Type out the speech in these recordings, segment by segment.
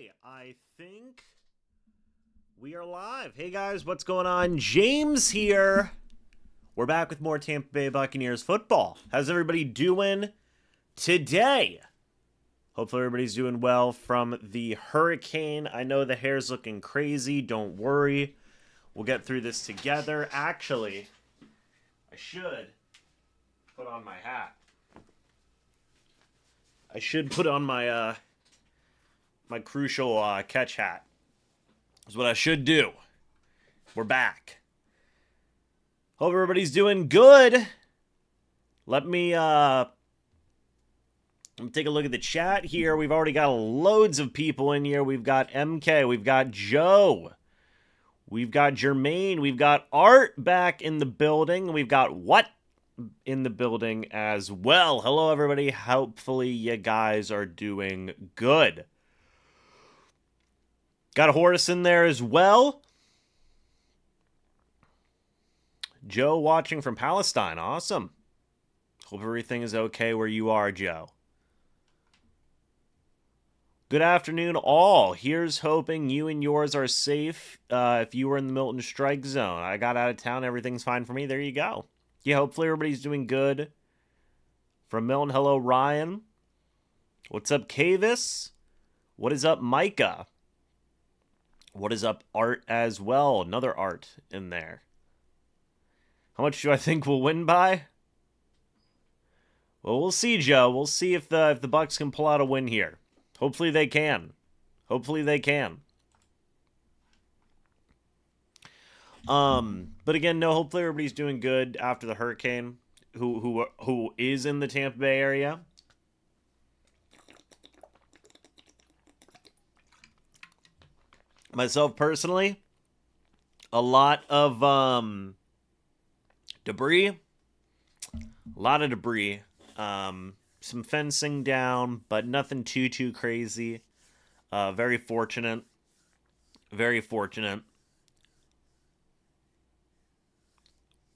Okay, I think we are live. Hey guys, what's going on? James here. We're back with more Tampa Bay Buccaneers football. How's everybody doing today? Hopefully everybody's doing well from the hurricane. I know the hair's looking crazy. Don't worry. We'll get through this together. Actually, I should put on my hat. I should put on my my crucial catch hat. Is what I should do. We're back. Hope everybody's doing good. Let me take a look at the chat here. We've already got loads of people in here. We've got MK, we've got Joe, we've got Jermaine, we've got Art back in the building, we've got What in the building as well. Hello everybody. Hopefully you guys are doing good. Got a Horace in there as well. Joe watching from Palestine. Awesome. Hope everything is okay where you are, Joe. Good afternoon, all. Here's hoping you and yours are safe if you were in the Milton strike zone. I got out of town. Everything's fine for me. There you go. Yeah, hopefully everybody's doing good. From Milton, hello, Ryan. What's up, Cavis? What is up, Micah? What is up, Art, as well? Another Art in there. How much do I think we'll win by? Well, we'll see, Joe. We'll see if the Bucs can pull out a win here. Hopefully they can. Hopefully they can. But again, no, hopefully everybody's doing good after the hurricane who is in the Tampa Bay area. Myself personally, a lot of debris. A lot of debris. Some fencing down, but nothing too crazy. Very fortunate. Very fortunate.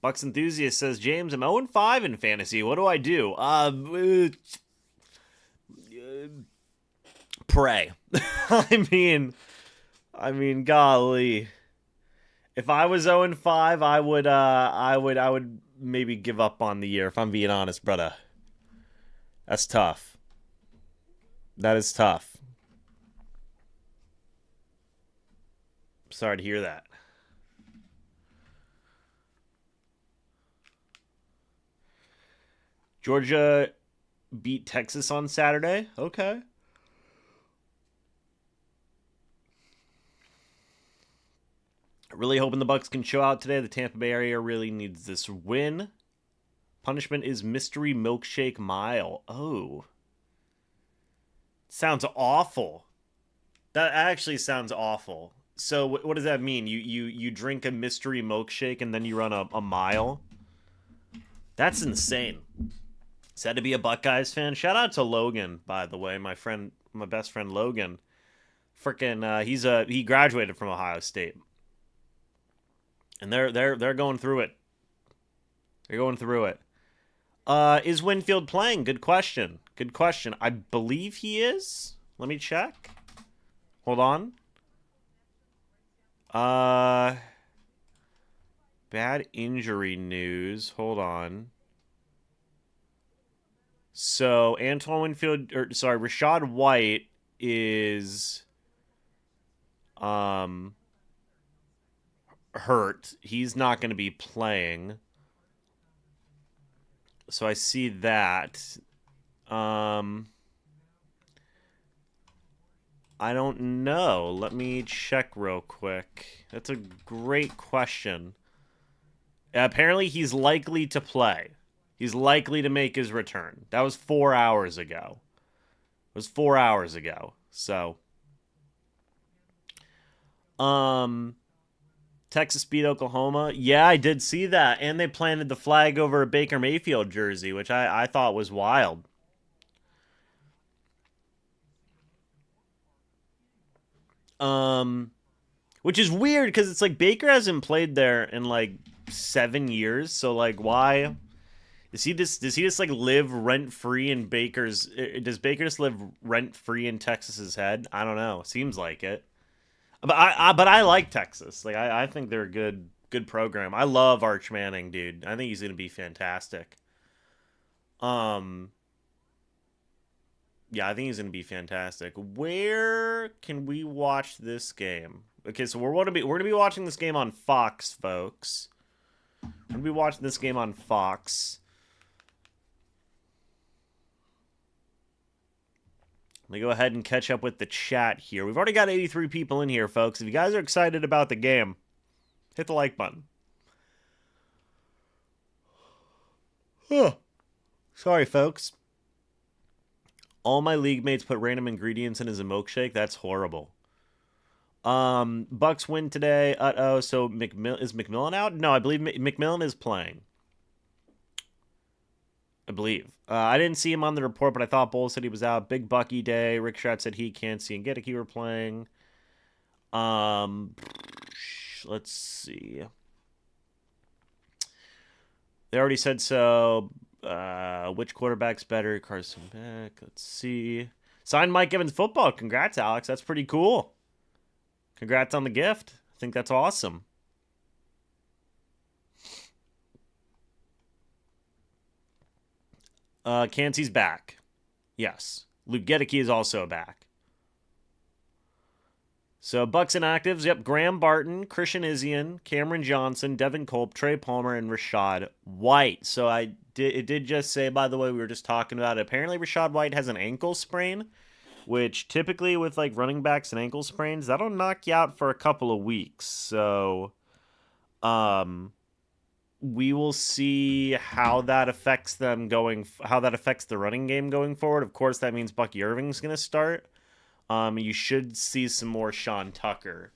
Bucs Enthusiast says, James, I'm 0-5 in fantasy. What do I do? Pray. I mean, golly. If I was 0-5, I would maybe give up on the year, if I'm being honest, brother. That's tough. That is tough. Sorry to hear that. Georgia beat Texas on Saturday. Okay. Really hoping the Bucs can show out today. The Tampa Bay area really needs this win. Punishment is Mystery Milkshake Mile. Oh. Sounds awful. That actually sounds awful. So what does that mean? You drink a mystery milkshake and then you run a mile? That's insane. Said to be a Buckeyes fan. Shout out to Logan, by the way, my best friend Logan. Frickin' he graduated from Ohio State. And they're going through it. They're going through it. Is Winfield playing? Good question. Good question. I believe he is. Let me check. Hold on. Bad injury news. Hold on. So Antoine Winfield, Rashad White is hurt. He's not going to be playing. So I see that. I don't know. Let me check real quick. That's a great question. Apparently he's likely to play. He's likely to make his return. That was 4 hours ago. It was 4 hours ago. So Texas beat Oklahoma. Yeah, I did see that. And they planted the flag over a Baker Mayfield jersey, which I thought was wild. Which is weird because it's like Baker hasn't played there in like 7 years. So like why? Does he just like live rent free in Baker's? Does Baker just live rent free in Texas's head? I don't know. Seems like it. But I like Texas. Like I think they're a good program. I love Arch Manning, dude. I think he's gonna be fantastic. Um, yeah, I think he's gonna be fantastic. Where can we watch this game? Okay, so we're gonna be watching this game on Fox, folks. We're gonna be watching this game on Fox. Let me go ahead and catch up with the chat here. We've already got 83 people in here, folks. If you guys are excited about the game, hit the like button. Huh. Sorry, folks. All my league mates put random ingredients in as a milkshake. That's horrible. Bucs win today. So is McMillan out? No, I believe McMillan is playing. I believe. I didn't see him on the report, but I thought Bowles said he was out. Big Bucky day. Rick Strat said he can't see and Gedeke were playing. Let's see. They already said so. Which quarterback's better? Carson Beck. Let's see. Signed Mike Evans football. Congrats, Alex. That's pretty cool. Congrats on the gift. I think that's awesome. Cansey's back. Yes. Luke Gedeke is also back. So Bucs inactives. Yep. Graham Barton, Christian Isian, Cameron Johnson, Devin Culp, Trey Palmer, and Rashad White. So it did just say, by the way, we were just talking about it. Apparently Rashad White has an ankle sprain, which typically with like running backs and ankle sprains, that'll knock you out for a couple of weeks. So we will see how that affects how that affects the running game going forward. Of course, that means Bucky Irving's going to start. You should see some more Sean Tucker.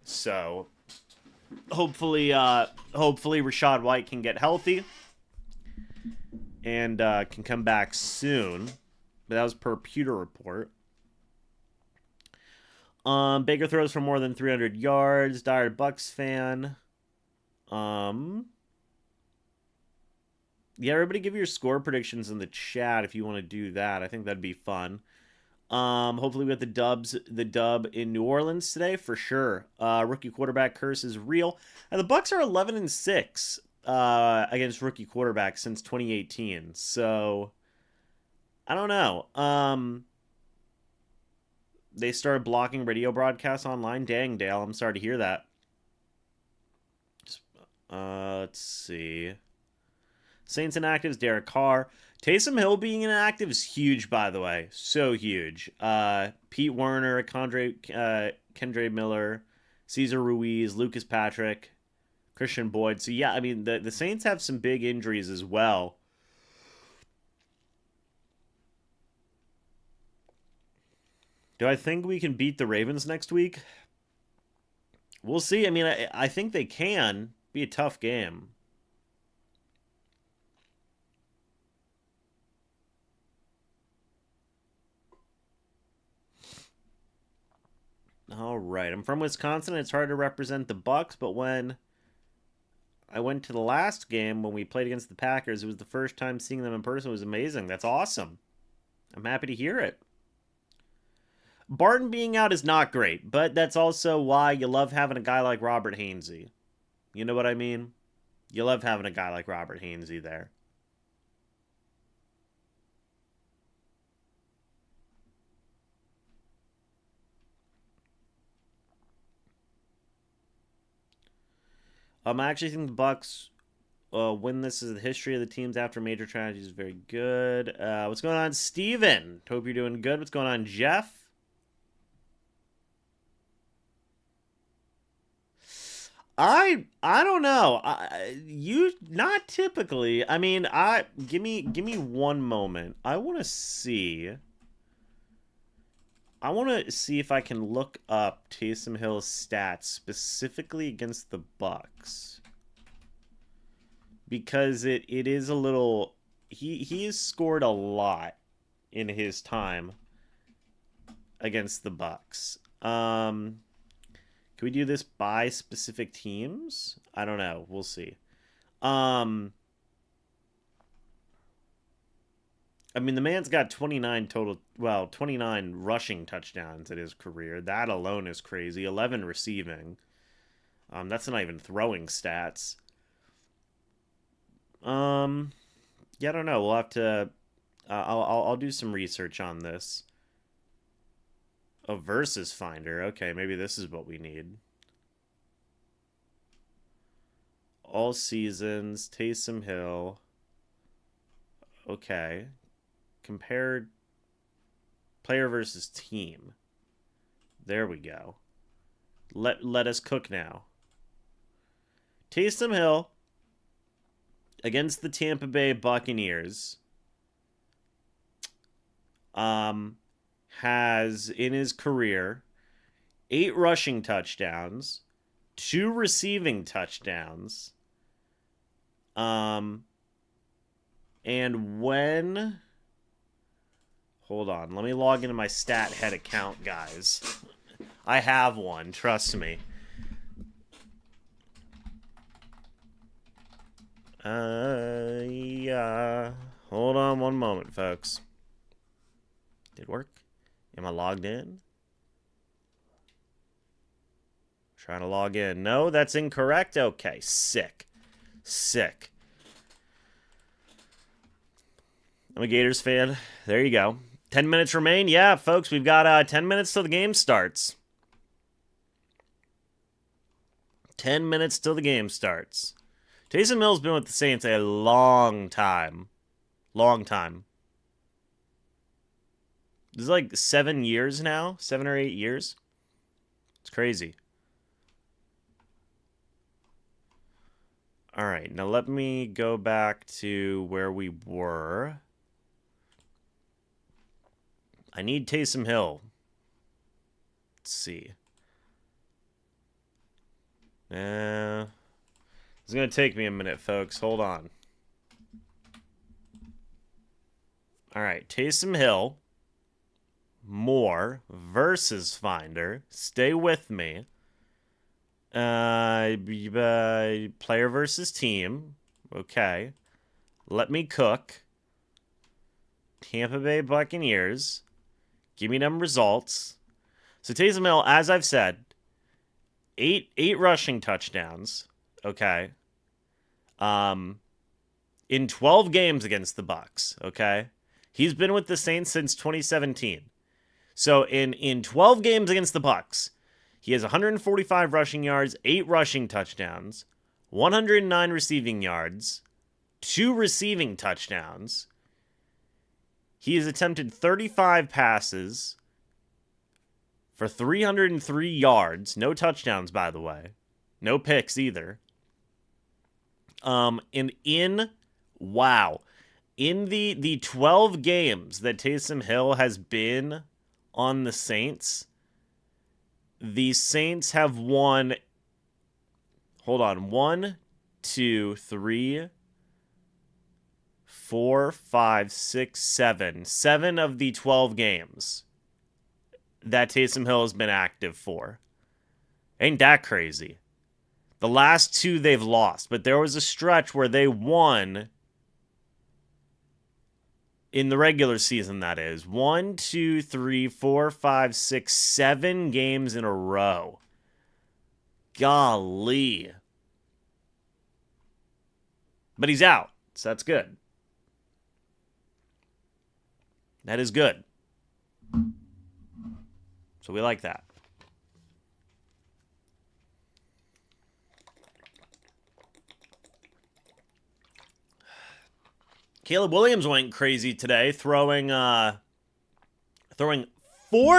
So hopefully Rashad White can get healthy and can come back soon. But that was per Pewter Report. Baker throws for more than 300 yards. Dire Bucs fan. Yeah, everybody give your score predictions in the chat if you want to do that. I think that'd be fun. Hopefully we get the dub in New Orleans today for sure. Rookie quarterback curse is real. And the Bucs are 11-6 against rookie quarterbacks since 2018. So I don't know. They started blocking radio broadcasts online. Dang, Dale, I'm sorry to hear that. Let's see. Saints inactives, Derek Carr. Taysom Hill being inactive is huge, by the way. So huge. Pete Werner, Kendre Miller, Cesar Ruiz, Lucas Patrick, Christian Boyd. So, yeah, I mean, the Saints have some big injuries as well. Do I think we can beat the Ravens next week? We'll see. I mean, I think they can. Be a tough game. All right. I'm from Wisconsin. It's hard to represent the Bucs, but when I went to the last game when we played against the Packers, it was the first time seeing them in person. It was amazing. That's awesome. I'm happy to hear it. Barton being out is not great, but that's also why you love having a guy like Robert Hainsey. You know what I mean? You love having a guy like Robert Hainsey there. I actually think the Bucs win this. Is the history of the teams after major tragedies is very good. What's going on, Steven? Hope you're doing good. What's going on, Jeff? I don't know. You not typically. I mean, give me one moment. I want to see. I want to see if I can look up Taysom Hill's stats specifically against the Bucs. Because it is a little he has scored a lot in his time against the Bucs. Can we do this by specific teams? I don't know. We'll see. I mean, the man's got 29 total, well, 29 rushing touchdowns in his career. That alone is crazy. 11 receiving. That's not even throwing stats. Yeah, I don't know. We'll have to. I'll do some research on this. A versus finder. Okay, maybe this is what we need. All seasons, Taysom Hill. Okay. Compared player versus team. There we go. Let us cook now. Taysom Hill against the Tampa Bay Buccaneers has in his career 8 rushing touchdowns, 2 receiving touchdowns. And when... Hold on. Let me log into my stat head account, guys. I have one. Trust me. Yeah. Hold on one moment, folks. Did it work? Am I logged in? Trying to log in. No, that's incorrect. Okay, sick. Sick. I'm a Gators fan. There you go. 10 minutes remain. Yeah, folks, we've got 10 minutes till the game starts. 10 minutes till the game starts. Taysom Hill's been with the Saints a long time. Long time. This is like 7 years now. 7 or 8 years. It's crazy. All right, now let me go back to where we were. I need Taysom Hill. Let's see. It's going to take me a minute, folks. Hold on. All right, Taysom Hill. More versus finder. Stay with me. Player versus team. Okay. Let me cook. Tampa Bay Buccaneers. Give me them results. So Taysom Hill, as I've said, eight rushing touchdowns. Okay. In 12 games against the Bucs. Okay. He's been with the Saints since 2017. So in 12 games against the Bucs, he has 145 rushing yards, 8 rushing touchdowns, 109 receiving yards, 2 receiving touchdowns. He has attempted 35 passes for 303 yards. No touchdowns, by the way. No picks either. In the 12 games that Taysom Hill has been on the Saints have won. Hold on. 1, 2, 3, 4, 5, 6, 7. 7 of the 12 games that Taysom Hill has been active for. Ain't that crazy? The last 2 they've lost, but there was a stretch where they won in the regular season, that is. 1, 2, 3, 4, 5, 6, 7 games in a row. Golly. But he's out, so that's good. That is good. So we like that. Caleb Williams went crazy today, throwing 4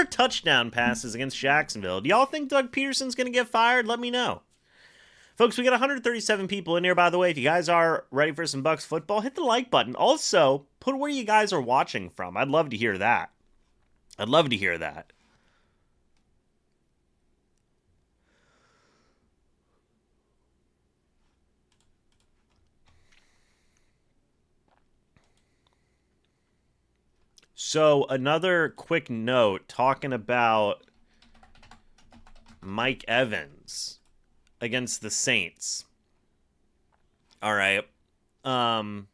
touchdown passes against Jacksonville. Do y'all think Doug Peterson's going to get fired? Let me know. Folks, we got 137 people in here, by the way. If you guys are ready for some Bucs football, hit the like button. Also, put where you guys are watching from. I'd love to hear that. I'd love to hear that. So, another quick note talking about Mike Evans against the Saints. All right. I'm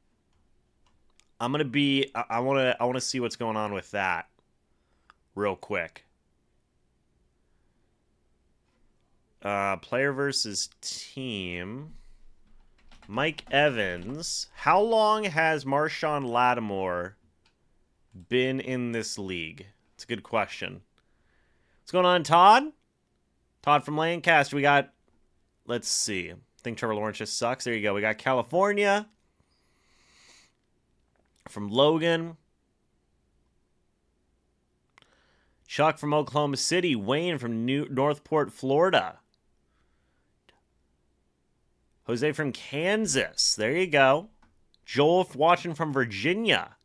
I'm gonna be. I wanna see what's going on with that, real quick. Player versus team. Mike Evans. How long has Marshawn Lattimore been in this league? It's a good question. What's going on, Todd? Todd from Lancaster. We got, let's see. I think Trevor Lawrence just sucks. There you go. We got California from Logan. Chuck from Oklahoma City. Wayne from Northport, Florida. Jose from Kansas. There you go. Joel watching from Virginia.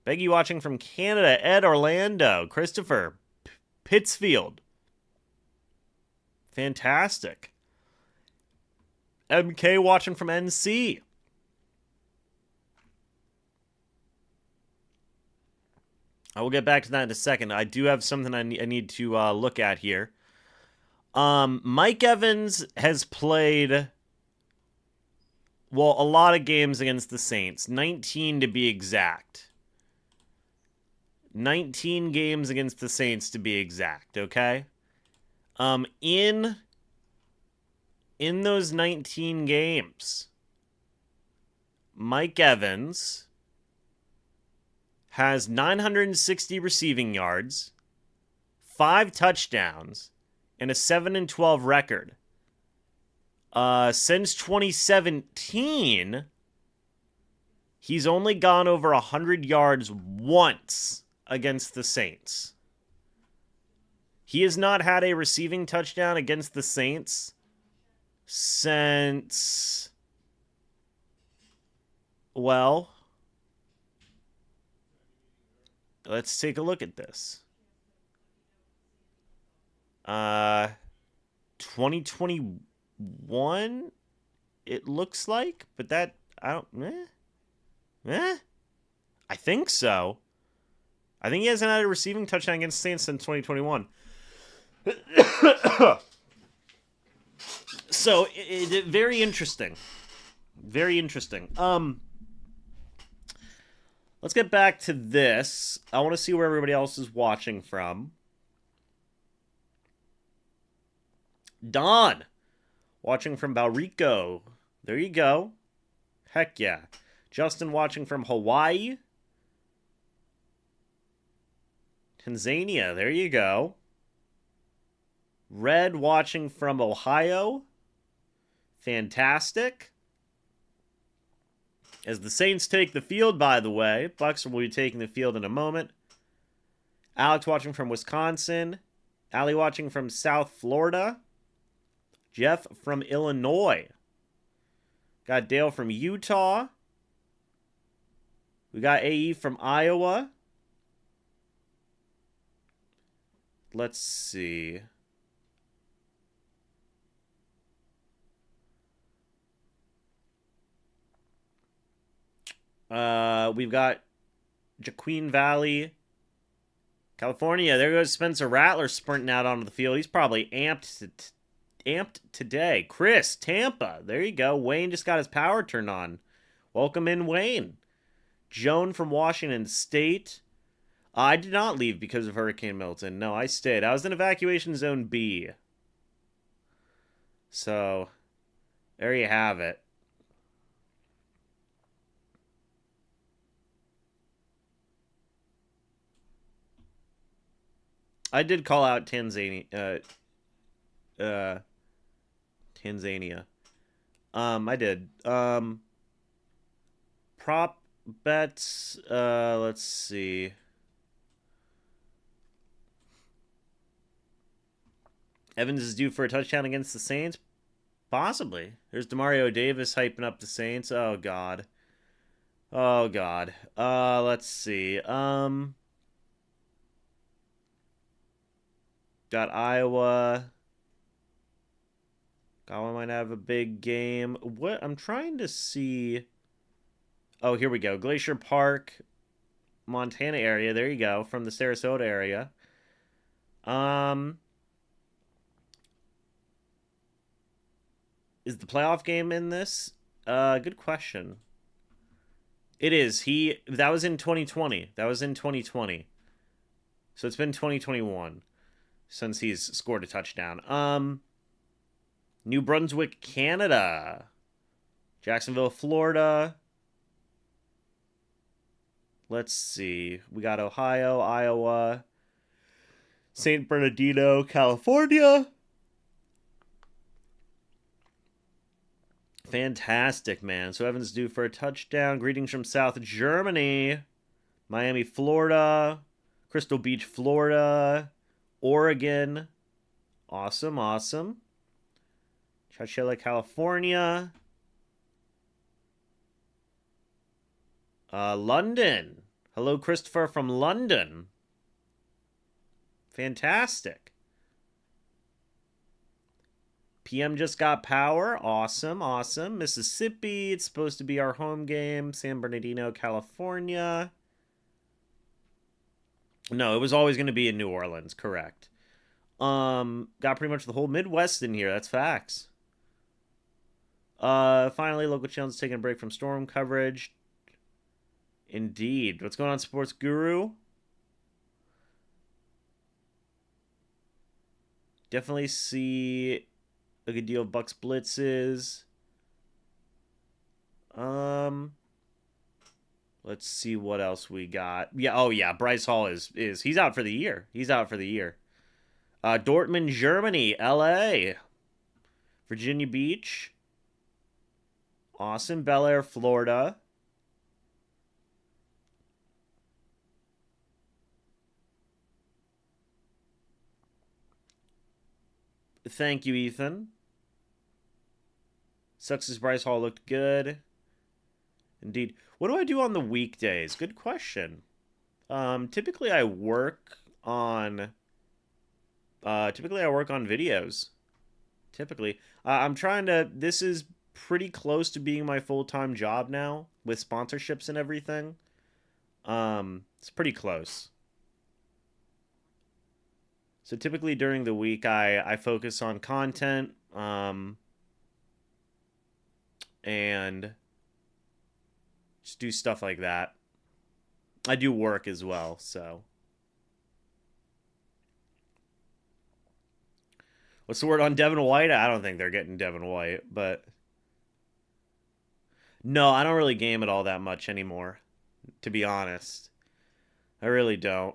Beggy watching from Canada. Ed Orlando. Christopher Pittsfield. Fantastic. MK watching from NC. I will get back to that in a second. I do have something I need to look at here. Mike Evans has played, well, a lot of games against the Saints. 19 to be exact. 19 games against the Saints to be exact, okay? In those 19 games, Mike Evans has 960 receiving yards, 5 touchdowns, and a 7-12 record. Since 2017, he's only gone over 100 yards once against the Saints. He has not had a receiving touchdown against the Saints since, well, let's take a look at this. 2021, it looks like, but that, I don't, I think so. I think he hasn't had a receiving touchdown against Saints since 2021. So, very interesting. Very interesting. Let's get back to this. I want to see where everybody else is watching from. Don, watching from Balrico. There you go. Heck yeah. Justin watching from Hawaii. Tanzania. There you go. Red watching from Ohio. Fantastic. As the Saints take the field, by the way. Bucs will be taking the field in a moment. Alex watching from Wisconsin. Allie watching from South Florida. Jeff from Illinois. Got Dale from Utah. We got AE from Iowa. Let's see. We've got Jaqueen Valley, California. There goes Spencer Rattler sprinting out onto the field. He's probably amped today. Chris, Tampa. There you go. Wayne just got his power turned on. Welcome in, Wayne. Joan from Washington State. I did not leave because of Hurricane Milton. No, I stayed. I was in evacuation zone B. So, there you have it. I did call out Tanzania. Tanzania. I did. Prop bets. Let's see. Evans is due for a touchdown against the Saints. Possibly. There's Demario Davis hyping up the Saints. Oh God. Oh God. Let's see. Got Iowa. Iowa might have a big game. What? I'm trying to see. Oh, here we go. Glacier Park, Montana area. There you go. From the Sarasota area. Is the playoff game in this? Good question. It is. That was in 2020. That was in 2020. So it's been 2021 since he's scored a touchdown. New Brunswick, Canada. Jacksonville, Florida. Let's see. We got Ohio, Iowa, St. Bernardino, California. Fantastic, man. So Evans due for a touchdown. Greetings from South Germany. Miami, Florida. Crystal Beach, Florida. Oregon. Awesome, awesome. Chowchilla, California. London. Hello, Christopher from London. Fantastic. PM just got power. Awesome, awesome. Mississippi. It's supposed to be our home game. San Bernardino, California. No, it was always going to be in New Orleans. Correct. Got pretty much the whole Midwest in here. That's facts. Finally, local channels taking a break from storm coverage. Indeed. What's going on, Sports Guru? Definitely see a good deal of Bucs blitzes. Let's see what else we got. Yeah, oh yeah, Bryce Hall is he's out for the year. He's out for the year. Dortmund, Germany, LA, Virginia Beach. Awesome. Bel Air, Florida. Thank you, Ethan. Sucks as Bryce Hall looked good. Indeed. What do I do on the weekdays? Good question. Typically I work on videos. Typically. I'm trying to this is pretty close to being my full-time job now with sponsorships and everything. It's pretty close. So typically during the week, I focus on content, and just do stuff like that. I do work as well, so. What's the word on Devin White? I don't think they're getting Devin White, but. No, I don't really game it all that much anymore, to be honest. I really don't.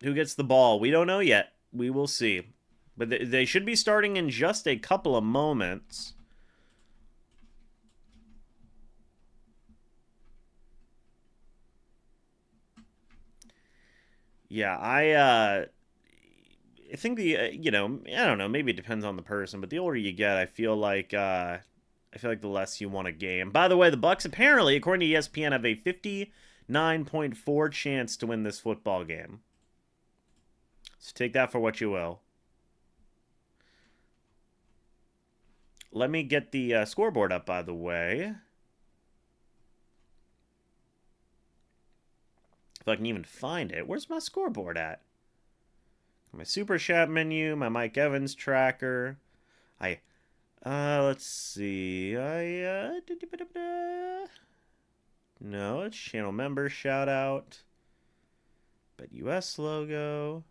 Who gets the ball? We don't know yet. We will see. But they should be starting in just a couple of moments. Yeah, I think I don't know, maybe it depends on the person, but the older you get, I feel like the less you want a game. By the way, the Bucs apparently, according to ESPN, have a 59.4 chance to win this football game. So take that for what you will. Let me get the scoreboard up, by the way. If I can even find it. Where's my scoreboard at? My Super Chat menu, my Mike Evans tracker. Let's see. No, it's channel member shout out. But US logo.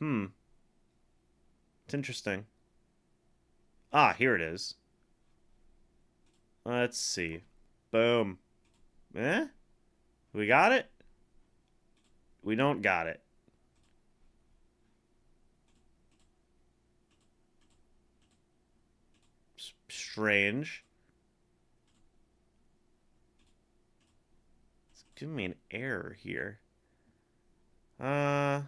It's interesting. Ah, here it is. Let's see. Boom. We got it? We don't got it. Strange. It's giving me an error here. I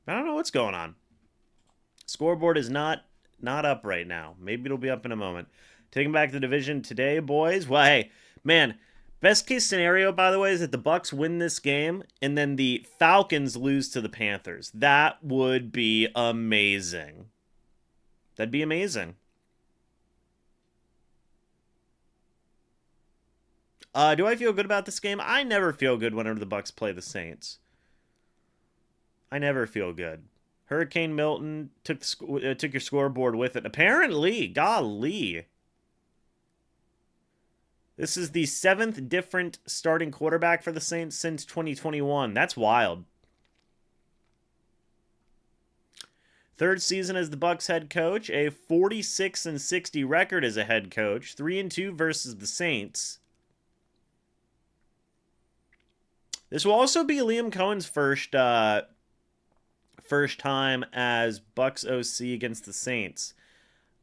don't know what's going on. Scoreboard is not up right now. Maybe it'll be up in a moment. Taking back the division today, boys. Well, hey, man, best case scenario, by the way, is that the Bucs win this game and then the Falcons lose to the Panthers. That would be amazing. That'd be amazing. Do I feel good about this game? I never feel good whenever the Bucs play the Saints. I never feel good. Hurricane Milton took your scoreboard with it. Apparently, golly. This is the 7th different starting quarterback for the Saints since 2021. That's wild. 3rd season as the Bucs head coach, a 46-60 record as a head coach, 3-2 versus the Saints. This will also be Liam Cohen's first time as Bucs OC against the Saints.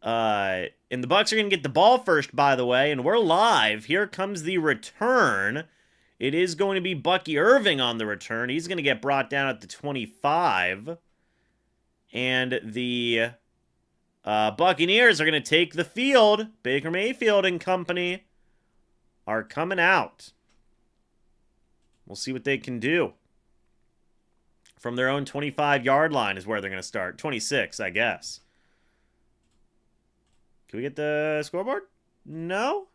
And the Bucs are going to get the ball first, by the way, and we're live. Here comes the return. It is going to be Bucky Irving on the return. He's going to get brought down at the 25. And the Buccaneers are going to take the field. Baker Mayfield and company are coming out. We'll see what they can do. From their own 25-yard line is where they're going to start. 26, I guess. Can we get the scoreboard? No?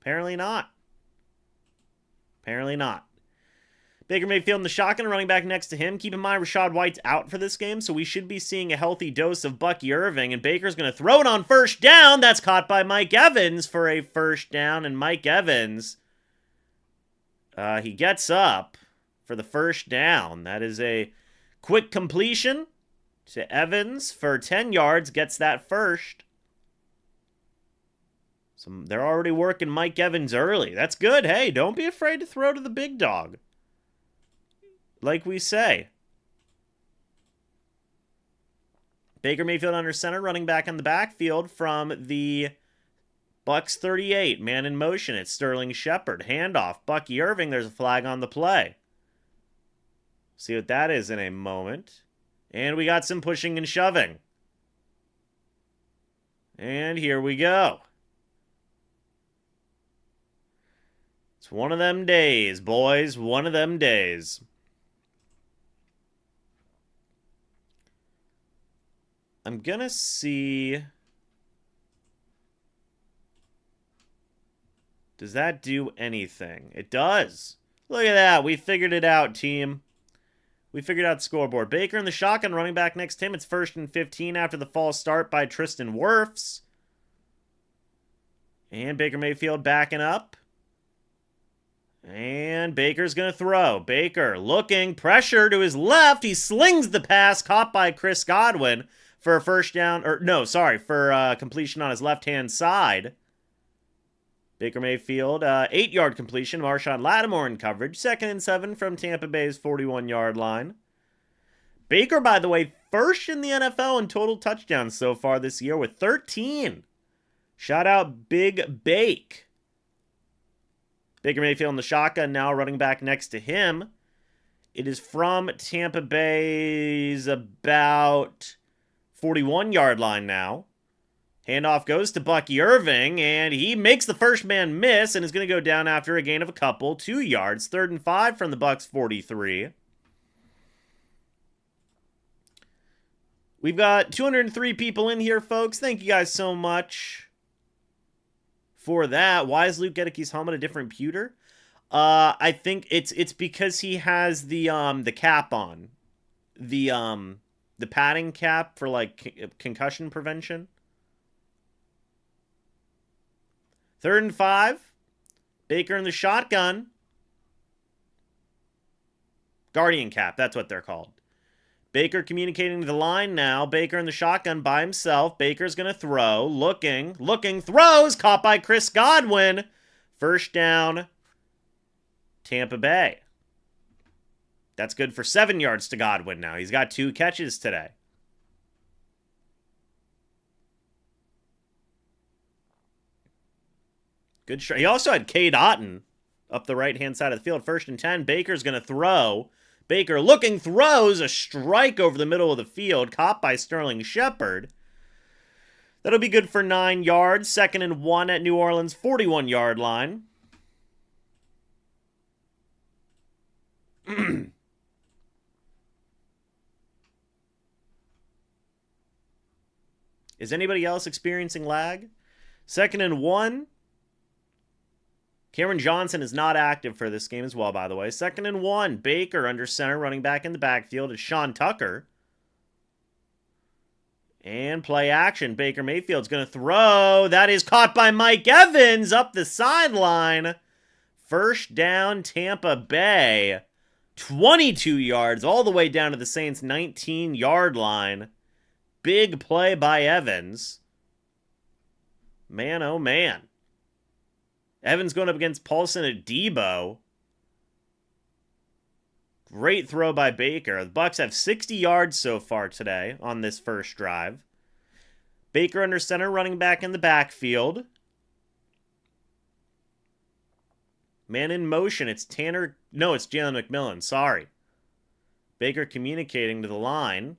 Apparently not. Apparently not. Baker Mayfield in the shotgun, running back next to him. Keep in mind, Rachaad White's out for this game, so we should be seeing a healthy dose of Bucky Irving, and Baker's going to throw it on first down. That's caught by Mike Evans for a first down, and Mike Evans, he gets up for the first down. That is a quick completion to Evans for 10 yards, gets that first. So they're already working Mike Evans early. That's good. Hey, don't be afraid to throw to the big dog. Like we say. Baker Mayfield under center, running back in the backfield from the Bucs 38. Man in motion. It's Sterling Shepard. Handoff. Bucky Irving. There's a flag on the play. See what that is in a moment. And we got some pushing and shoving. And here we go. It's one of them days, boys. One of them days. I'm going to see... Does that do anything? It does. Look at that. We figured it out, team. We figured out the scoreboard. Baker in the shotgun, running back next to him. It's 1st and 15 after the false start by Tristan Wirfs. And Baker Mayfield backing up. And Baker's going to throw. Baker looking, pressure to his left. He slings the pass, caught by Chris Godwin for a first down. Or no, sorry, for completion on his left-hand side. Baker Mayfield, 8-yard completion. Marshawn Lattimore in coverage. 2nd and 7 from Tampa Bay's 41-yard line. Baker, by the way, first in the NFL in total touchdowns so far this year with 13. Shout out Big Bake. Baker Mayfield in the shotgun now, running back next to him. It is from Tampa Bay's about 41-yard line now. Handoff goes to Bucky Irving, and he makes the first man miss and is going to go down after a gain of a couple, 2 yards. 3rd and 5 from the Bucs 43. We've got 203 people in here, folks. Thank you guys so much for that. Why is Luke Gedicke's helmet a different pewter? I think it's because he has the cap on. The padding cap for like concussion prevention. 3rd and 5. Baker in the shotgun. Guardian cap, that's what they're called. Baker communicating to the line now. Baker in the shotgun by himself. Baker's going to throw. Looking, throws. Caught by Chris Godwin. First down, Tampa Bay. That's good for 7 yards to Godwin now. He's got 2 catches today. Good shot. He also had Cade Otton up the right-hand side of the field. 1st and 10. Baker's going to throw. Baker looking, throws a strike over the middle of the field. Caught by Sterling Shepard. That'll be good for 9 yards. 2nd and 1 at New Orleans' 41-yard line. Is anybody else experiencing lag? 2nd and 1. Cameron Johnson is not active for this game as well, by the way. 2nd and 1. Baker under center, running back in the backfield is Sean Tucker. And play action. Baker Mayfield's going to throw. That is caught by Mike Evans up the sideline. First down, Tampa Bay. 22 yards all the way down to the Saints' 19-yard line. Big play by Evans. Man, oh man. Evans going up against Paulson at Debo. Great throw by Baker. The Bucs have 60 yards so far today on this first drive. Baker under center, running back in the backfield. Man in motion. It's Jalen McMillan. Sorry. Baker communicating to the line.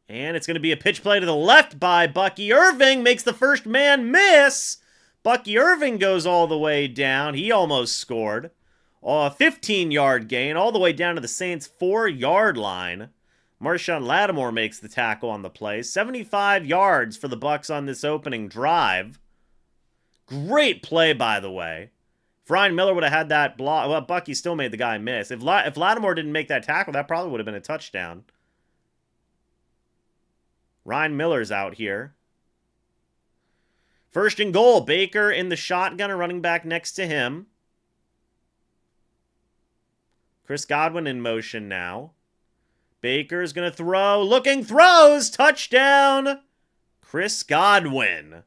And it's going to be a pitch play to the left by Bucky Irving. Makes the first man miss. Bucky Irving goes all the way down. He almost scored. A 15-yard gain all the way down to the Saints' 4-yard line. Marshawn Lattimore makes the tackle on the play. 75 yards for the Bucs on this opening drive. Great play, by the way. If Ryan Miller would have had that block, well, Bucky still made the guy miss. If Lattimore didn't make that tackle, that probably would have been a touchdown. Ryan Miller's out here. First and goal. Baker in the shotgun, a running back next to him. Chris Godwin in motion now. Baker's going to throw. Looking, throws. Touchdown. Chris Godwin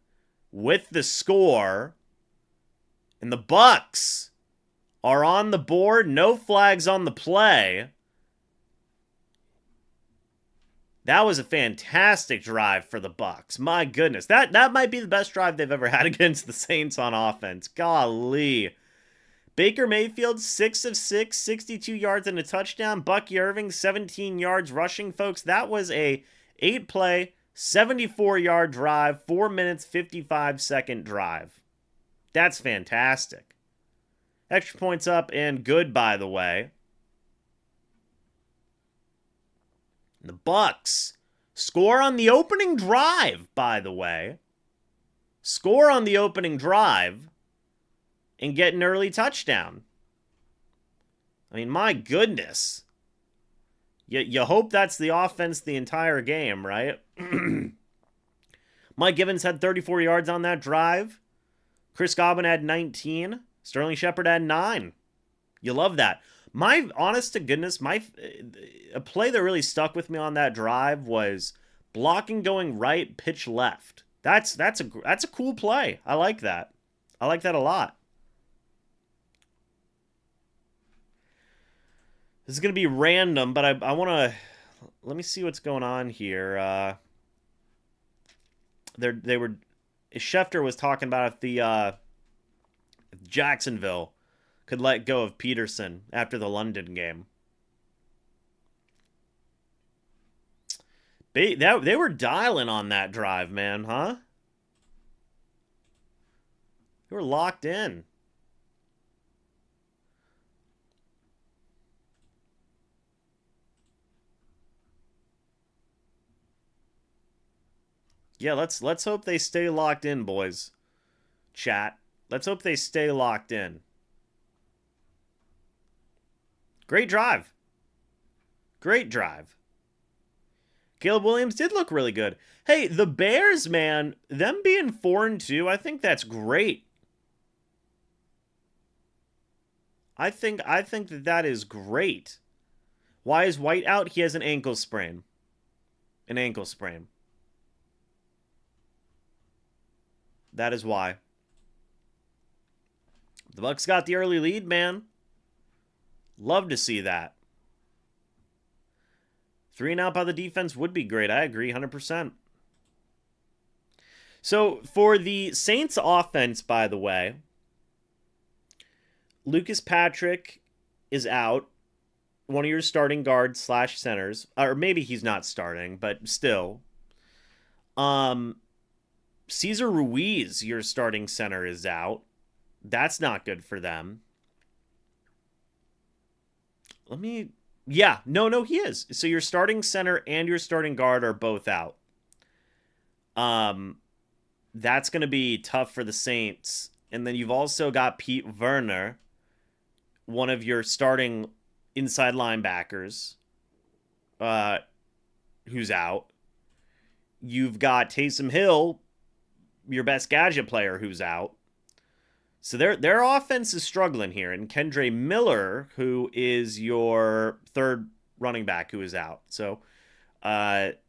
with the score. And the Bucs are on the board. No flags on the play. That was a fantastic drive for the Bucs. My goodness. That might be the best drive they've ever had against the Saints on offense. Golly. Baker Mayfield, 6 of 6, 62 yards and a touchdown. Bucky Irving, 17 yards rushing, folks. That was a 8-play, 74-yard drive, 4 minutes, 55-second drive. That's fantastic. Extra points up and good, by the way. The Bucs score on the opening drive, by the way. Score on the opening drive and get an early touchdown. I mean, my goodness. You hope that's the offense the entire game, right? Mike Evans had 34 yards on that drive. Chris Godwin had 19. Sterling Shepard had 9. You love that. My honest to goodness, a play that really stuck with me on that drive was blocking going right, pitch left. That's a cool play. I like that. I like that a lot. This is going to be random, but I want to... Let me see what's going on here. Schefter was talking about if if Jacksonville could let go of Peterson after the London game. They were dialing on that drive, man, huh? They were locked in. Yeah, let's hope they stay locked in, boys. Chat. Let's hope they stay locked in. Great drive. Great drive. Caleb Williams did look really good. Hey, the Bears, man, them being 4-2, I think that's great. I think that is great. Why is White out? He has an ankle sprain. An ankle sprain. That is why. The Bucs got the early lead, man. Love to see that. 3 and out by the defense would be great. I agree 100%. So, for the Saints offense, by the way, Lucas Patrick is out. One of your starting guards / centers. Or maybe he's not starting, but still. Cesar Ruiz, your starting center, is out. That's not good for them. Yeah, no, he is. So your starting center and your starting guard are both out. That's going to be tough for the Saints And then you've also got Pete Werner, one of your starting inside linebackers, who's out. You've got Taysom Hill, your best gadget player, who's out. So their offense is struggling here. And Kendre Miller, who is your third running back, who is out. So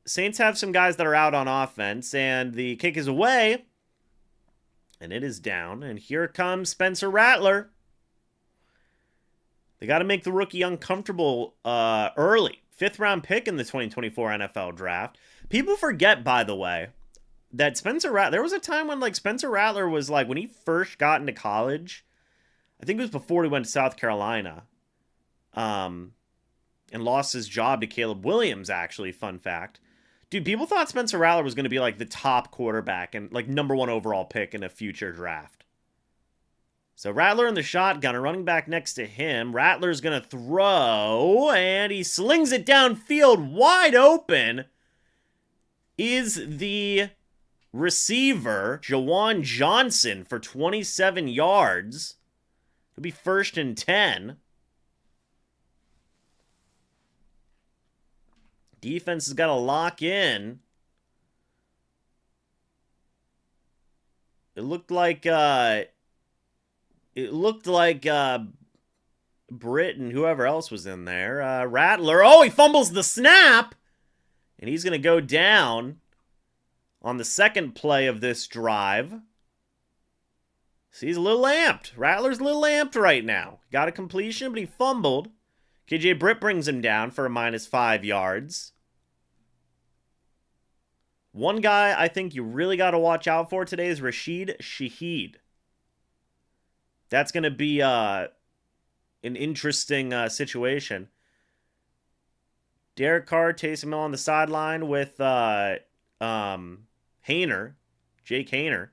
Saints have some guys that are out on offense. And the kick is away. And it is down. And here comes Spencer Rattler. They got to make the rookie uncomfortable early. 5th round pick in the 2024 NFL draft. People forget, by the way, that Spencer Rattler, there was a time when like Spencer Rattler was like, when he first got into college, I think it was before he went to South Carolina, and lost his job to Caleb Williams, actually, fun fact. Dude, people thought Spencer Rattler was going to be like the top quarterback and like #1 overall pick in a future draft. So Rattler in the shotgun, a running back next to him. Rattler's going to throw, and he slings it downfield wide open. Is the receiver, Jawan Johnson, for 27 yards. It'll be 1st and 10. Defense has got to lock in. It looked like Britt and whoever else was in there. Rattler. Oh, he fumbles the snap. And he's going to go down on the second play of this drive. So he's a little amped. Rattler's a little amped right now. Got a completion, but he fumbled. KJ Britt brings him down for a -5 yards. One guy I think you really got to watch out for today is Rashid Shaheed. That's going to be an interesting situation. Derek Carr, Taysom Hill on the sideline with Hayner, Jake Hayner.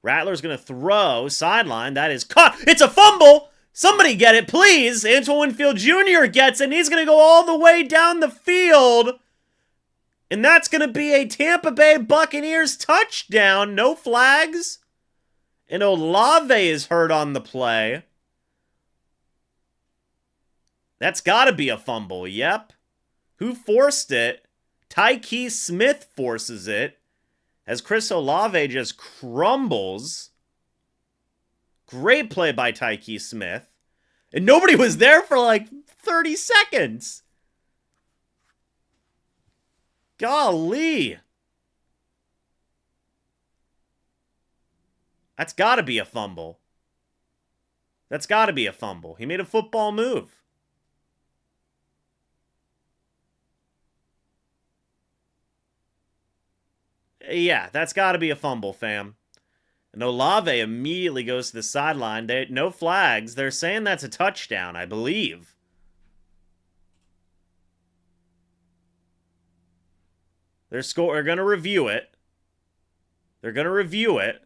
Rattler's going to throw, sideline, that is caught. It's a fumble! Somebody get it, please! Antoine Winfield Jr. gets it, and he's going to go all the way down the field. And that's going to be a Tampa Bay Buccaneers touchdown. No flags. And Olave is hurt on the play. That's got to be a fumble, yep. Who forced it? Tyke Smith forces it. As Chris Olave just crumbles. Great play by Tyke Smith. And nobody was there for like 30 seconds. Golly. That's got to be a fumble. That's got to be a fumble. He made a football move. Yeah, that's got to be a fumble, fam. And Olave immediately goes to the sideline. No flags. They're saying that's a touchdown, I believe. They're going to review it. They're going to review it.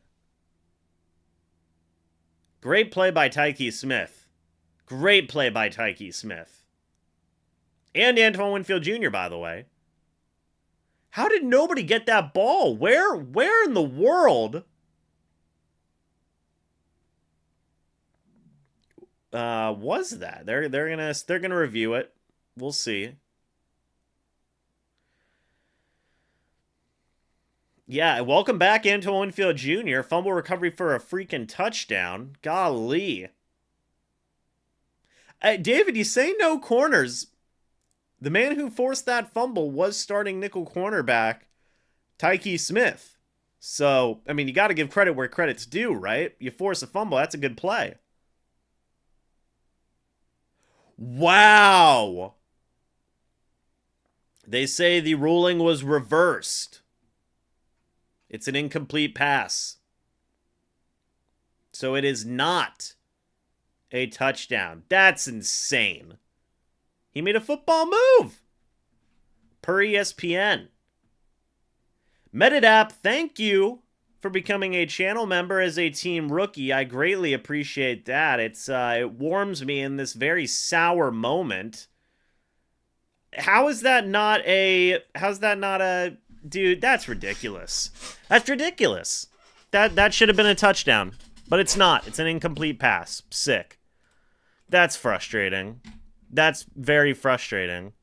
Great play by Tyke Smith. Great play by Tyke Smith. And Antoine Winfield Jr., by the way. How did nobody get that ball? Where in the world was that? They're gonna review it. We'll see. Yeah, welcome back, Antoine Winfield Jr. Fumble recovery for a freaking touchdown. Golly. David, you say no corners. The man who forced that fumble was starting nickel cornerback Tyke Smith. So, I mean, you got to give credit where credit's due, right? You force a fumble, that's a good play. Wow. They say the ruling was reversed. It's an incomplete pass. So it is not a touchdown. That's insane. He made a football move. Per ESPN. Metadap, thank you for becoming a channel member as a team rookie. I greatly appreciate that. It warms me in this very sour moment. How's that not a dude, that's ridiculous. That's ridiculous. That should have been a touchdown. But it's not. It's an incomplete pass. Sick. That's frustrating. That's very frustrating.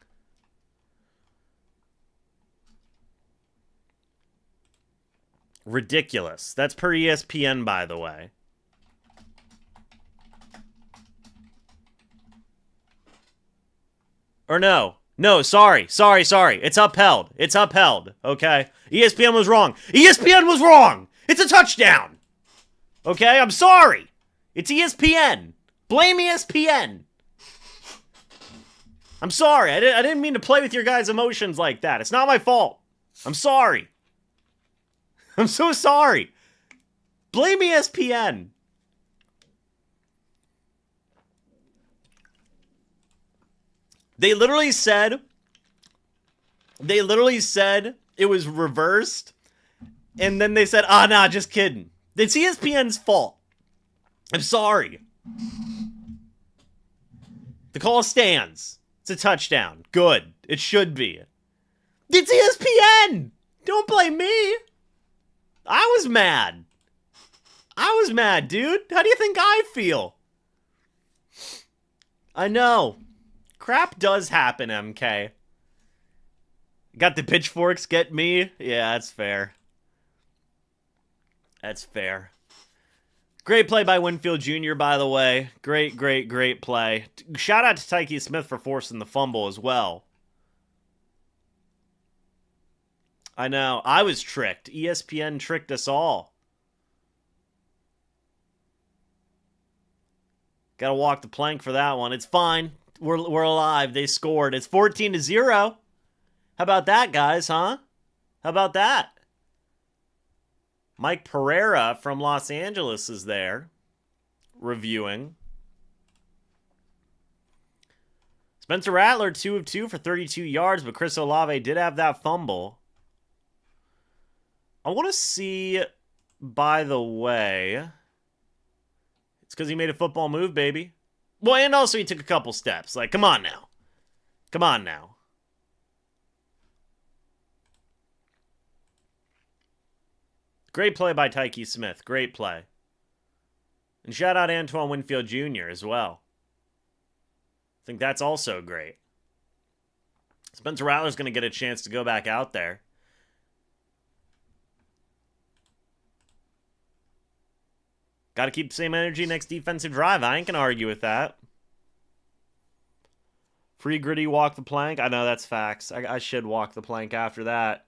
Ridiculous. That's per ESPN, by the way. Or no. No, sorry. It's upheld. Okay? ESPN was wrong. ESPN was wrong! It's a touchdown! Okay? I'm sorry. It's ESPN. Blame ESPN. I'm sorry. I didn't mean to play with your guys' emotions like that. It's not my fault. I'm sorry. I'm so sorry. Blame ESPN. They literally said it was reversed, and then they said, nah, just kidding. It's ESPN's fault. I'm sorry. The call stands. It's a touchdown. Good. It should be. It's ESPN! Don't blame me. I was mad, dude. How do you think I feel? I know. Crap does happen, MK. Got the pitchforks, get me? Yeah, that's fair. That's fair. Great play by Winfield Jr., by the way. Great play. Shout out to Tyke Smith for forcing the fumble as well. I know. I was tricked. ESPN tricked us all. Gotta walk the plank for that one. It's fine. We're alive. They scored. It's 14-0. How about that, guys, huh? How about that? Mike Pereira from Los Angeles is there, reviewing. Spencer Rattler, 2 of 2 for 32 yards, but Chris Olave did have that fumble. I want to see, by the way, it's because he made a football move, baby. Well, and also he took a couple steps. Like, come on now. Come on now. Great play by Tyke Smith. Great play. And shout out Antoine Winfield Jr. as well. I think that's also great. Spencer Rattler's going to get a chance to go back out there. Got to keep the same energy next defensive drive. I ain't going to argue with that. Free gritty, walk the plank. I know that's facts. I should walk the plank after that.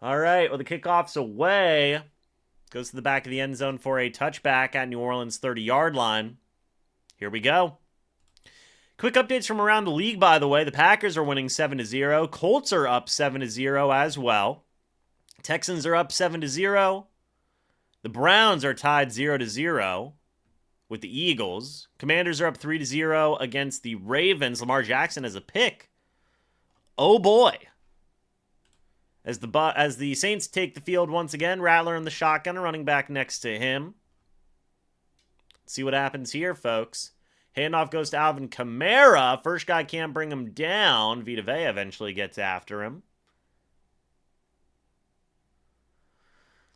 All right, well, the kickoff's away. Goes to the back of the end zone for a touchback at New Orleans' 30-yard line. Here we go. Quick updates from around the league, by the way. The Packers are winning 7-0. Colts are up 7-0 as well. Texans are up 7-0. The Browns are tied 0-0 with the Eagles. Commanders are up 3-0 against the Ravens. Lamar Jackson has a pick. Oh boy. As the Saints take the field once again, Rattler in the shotgun, running back next to him. Let's see what happens here, folks. Handoff goes to Alvin Kamara. First guy can't bring him down. Vita Vea eventually gets after him.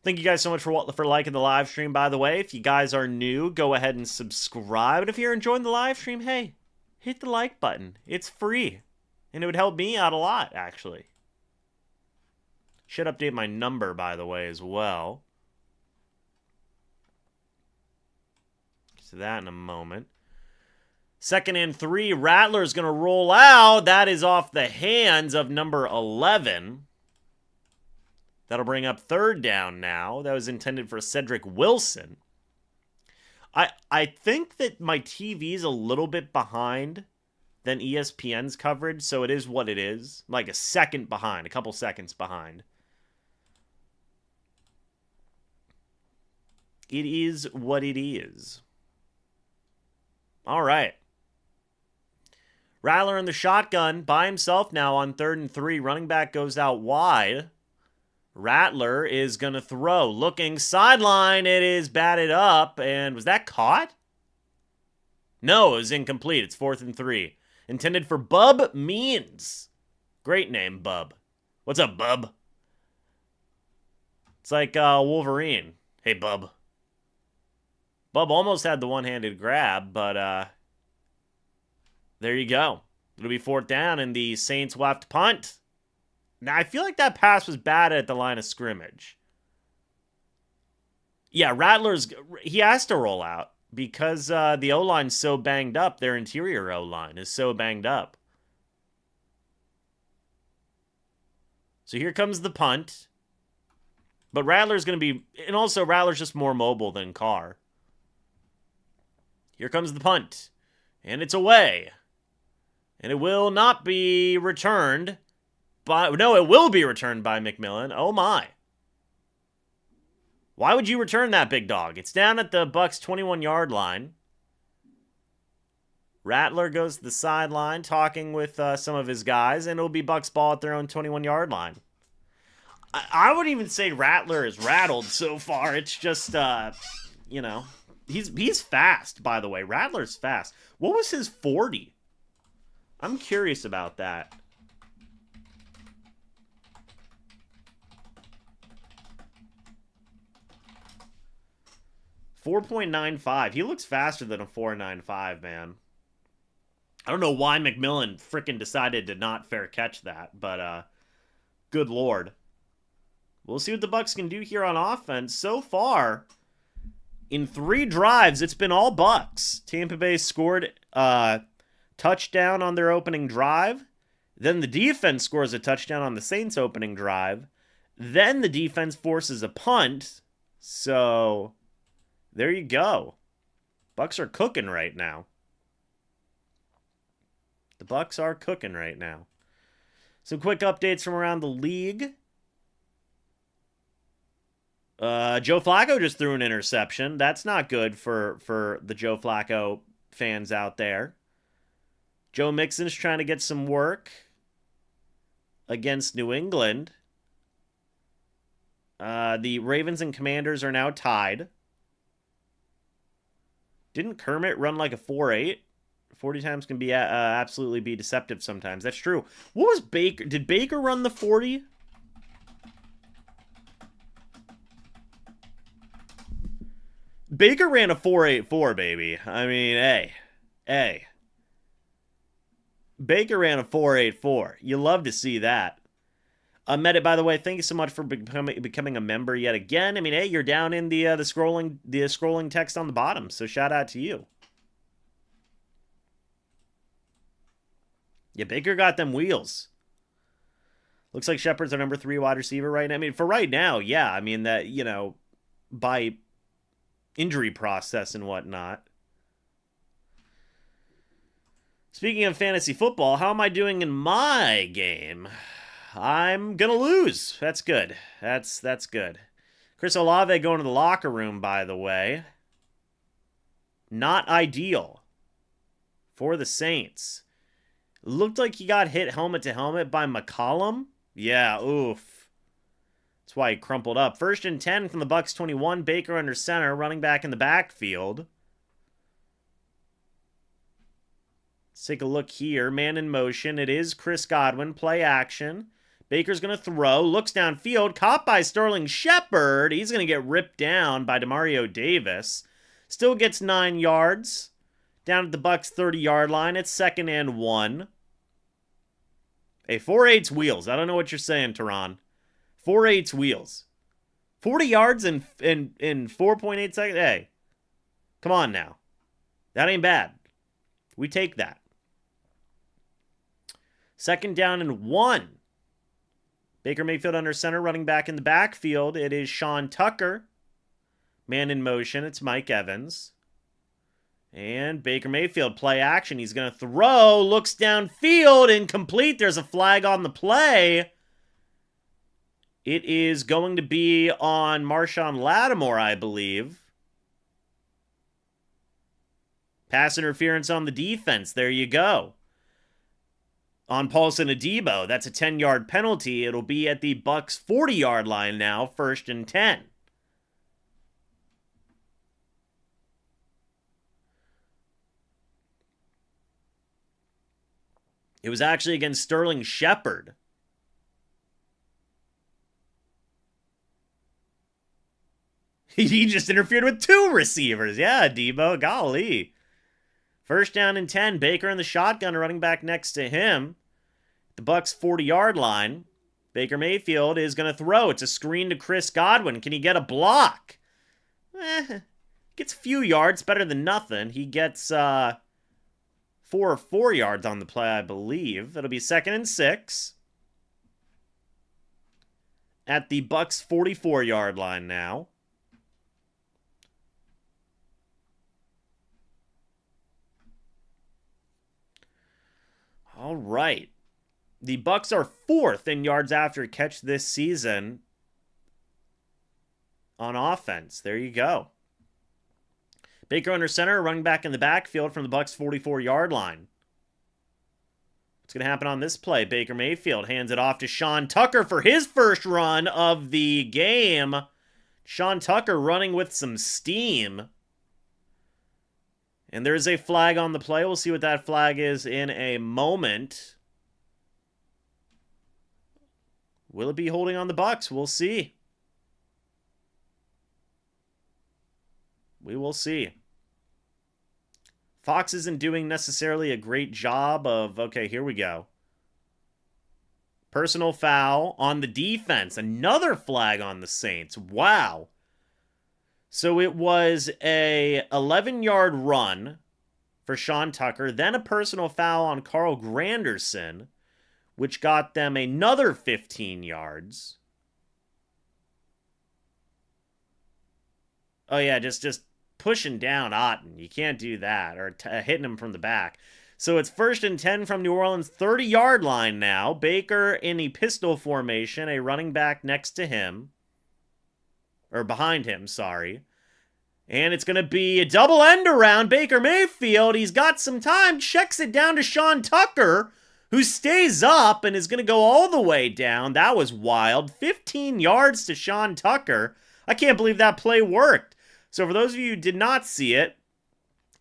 Thank you guys so much for liking the live stream, by the way. If you guys are new, go ahead and subscribe. And if you're enjoying the live stream, hey, hit the like button. It's free. And it would help me out a lot, actually. Should update my number, by the way, as well. Get to that in a moment. 2nd and 3. Rattler's going to roll out. That is off the hands of number 11. That'll bring up 3rd down now. That was intended for Cedric Wilson. I think that my TV is a little bit behind than ESPN's coverage, so it is what it is. Like a second behind, a couple seconds behind. It is what it is. All right. Rattler in the shotgun by himself now on 3rd and 3. Running back goes out wide. Rattler is going to throw. Looking sideline. It is batted up. And was that caught? No, it was incomplete. It's 4th and 3. Intended for Bub Means. Great name, Bub. What's up, Bub? It's like Wolverine. Hey, bub. Bub almost had the one-handed grab, but there you go. It'll be 4th down, and the Saints will have to punt. Now, I feel like that pass was bad at the line of scrimmage. Yeah, he has to roll out because the O-line's so banged up. Their interior O-line is so banged up. So here comes the punt. But Rattler's going to be... And also, Rattler's just more mobile than Carr. Here comes the punt. And it's away. And it will not be returned by... No, it will be returned by McMillan. Oh, my. Why would you return that, big dog? It's down at the Bucs 21-yard line. Rattler goes to the sideline talking with some of his guys, and it'll be Bucs ball at their own 21-yard line. I wouldn't even say Rattler is rattled so far. It's just, you know, he's fast, by the way. Rattler's fast. What was his 40? I'm curious about that. .495. He looks faster than a 4.95, man. I don't know why McMillan frickin' decided to not fair catch that, but good lord. We'll see what the Bucs can do here on offense. So far, in 3 drives, it's been all Bucs. Tampa Bay scored a touchdown on their opening drive. Then the defense scores a touchdown on the Saints' opening drive. Then the defense forces a punt. So, there you go. Bucs are cooking right now. The Bucs are cooking right now. Some quick updates from around the league. Joe Flacco just threw an interception. That's not good for the Joe Flacco fans out there. Joe Mixon's trying to get some work against New England. The Ravens and Commanders are now tied. Didn't Kermit run like a 4.8? 40 times can be absolutely be deceptive sometimes. That's true. What was Baker? Did Baker run the 40? Baker ran a 4.84, baby. I mean, hey. Baker ran a 4.84. You love to see that. Medit, by the way, thank you so much for becoming a member yet again. I mean, hey, you're down in the scrolling text on the bottom, so shout out to you. Yeah, Baker got them wheels. Looks like Shepard's our number 3 wide receiver right now. I mean, for right now, yeah. I mean, that, you know, by injury process and whatnot. Speaking of fantasy football, how am I doing in my game? I'm going to lose. That's good. That's good. Chris Olave going to the locker room, by the way. Not ideal for the Saints. Looked like he got hit helmet to helmet by McCollum. Yeah, oof. That's why he crumpled up. 1st and 10 from the Bucs 21. Baker under center, running back in the backfield. Let's take a look here. Man in motion. It is Chris Godwin. Play action. Baker's going to throw. Looks downfield. Caught by Sterling Shepard. He's going to get ripped down by Demario Davis. Still gets 9 yards. Down at the Bucs 30-yard line. It's 2nd and 1. Hey, 4.8's wheels. I don't know what you're saying, Tehran. 4.8's wheels. 40 yards in 4.8 seconds? Hey, come on now. That ain't bad. We take that. 2nd down and 1. Baker Mayfield under center, running back in the backfield. It is Sean Tucker. Man in motion. It's Mike Evans. And Baker Mayfield, play action. He's going to throw. Looks downfield. Incomplete. There's a flag on the play. It is going to be on Marshawn Lattimore, I believe. Pass interference on the defense. There you go. On Paulson Adebo. That's a 10-yard penalty. It'll be at the Bucs 40-yard line now. 1st and 10. It was actually against Sterling Shepard. He just interfered with 2 receivers. Yeah, Debo, golly. First down and 10. Baker in the shotgun, running back next to him. The Bucs 40-yard line. Baker Mayfield is going to throw. It's a screen to Chris Godwin. Can he get a block? Gets a few yards, better than nothing. He gets 4 yards on the play, I believe. It'll be 2nd and 6. At the Bucs 44-yard line now. All right. The Bucs are 4th in yards after catch this season on offense. There you go. Baker under center, running back in the backfield from the Bucs 44-yard line. What's going to happen on this play? Baker Mayfield hands it off to Sean Tucker for his first run of the game. Sean Tucker running with some steam. And there's a flag on the play. We'll see what that flag is in a moment. Will it be holding on the Bucs? We'll see. We will see. Fox isn't doing necessarily a great job of... Okay, here we go. Personal foul on the defense. Another flag on the Saints. Wow. So it was a 11-yard run for Sean Tucker, then a personal foul on Carl Granderson, which got them another 15 yards. Oh yeah, just pushing down Otten. You can't do that, or hitting him from the back. So it's 1st and 10 from New Orleans, 30-yard line now. Baker in a pistol formation, a running back next to him. Or behind him, sorry. And it's going to be a double end around. Baker Mayfield, he's got some time, checks it down to Sean Tucker, who stays up and is going to go all the way down. That was wild. 15 yards to Sean Tucker. I can't believe that play worked. So for those of you who did not see it,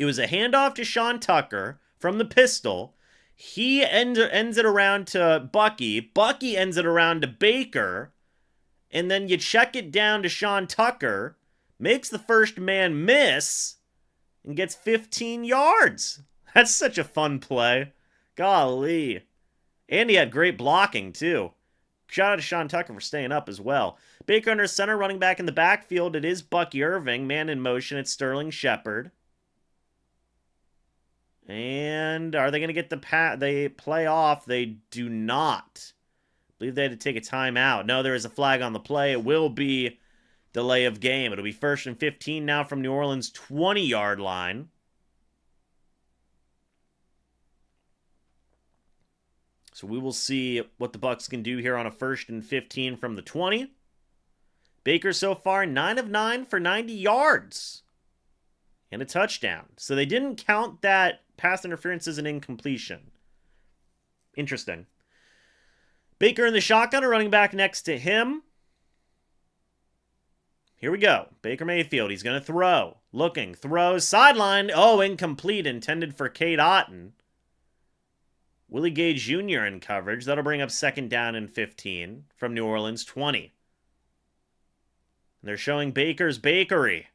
it was a handoff to Sean Tucker from the pistol. He ends it around to Bucky. Bucky ends it around to Baker. And then you check it down to Sean Tucker, makes the first man miss, and gets 15 yards. That's such a fun play. Golly. And he had great blocking, too. Shout out to Sean Tucker for staying up as well. Baker under center, running back in the backfield. It is Bucky Irving. Man in motion. It's Sterling Shepard. And are they going to get the play off? They do not. I believe they had to take a timeout. No, there is a flag on the play. It will be delay of game. It'll be 1st and 15 now from New Orleans' 20-yard line. So we will see what the Bucs can do here on a 1st and 15 from the 20. Baker so far 9 of 9 for 90 yards and a touchdown. So they didn't count that pass interference as an incompletion. Interesting. Baker in the shotgun, a running back next to him. Here we go. Baker Mayfield, he's going to throw. Looking, throws, sideline. Oh, incomplete, intended for Cade Otton. Willie Gay Jr. in coverage. That'll bring up 2nd down and 15 from New Orleans 20. And they're showing Baker's Bakery.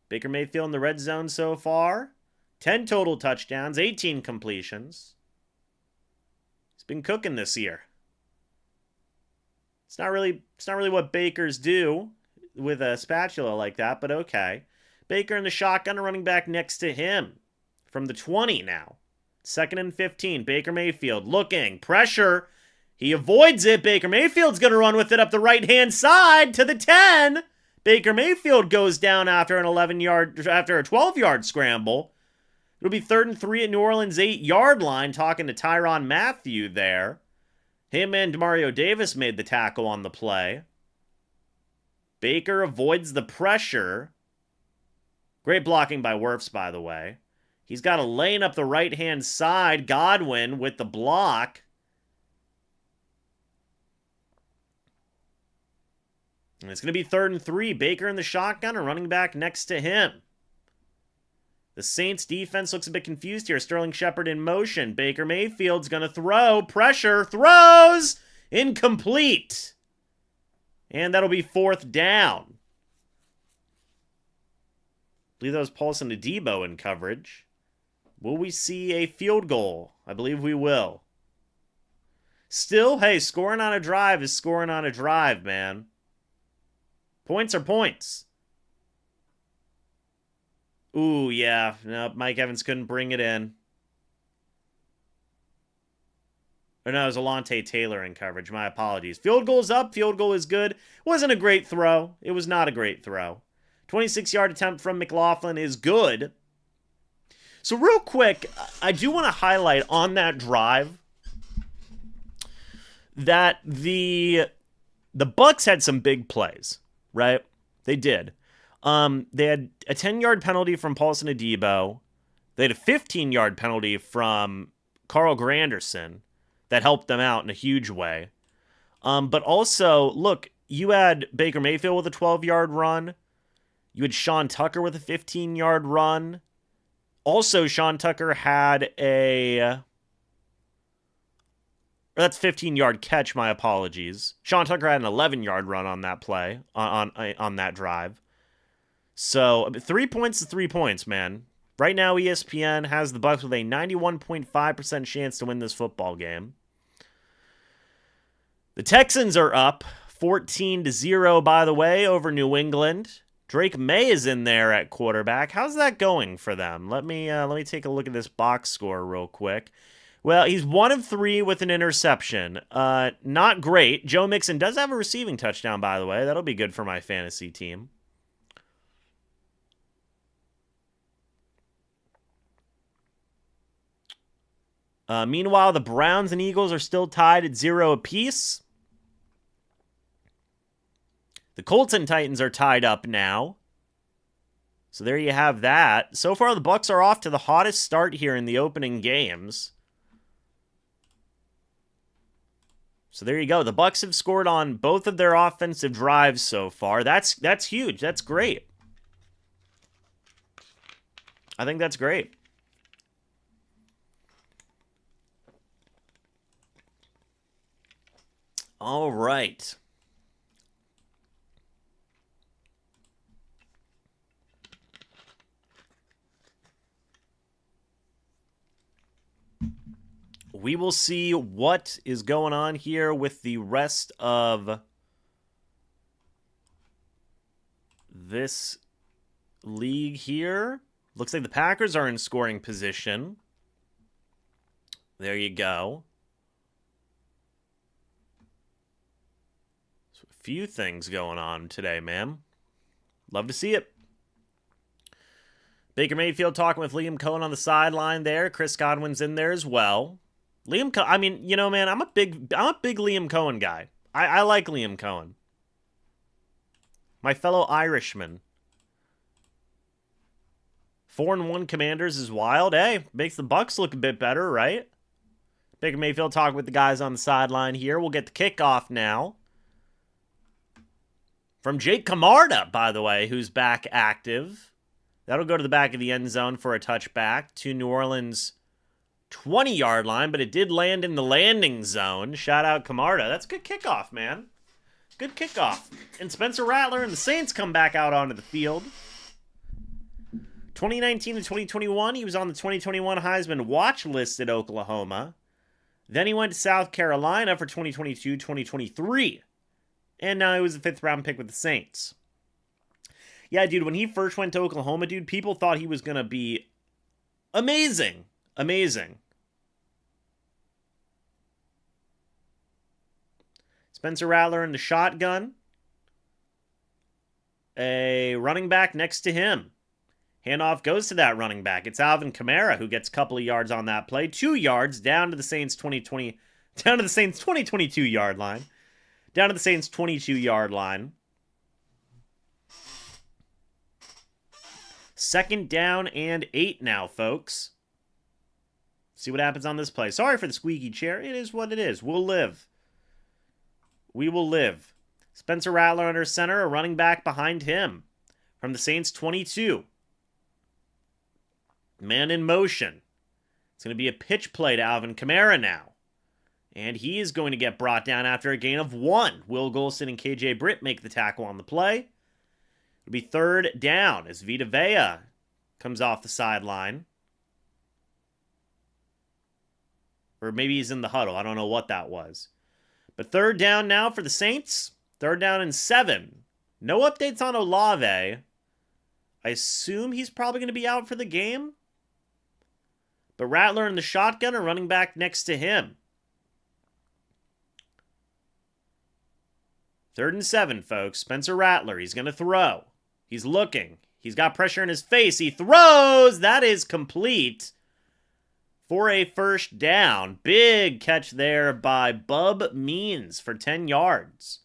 Baker Mayfield in the red zone so far. 10 total touchdowns, 18 completions. He's been cooking this year. It's not really what Bakers do with a spatula like that, but okay. Baker in the shotgun, a running back next to him from the 20 now. 2nd and 15. Baker Mayfield looking, pressure. He avoids it. Baker Mayfield's going to run with it up the right-hand side to the 10. Baker Mayfield goes down after a 12-yard scramble. It'll be 3rd and 3 at New Orleans' 8-yard line, talking to Tyrann Mathieu there. Him and Demario Davis made the tackle on the play. Baker avoids the pressure. Great blocking by Wirfs, by the way. He's got a lane up the right-hand side. Godwin with the block. And it's going to be 3rd and 3. Baker in the shotgun, a running back next to him. The Saints defense looks a bit confused here. Sterling Shepard in motion. Baker Mayfield's going to throw. Pressure. Throws. Incomplete. And that'll be 4th down. I believe that was Paulson to Debo in coverage. Will we see a field goal? I believe we will. Still, hey, scoring on a drive is scoring on a drive, man. Points are points. Ooh, yeah. No, Mike Evans couldn't bring it in. Or no, it was Alontae Taylor in coverage. My apologies. Field goal's up. Field goal is good. Wasn't a great throw. It was not a great throw. 26-yard attempt from McLaughlin is good. So real quick, I do want to highlight on that drive that the Bucs had some big plays, right? They did. They had a 10-yard penalty from Paulson Adebo. They had a 15-yard penalty from Carl Granderson that helped them out in a huge way. But also, look, you had Baker Mayfield with a 12-yard run. You had Sean Tucker with a 15-yard run. Also, Sean Tucker had a... That's 15-yard catch, my apologies. Sean Tucker had an 11-yard run on that play, on that drive. So, 3 points is 3 points, man. Right now, ESPN has the Bucs with a 91.5% chance to win this football game. The Texans are up 14-0, by the way, over New England. Drake May is in there at quarterback. How's that going for them? Let me take a look at this box score real quick. Well, he's 1 of 3 with an interception. Not great. Joe Mixon does have a receiving touchdown, by the way. That'll be good for my fantasy team. Meanwhile, the Browns and Eagles are still tied at 0 apiece. The Colts and Titans are tied up now. So there you have that. So far, the Bucs are off to the hottest start here in the opening games. So there you go. The Bucs have scored on both of their offensive drives so far. That's huge. That's great. I think that's great. All right. We will see what is going on here with the rest of this league here. Looks like the Packers are in scoring position. There you go. So a few things going on today, man. Love to see it. Baker Mayfield talking with Liam Cohen on the sideline there. Chris Godwin's in there as well. Liam Cohen, I mean, you know, man, I'm a big Liam Cohen guy. I like Liam Cohen. My fellow Irishman. 4-1 Commanders is wild. Hey, makes the Bucs look a bit better, right? Baker Mayfield talking with the guys on the sideline here. We'll get the kickoff now. From Jake Camarda, by the way, who's back active. That'll go to the back of the end zone for a touchback to New Orleans' 20-yard line, but it did land in the landing zone. Shout out Camarda. That's a good kickoff, man. Good kickoff. And Spencer Rattler and the Saints come back out onto the field. 2019 to 2021, he was on the 2021 Heisman watch list at Oklahoma. Then he went to South Carolina for 2022-2023. And now he was a 5th-round pick with the Saints. Yeah, dude, when he first went to Oklahoma, dude, people thought he was going to be amazing. Amazing. Spencer Rattler in the shotgun. A running back next to him. Handoff goes to that running back. It's Alvin Kamara who gets a couple of yards on that play. 2 yards down to the Saints 22-yard line. Down to the Saints 22-yard line. 2nd down and 8 now, folks. See what happens on this play. Sorry for the squeaky chair. It is what it is. We'll live. We will live. Spencer Rattler under center, a running back behind him. From the Saints 22. Man in motion. It's going to be a pitch play to Alvin Kamara now. And he is going to get brought down after a gain of 1. Will Golston and KJ Britt make the tackle on the play. It'll be 3rd down as Vita Vea comes off the sideline. Or maybe he's in the huddle. I don't know what that was. But 3rd down now for the Saints. 3rd down and 7. No updates on Olave. I assume he's probably going to be out for the game. But Rattler and the shotgun are running back next to him. 3rd and 7, folks. Spencer Rattler. He's going to throw. He's looking. He's got pressure in his face. He throws. That is complete for a 1st down. Big catch there by Bub Means for 10 yards.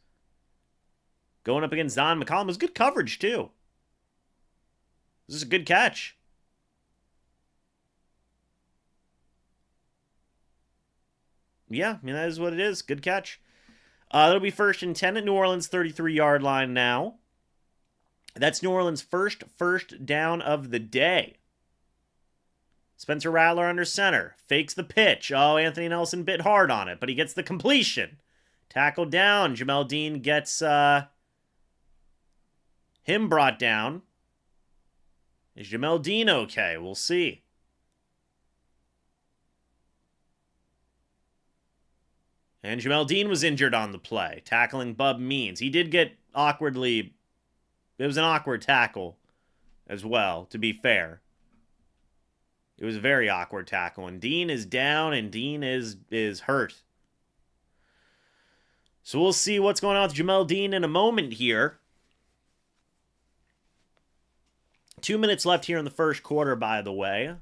Going up against Don McCollum. It was good coverage, too. This is a good catch. Yeah, I mean, that is what it is. Good catch. That'll be 1st and 10 at New Orleans' 33-yard line now. That's New Orleans' first down of the day. Spencer Rattler under center. Fakes the pitch. Oh, Anthony Nelson bit hard on it, but he gets the completion. Tackle down. Jamel Dean gets him brought down. Is Jamel Dean okay? We'll see. And Jamel Dean was injured on the play, tackling Bub Means. He did get awkwardly... It was an awkward tackle as well, to be fair. It was a very awkward tackle. And Dean is down, and Dean is hurt. So we'll see what's going on with Jamel Dean in a moment here. 2 minutes left here in the first quarter, by the way.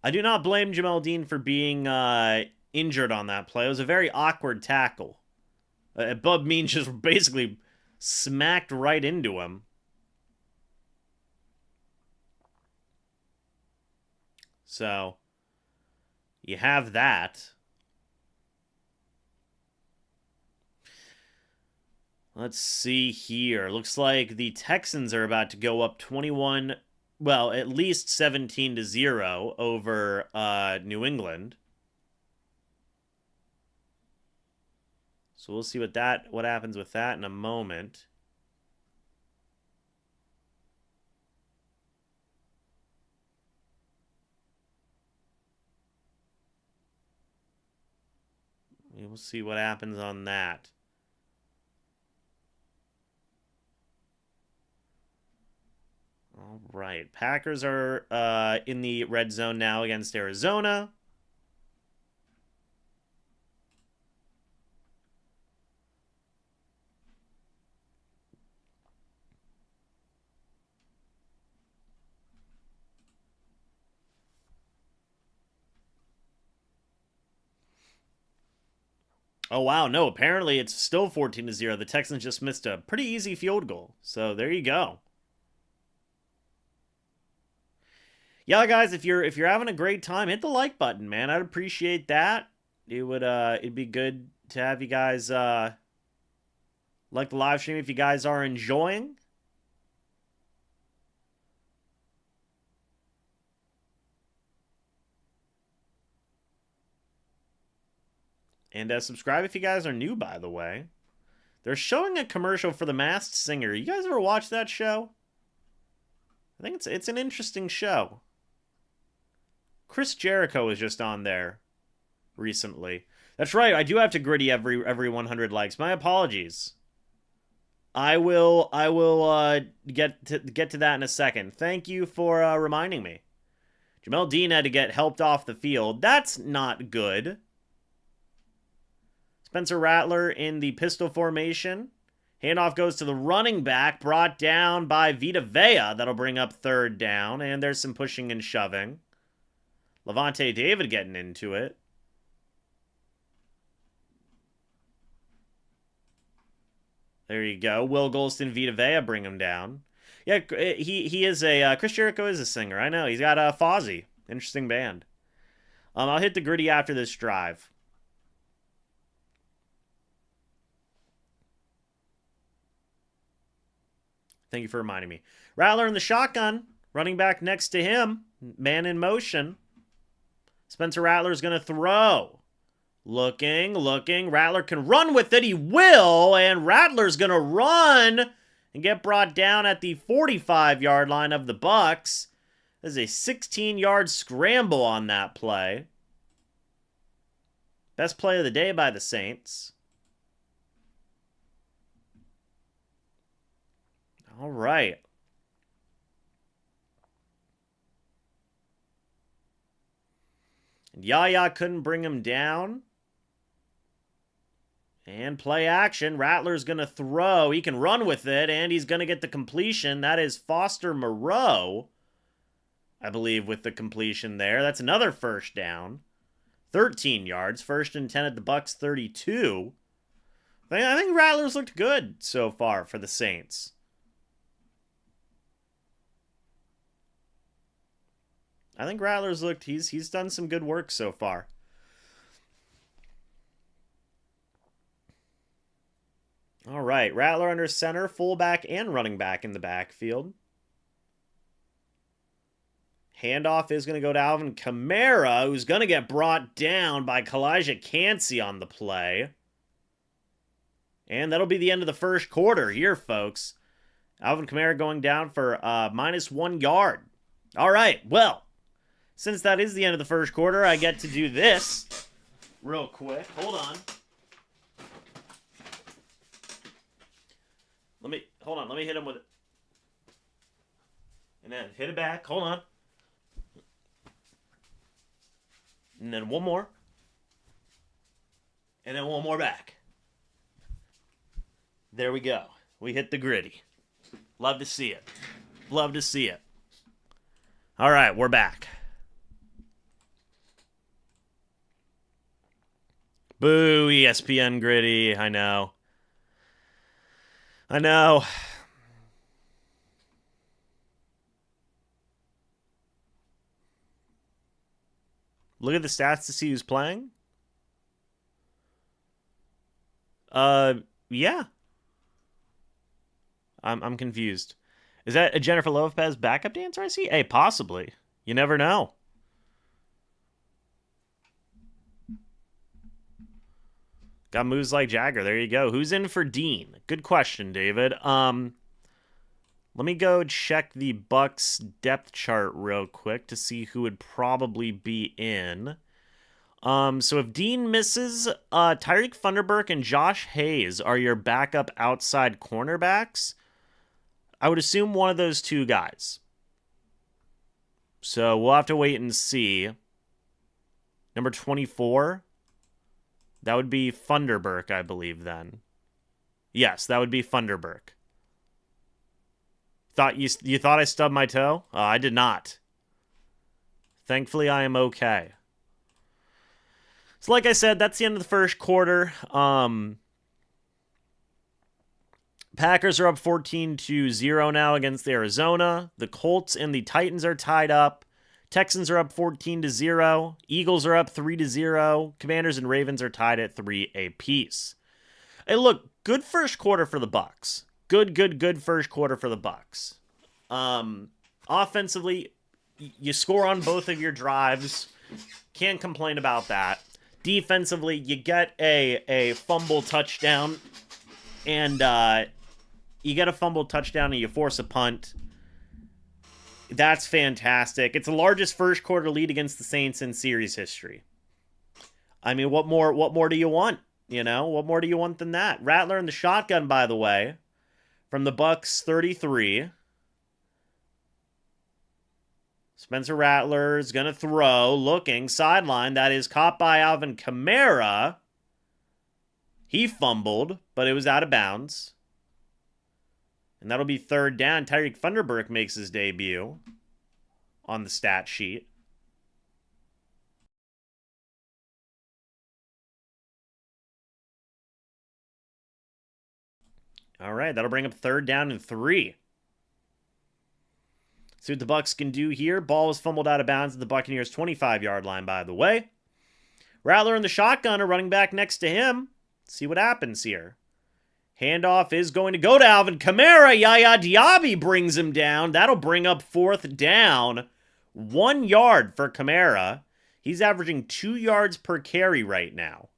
I do not blame Jamel Dean for being... injured on that play. It was a very awkward tackle. Bub Means just basically smacked right into him. So, you have that. Let's see here. Looks like the Texans are about to go up 21, well, at least 17-0 over New England. So we'll see what happens with that in a moment. We'll see what happens on that. All right. Packers are in the red zone now against Arizona. Oh, wow. No, apparently it's still 14-0. The Texans just missed a pretty easy field goal. So there you go. Yeah, guys, if you're having a great time, hit the like button, man. I'd appreciate that. It'd be good to have you guys like the live stream if you guys are enjoying. And subscribe if you guys are new, by the way. They're showing a commercial for The Masked Singer. You guys ever watch that show? I think it's an interesting show. Chris Jericho was just on there recently. That's right. I do have to gritty every 100 likes. My apologies. I will get to that in a second. Thank you for reminding me. Jamel Dean had to get helped off the field. That's not good. Spencer Rattler in the pistol formation. Handoff goes to the running back, brought down by Vita Vea. That'll bring up 3rd down, and there's some pushing and shoving. Levante David getting into it. There you go. Will Golston, Vita Vea bring him down. Yeah, he is a... Chris Jericho is a singer. I know. He's got a Fozzy. Interesting band. I'll hit the gritty after this drive. Thank you for reminding me. Rattler in the shotgun. Running back next to him. Man in motion. Spencer Rattler's going to throw. Looking. Rattler can run with it. He will. And Rattler's going to run and get brought down at the 45-yard line of the Bucs. There's a 16-yard scramble on that play. Best play of the day by the Saints. All right. Yaya couldn't bring him down. And play action. Rattler's going to throw. He can run with it, and he's going to get the completion. That is Foster Moreau, I believe, with the completion there. That's another first down. 13 yards. 1st and 10 at the Bucs 32. I think Rattler's looked good so far for the Saints. I think Rattler's looked, he's done some good work so far. All right, Rattler under center, fullback, and running back in the backfield. Handoff is going to go to Alvin Kamara, who's going to get brought down by Kalijah Cansey on the play. And that'll be the end of the first quarter here, folks. Alvin Kamara going down for -1 yard. All right, well, since that is the end of the first quarter, I get to do this real quick. Hold on. Let me hit him with it. And then hit it back. Hold on. And then one more. And then one more back. There we go. We hit the gritty. Love to see it. Love to see it. All right, we're back. Boo, ESPN gritty. I know. Look at the stats to see who's playing. Yeah. I'm confused. Is that a Jennifer Lopez backup dancer I see? Hey, possibly. You never know. Got moves like Jagger. There you go. Who's in for Dean? Good question, David. Let me go check the Bucs depth chart real quick to see who would probably be in. So if Dean misses, Tyreek Funderburk and Josh Hayes are your backup outside cornerbacks. I would assume one of those two guys. So we'll have to wait and see. Number 24. That would be Funderburk, I believe, then. Yes, that would be Funderburk. You thought I stubbed my toe? I did not. Thankfully, I am okay. So like I said, that's the end of the first quarter. Packers are up 14-0 now against Arizona. The Colts and the Titans are tied up. Texans are up 14-0. Eagles are up 3-0. Commanders and Ravens are tied at 3 apiece. Hey, look, good first quarter for the Bucs. Good first quarter for the Bucs. Offensively, you score on both of your drives. Can't complain about that. Defensively, you get a fumble touchdown, and you force a punt. That's fantastic. It's the largest first quarter lead against the Saints in series history. I mean, what more do you want? You know, what more do you want than that? Rattler in the shotgun, by the way, from the Bucs 33. Spencer Rattler is going to throw, looking, sideline. That is caught by Alvin Kamara. He fumbled, but it was out of bounds. And that'll be third down. Tyreek Funderburk makes his debut on the stat sheet. All right, that'll bring up third down and 3. See what the Bucs can do here. Ball was fumbled out of bounds at the Buccaneers' 25-yard line, by the way. Rattler in the shotgun, a running back next to him. Let's see what happens here. Handoff is going to go to Alvin Kamara. Yaya Diaby brings him down. That'll bring up fourth down 1 yard for Kamara. He's averaging 2 yards per carry right now.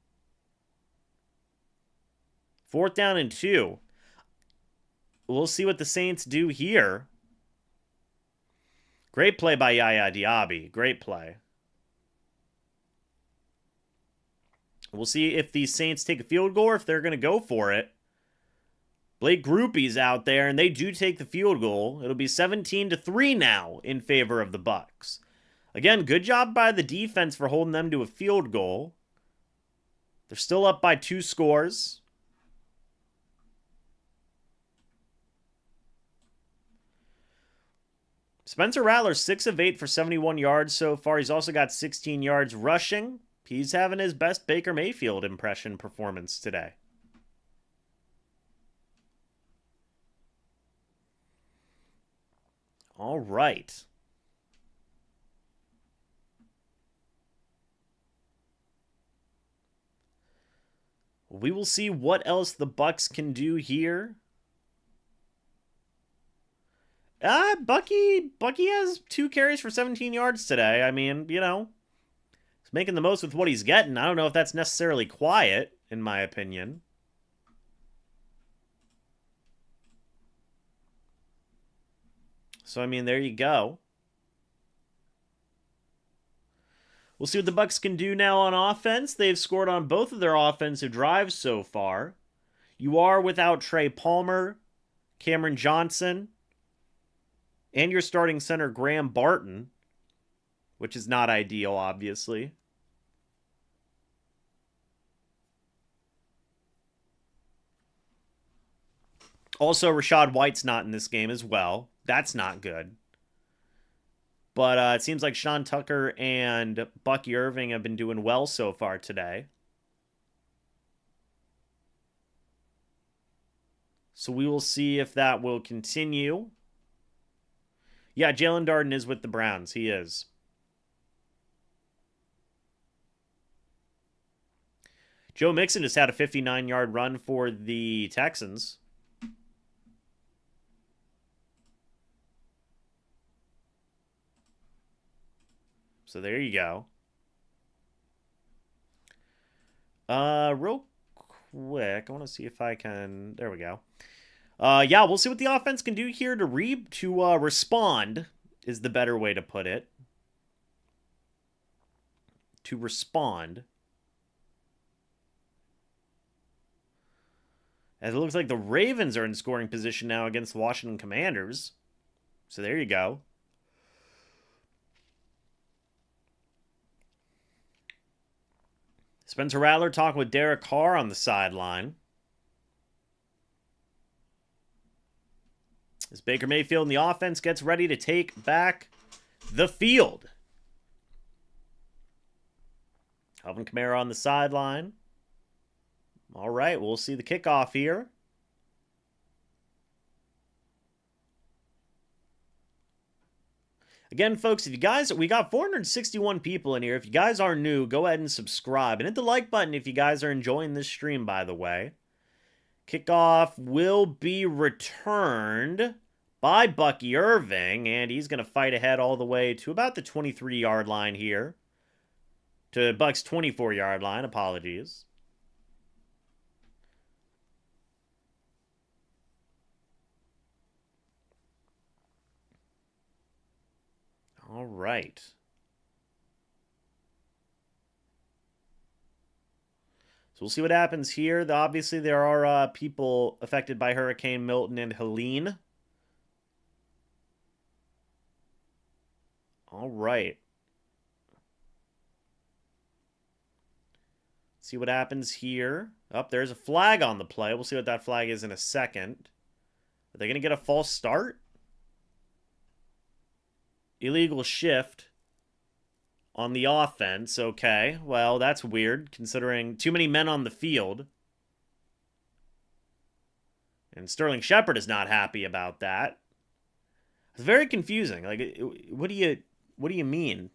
4th down and 2. We'll see what the Saints do here. Great play by Yaya Diaby. Great play. We'll see if the Saints take a field goal or if they're going to go for it. Blake Grupe's out there, and they do take the field goal. It'll be 17-3 now in favor of the Bucs. Again, good job by the defense for holding them to a field goal. They're still up by 2 scores. Spencer Rattler, 6 of 8 for 71 yards so far. He's also got 16 yards rushing. He's having his best Baker Mayfield impression performance today. All right. We will see what else the Bucs can do here. Bucky has 2 carries for 17 yards today. I mean, you know, he's making the most with what he's getting. I don't know if that's necessarily quiet, in my opinion. So, I mean, there you go. We'll see what the Bucs can do now on offense. They've scored on both of their offensive drives so far. You are without Trey Palmer, Cameron Johnson, and your starting center, Graham Barton, which is not ideal, obviously. Also, Rachaad White's not in this game as well. That's not good. But it seems like Sean Tucker and Bucky Irving have been doing well so far today. So we will see if that will continue. Yeah, Jalen Darden is with the Browns. He is. Joe Mixon just had a 59-yard run for the Texans. So there you go. Real quick, I want to see if I can... There we go. Yeah, we'll see what the offense can do here to respond, is the better way to put it. To respond. As it looks like the Ravens are in scoring position now against the Washington Commanders. So there you go. Spencer Rattler talking with Derek Carr on the sideline. As Baker Mayfield and the offense gets ready to take back the field. Alvin Kamara on the sideline. All right, we'll see the kickoff here. Again, folks, if you guys, we got 461 people in here. If you guys are new, go ahead and subscribe. And hit the like button if you guys are enjoying this stream, by the way. Kickoff will be returned by Bucky Irving, and he's going to fight ahead all the way to about the 23-yard line here. To Bucs' 24-yard line, apologies. All right. So we'll see what happens here. Obviously, there are people affected by Hurricane Milton and Helene. All right. See what happens here. Oh, there's a flag on the play. We'll see what that flag is in a second. Are they going to get a false start? Illegal shift on the offense. Okay, well, that's weird, considering too many men on the field. And Sterling Shepard is not happy about that. It's very confusing. Like, what do you mean?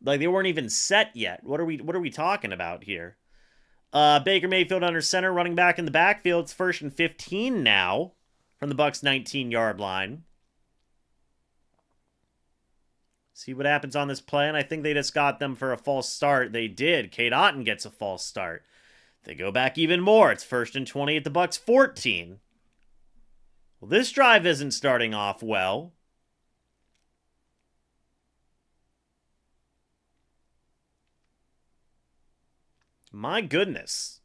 Like, they weren't even set yet. What are we talking about here? Baker Mayfield under center, running back in the backfield. It's 1st and 15 now from the Bucs' 19-yard line. See what happens on this play, and I think they just got them for a false start. They did. Cade Otton gets a false start. They go back even more. It's 1st and 20 at the Bucs 14. Well, this drive isn't starting off well. My goodness.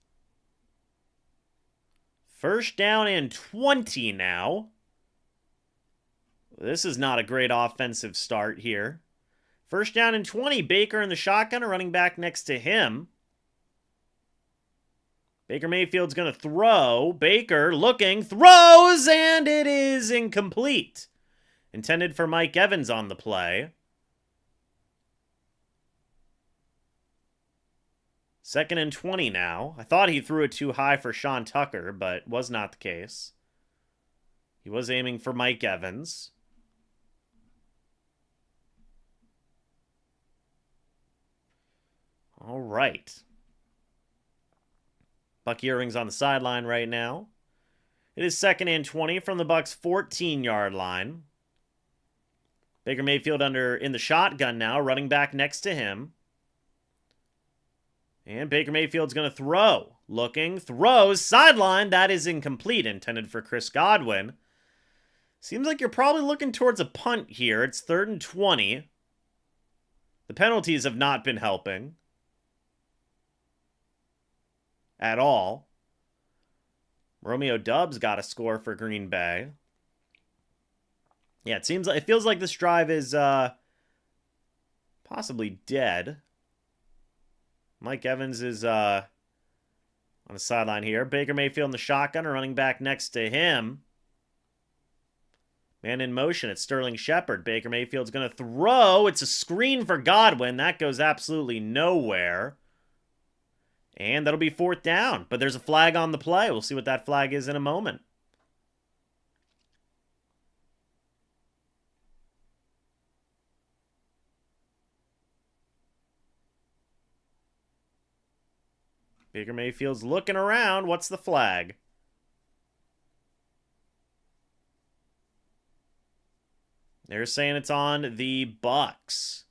1st down and 20 now. This is not a great offensive start here. 1st down and 20. Baker in the shotgun, running back next to him. Baker Mayfield's going to throw. Baker looking, throws, and it is incomplete. Intended for Mike Evans on the play. 2nd and 20 now. I thought he threw it too high for Sean Tucker, but was not the case. He was aiming for Mike Evans. All right. Buck Earring's on the sideline right now. It is 2nd and 20 from the Bucs' 14-yard line. Baker Mayfield in the shotgun now, running back next to him. And Baker Mayfield's going to throw. Looking, throws, sideline. That is incomplete, intended for Chris Godwin. Seems like you're probably looking towards a punt here. It's 3rd and 20. The penalties have not been helping at all. Romeo Doubs got a score for Green Bay. Yeah, it feels like this drive is possibly dead. Mike Evans is on the sideline here. Baker Mayfield in the shotgun, running back next to him. Man in motion. It's Sterling Shepard. Baker Mayfield's going to throw. It's a screen for Godwin. That goes absolutely nowhere. And that'll be 4th down. But there's a flag on the play. We'll see what that flag is in a moment. Baker Mayfield's looking around. What's the flag? They're saying it's on the Bucs.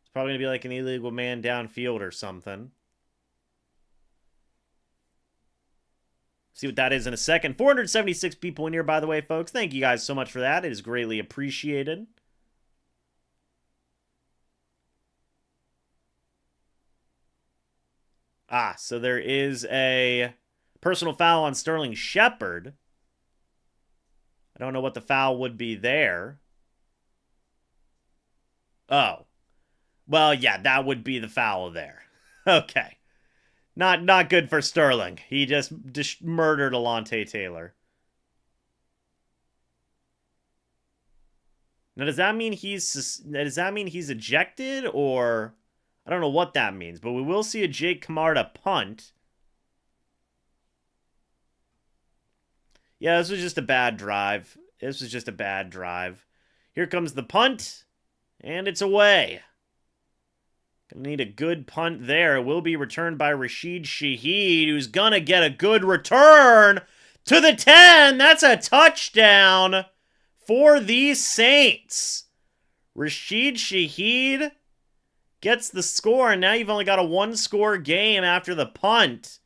It's probably going to be like an illegal man downfield or something. See what that is in a second. 476 people in here, by the way, folks. Thank you guys so much for that. It is greatly appreciated. So there is a personal foul on Sterling Shepard. I don't know what the foul would be there. Oh. Well, yeah, that would be the foul there. Okay. Not good for Sterling. He just murdered Alontae Taylor. Now, does that mean he's ejected, or I don't know what that means, but we will see a Jake Camarda punt. Yeah, this was just a bad drive. Here comes the punt, and it's away. Gonna need a good punt there. It will be returned by Rashid Shaheed, who's gonna get a good return to the 10. That's a touchdown for the Saints. Rashid Shaheed gets the score, and now you've only got a 1-score game after the punt.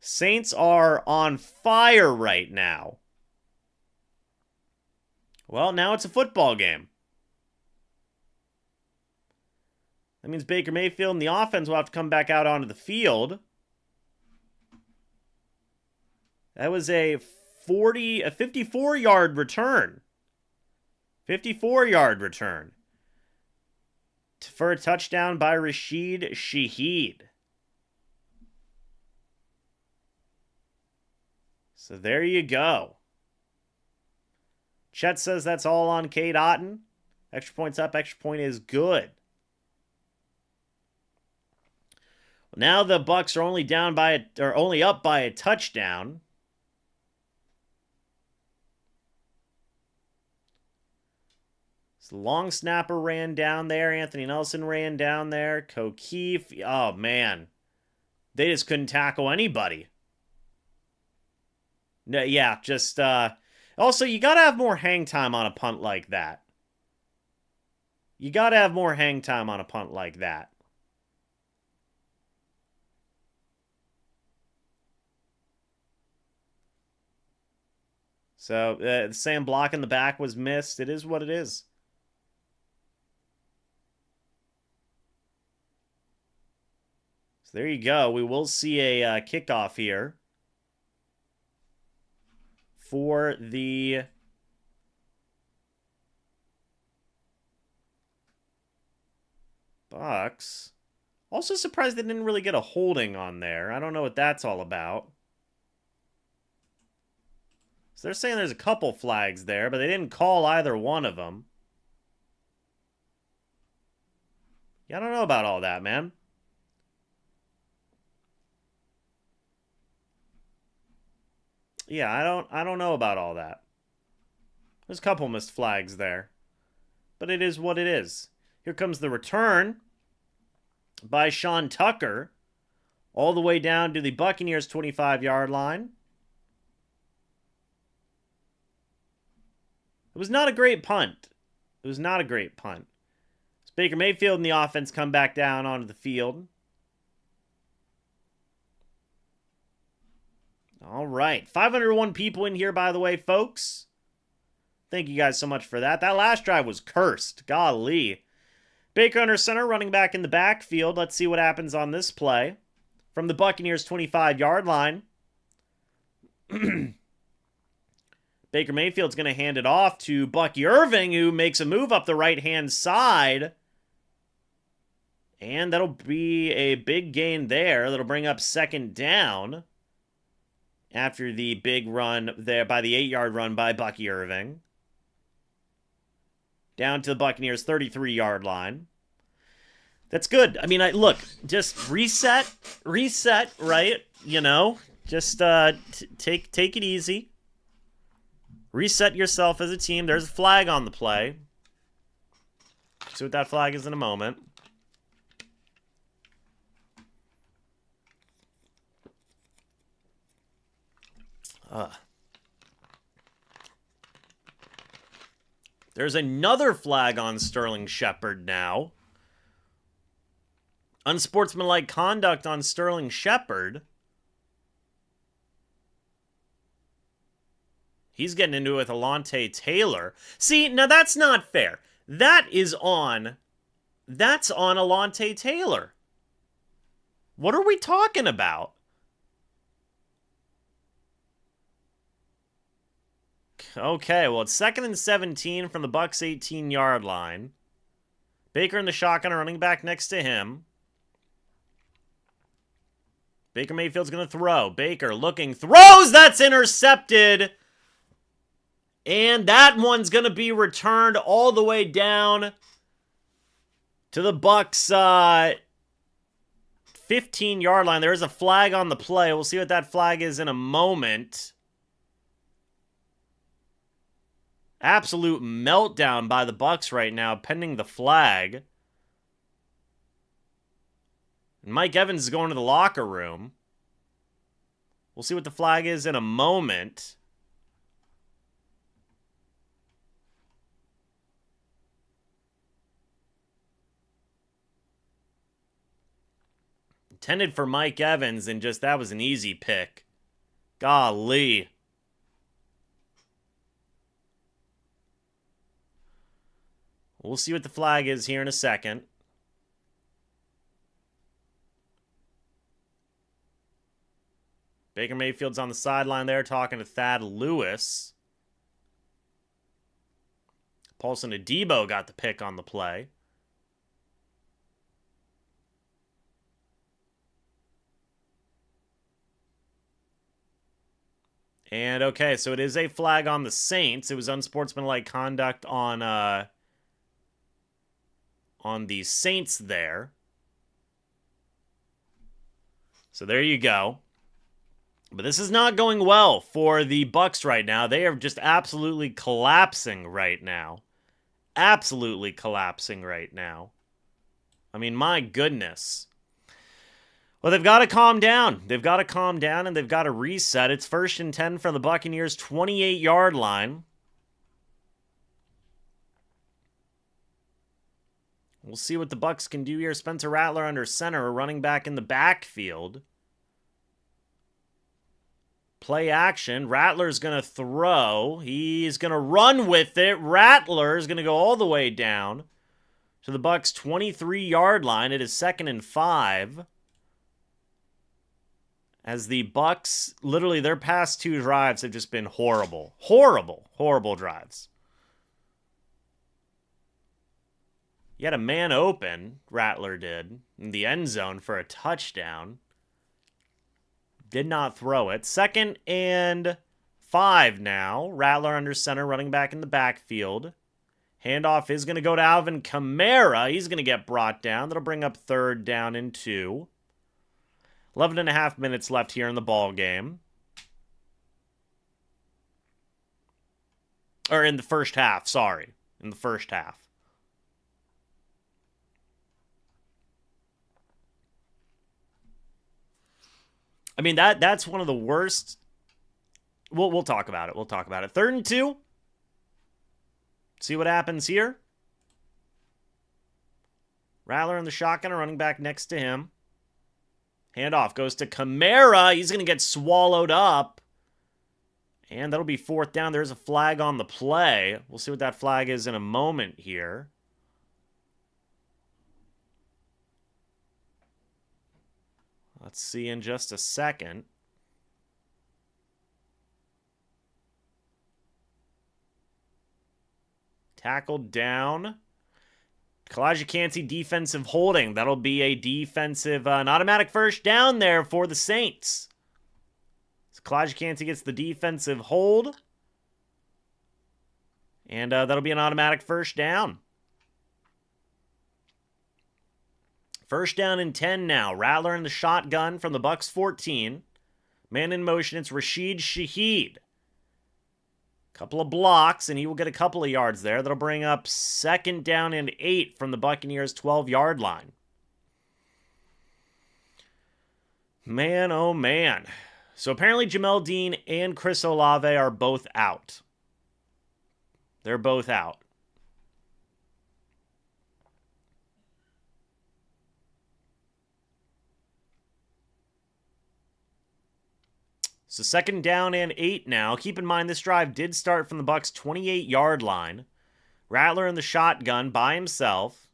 Saints are on fire right now. Well, now it's a football game. That means Baker Mayfield and the offense will have to come back out onto the field. That was a 54-yard return. 54-yard return for a touchdown by Rashid Shaheed. So there you go. Chet says that's all on Cade Otton. Extra points up, extra point is good. Now the Bucs are only up by a touchdown. So long snapper ran down there. Anthony Nelson ran down there. O'Keefe. Oh, man. They just couldn't tackle anybody. No, yeah, just... Also, you got to have more hang time on a punt like that. You got to have more hang time on a punt like that. So, Sam block in the back was missed. It is what it is. So there you go. We will see a kickoff here for the Bucs. Also surprised they didn't really get a holding on there. I don't know what that's all about. So they're saying there's a couple flags there, but they didn't call either one of them. Yeah, I don't know about all that, man. Yeah, I don't know about all that. There's a couple missed flags there. But it is what it is. Here comes the return by Sean Tucker all the way down to the Buccaneers 25-yard line. It was not a great punt. It was not a great punt. So Baker Mayfield and the offense come back down onto the field. All right. 501 people in here, by the way, folks. Thank you guys so much for that. That last drive was cursed. Golly. Baker under center, running back in the backfield. Let's see what happens on this play. From the Buccaneers' 25-yard line. Baker Mayfield's going to hand it off to Bucky Irving, who makes a move up the right-hand side. And that'll be a big gain there. That'll bring up second down after the big run there by the 8-yard run by Bucky Irving. Down to the Buccaneers' 33-yard line. That's good. I mean, look, just reset, right? You know, just take it easy. Reset yourself as a team. There's a flag on the play. See what that flag is in a moment. There's another flag on Sterling Shepard now. Unsportsmanlike conduct on Sterling Shepard. He's getting into it with Alontae Taylor. See, now that's not fair. That's on Alontae Taylor. What are we talking about? Okay, well, it's 2nd and 17 from the Bucs 18-yard line. Baker in the shotgun, running back next to him. Baker Mayfield's going to throw. Baker looking, throws! That's intercepted! And that one's going to be returned all the way down to the Bucs 15-yard line. There is a flag on the play. We'll see what that flag is in a moment. Absolute meltdown by the Bucs right now, pending the flag. And Mike Evans is going to the locker room. We'll see what the flag is in a moment. Intended for Mike Evans, and just that was an easy pick. Golly. We'll see what the flag is here in a second. Baker Mayfield's on the sideline there talking to Thad Lewis. Paulson Adebo got the pick on the play. And okay, so it is a flag on the Saints. It was unsportsmanlike conduct on the Saints there. So there you go. But this is not going well for the Bucs right now. They are just absolutely collapsing right now. Absolutely collapsing right now. I mean, my goodness. Well, they've got to calm down. They've got to calm down and they've got to reset. It's 1st and 10 from the Buccaneers' 28-yard line. We'll see what the Bucs can do here. Spencer Rattler under center, a running back in the backfield. Play action. Rattler's going to throw. He's going to run with it. Rattler is going to go all the way down to the Bucs' 23-yard line. It is 2nd and 5. As the Bucs, literally their past 2 drives have just been horrible. Horrible drives. He had a man open, Rattler did, in the end zone for a touchdown. Did not throw it. 2nd and 5 now. Rattler under center, running back in the backfield. Handoff is going to go to Alvin Kamara. He's going to get brought down. That'll bring up 3rd down and 2. 11 and a half minutes left here in the ball game. Or in the first half, sorry. In the first half. I mean, that's one of the worst. We'll talk about it. 3rd and 2. See what happens here. Rattler in the shotgun, a running back next to him. Handoff goes to Kamara. He's going to get swallowed up. And that'll be 4th down. There's a flag on the play. We'll see what that flag is in a moment here. Let's see in just a second. Tackled down. Kalajikansi defensive holding. That'll be a defensive, an automatic first down there for the Saints. So Kalajikansi gets the defensive hold. And that'll be an automatic first down. 1st down and 10 now. Rattler in the shotgun from the Bucs 14. Man in motion, it's Rashid Shaheed. Couple of blocks, and he will get a couple of yards there. That'll bring up 2nd down and 8 from the Buccaneers' 12-yard line. Man, oh man. So apparently Jamel Dean and Chris Olave are both out. They're both out. So 2nd down and 8 now. Keep in mind, this drive did start from the Bucs' 28-yard line. Rattler in the shotgun by himself.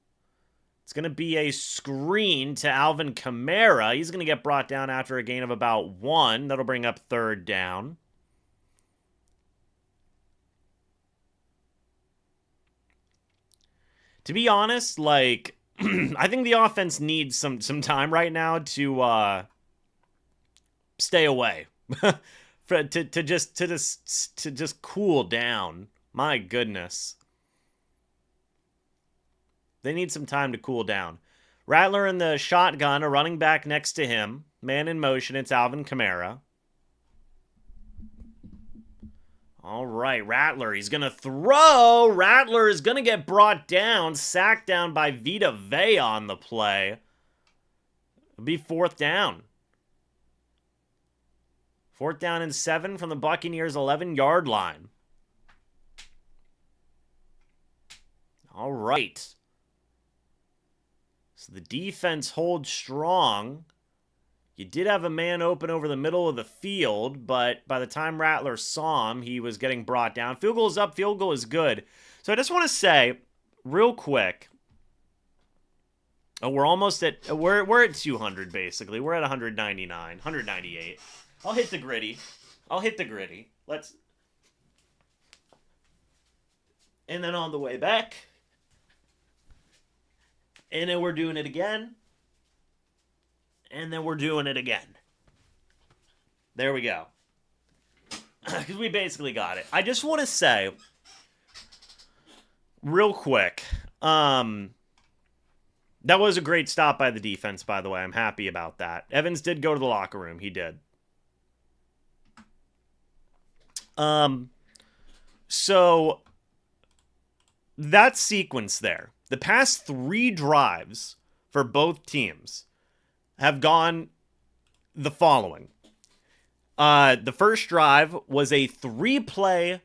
It's going to be a screen to Alvin Kamara. He's going to get brought down after a gain of about 1. That'll bring up 3rd down. To be honest, like, I think the offense needs some time right now to stay away. to just cool down. My goodness. They need some time to cool down. Rattler in the shotgun, a running back next to him. Man in motion, it's Alvin Kamara. All right, Rattler, he's going to throw. Rattler is going to get brought down, sacked down by Vita Vea on the play. It'll be 4th down. 4th down and 7 from the Buccaneers' 11-yard line. All right. So the defense holds strong. You did have a man open over the middle of the field, but by the time Rattler saw him, he was getting brought down. Field goal is up. Field goal is good. So I just want to say, real quick, we're almost at, we're at 200, basically. We're at 199, 198. I'll hit the gritty. Let's. And then on the way back. And then we're doing it again. And then we're doing it again. There we go. Because we basically got it. I just want to say, real quick, that was a great stop by the defense, by the way. I'm happy about that. Evans did go to the locker room. He did. So that sequence there, the past 3 drives for both teams have gone the following. The first drive was a 3-play,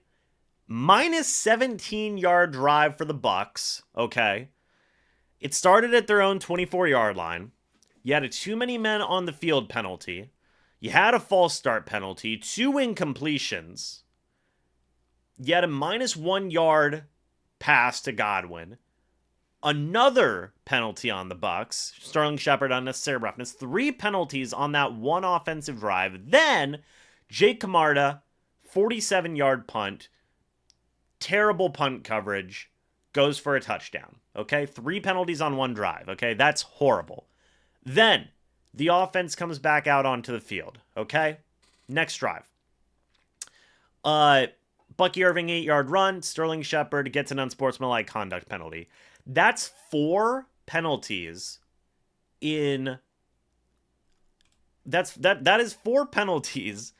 minus 17-yard drive for the Bucs, okay? It started at their own 24-yard line. You had a too many men on the field penalty. You had a false start penalty, 2 incompletions. You had a -1 yard pass to Godwin. Another penalty on the Bucs. Sterling Shepard, unnecessary roughness. 3 penalties on that one offensive drive. Then, Jake Camarda, 47-yard punt. Terrible punt coverage. Goes for a touchdown. Okay? 3 penalties on one drive. Okay? That's horrible. Then, the offense comes back out onto the field. Okay? Next drive. Bucky Irving, 8-yard run. Sterling Shepard gets an unsportsmanlike conduct penalty. That's 4 penalties in... That is 4 penalties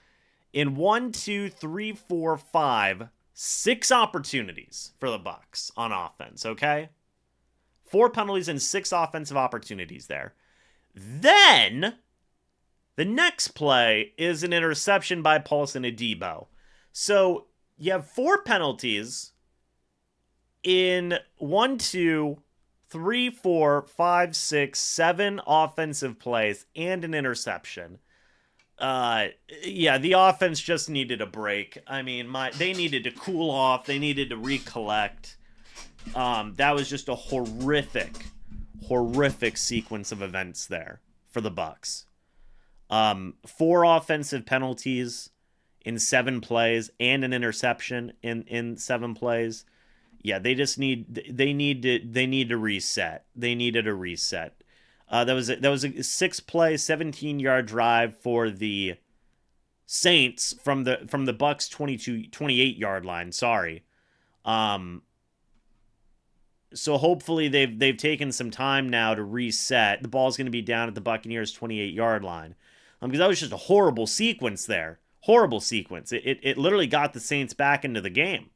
in 1, 2, 3, 4, 5, 6 opportunities for the Bucs on offense, okay? 4 penalties and 6 offensive opportunities there. Then, the next play is an interception by Paulson Adebo. So, you have 4 penalties in 1, 2, 3, 4, 5, 6, 7 offensive plays and an interception. Yeah, the offense just needed a break. I mean, they needed to cool off. They needed to recollect. That was just a horrific sequence of events there for the Bucs. 4 offensive penalties in 7 plays and an interception in 7 plays. Yeah, they need to reset. They needed a reset. That was a 6-play, 17-yard drive for the Saints from the Bucs 28-yard line. Sorry. So hopefully they've taken some time now to reset. The ball's going to be down at the Buccaneers 28-yard line. Because that was just a horrible sequence there. Horrible sequence. It literally got the Saints back into the game.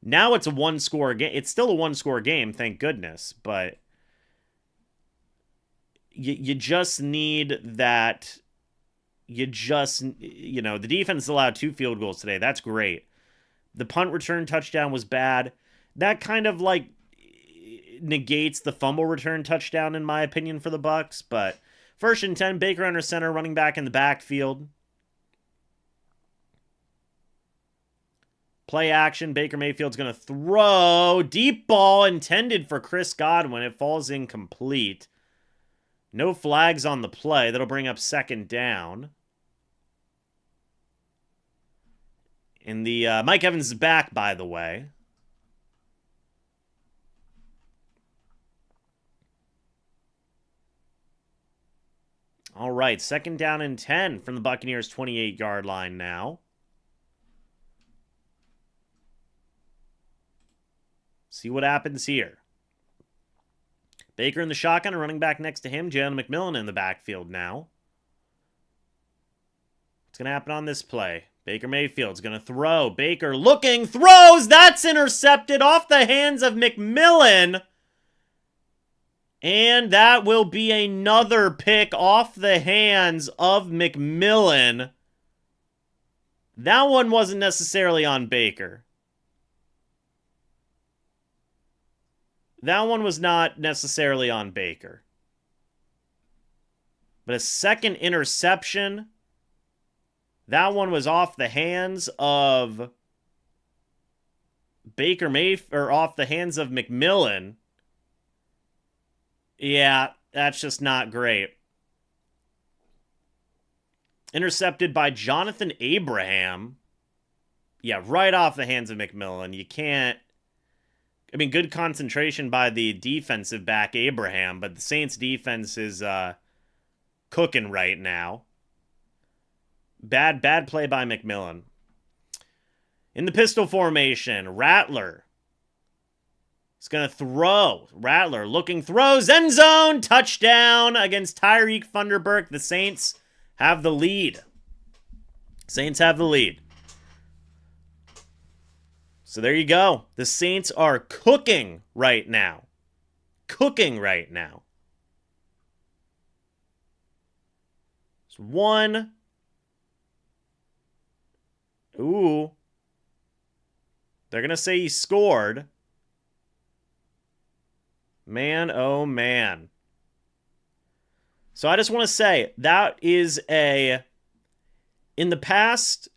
Now it's a 1-score game. It's still a 1-score game, thank goodness. But you just need that. The defense allowed 2 field goals today. That's great. The punt return touchdown was bad. That kind of like negates the fumble return touchdown in my opinion for the Bucs. But 1st and 10, Baker under center, running back in the backfield. Play action. Baker Mayfield's going to throw. Deep ball intended for Chris Godwin. It falls incomplete. No flags on the play. That'll bring up 2nd down. And the Mike Evans is back, by the way. All right, 2nd down and 10 from the Buccaneers 28-yard line now. See what happens here. Baker in the shotgun, running back next to him. Jalen McMillan in the backfield now. What's going to happen on this play? Baker Mayfield's going to throw. Baker looking, throws. That's intercepted off the hands of McMillan. And that will be another pick off the hands of McMillan. That one wasn't necessarily on Baker. That one was not necessarily on Baker. But a 2nd interception. That one was off the hands of Baker or off the hands of McMillan. Yeah, that's just not great. Intercepted by Jonathan Abraham. Yeah, right off the hands of McMillan. You can't... I mean, good concentration by the defensive back, Abraham, but the Saints' defense is cooking right now. Bad play by McMillan. In the pistol formation, Rattler is going to throw. Rattler looking, throws, end zone, touchdown against Tyreek Thunderberg. The Saints have the lead. Saints have the lead. So there you go. The Saints are cooking right now. Cooking right now. It's 1. Ooh. They're going to say he scored. Man, oh man. So I just want to say that is in the past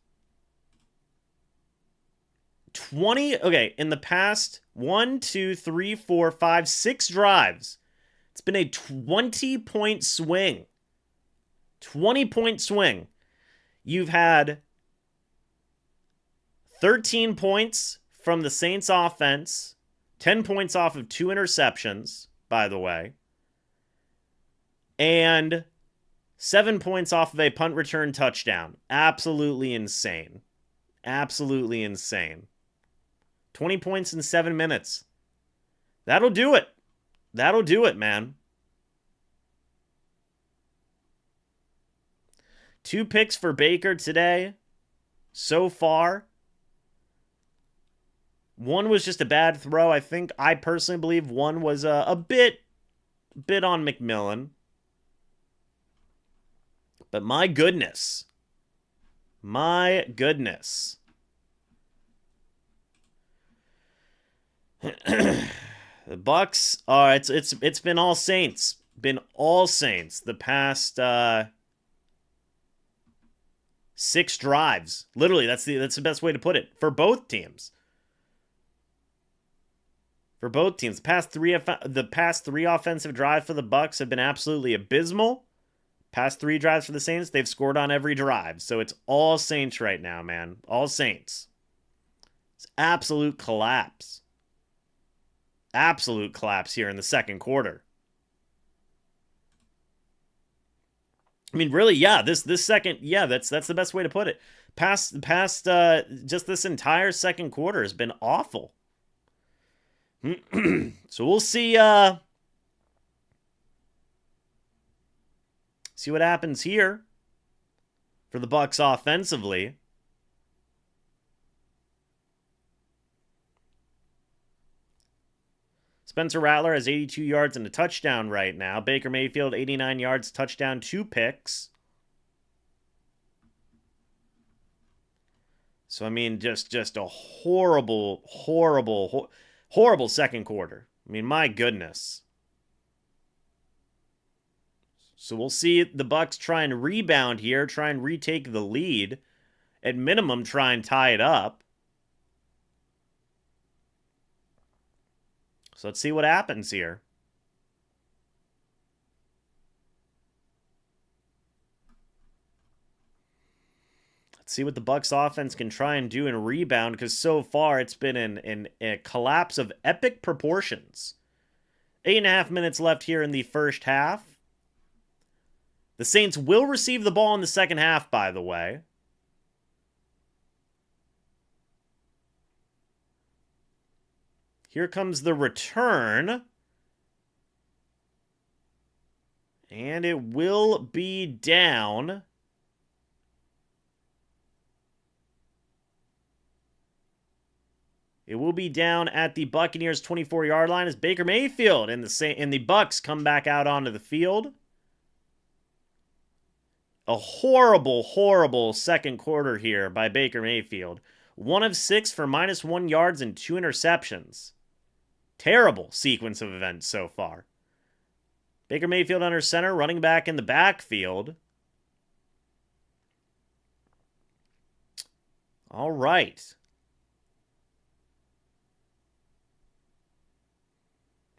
1, 2, 3, 4, 5, 6 drives, it's been a 20-point swing. 20-point swing. You've had 13 points from the Saints offense, 10 points off of 2 interceptions, by the way, and 7 points off of a punt return touchdown. Absolutely insane. Absolutely insane. 20 points in 7 minutes. That'll do it. That'll do it, man. 2 picks for Baker today so far. One was just a bad throw. I personally believe one was a bit on McMillan. But my goodness. My goodness. The Bucs are it's been all Saints. Been all Saints the past 6 drives. Literally, that's the best way to put it for both teams. For both teams, the past 3 offensive drives for the Bucs have been absolutely abysmal. Past 3 drives for the Saints, they've scored on every drive. So it's all Saints right now, man. All Saints. It's absolute collapse. Absolute collapse here in the second quarter. I mean, really, yeah, this second, yeah, that's the best way to put it. Past just this entire second quarter has been awful. So we'll see see what happens here for the Bucs offensively. Spencer Rattler has 82 yards and a touchdown right now. Baker Mayfield, 89 yards, touchdown, 2 picks. So, I mean, just a horrible second quarter. I mean, my goodness. So we'll see the Bucs try and rebound here, try and retake the lead. At minimum, try and tie it up. So let's see what happens here. Let's see what the Bucs offense can try and do and rebound, because so far it's been in a collapse of epic proportions. 8.5 minutes left here in the first half. The Saints will receive the ball in the second half, by the way. Here comes the return. And it will be down. It will be down at the Buccaneers' 24-yard line as Baker Mayfield and the Bucs come back out onto the field. A horrible second quarter here by Baker Mayfield. 1 of 6 for -1 yards and 2 interceptions. Terrible sequence of events so far. Baker Mayfield under center, running back in the backfield. All right.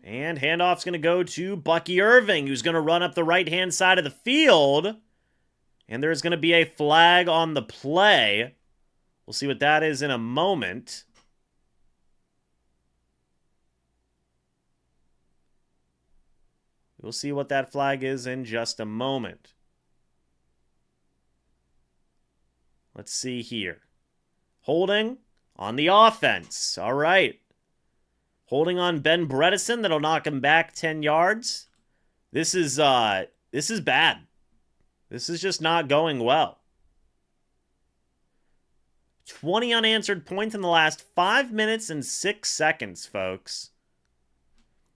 And handoff's going to go to Bucky Irving, who's going to run up the right-hand side of the field. And there's going to be a flag on the play. We'll see what that is in a moment. We'll see what that flag is in just a moment. Let's see here. Holding on the offense. All right. Holding on Ben Bredesen. That'll knock him back 10 yards. This is bad. This is just not going well. 20 unanswered points in the last 5 minutes and 6 seconds, folks.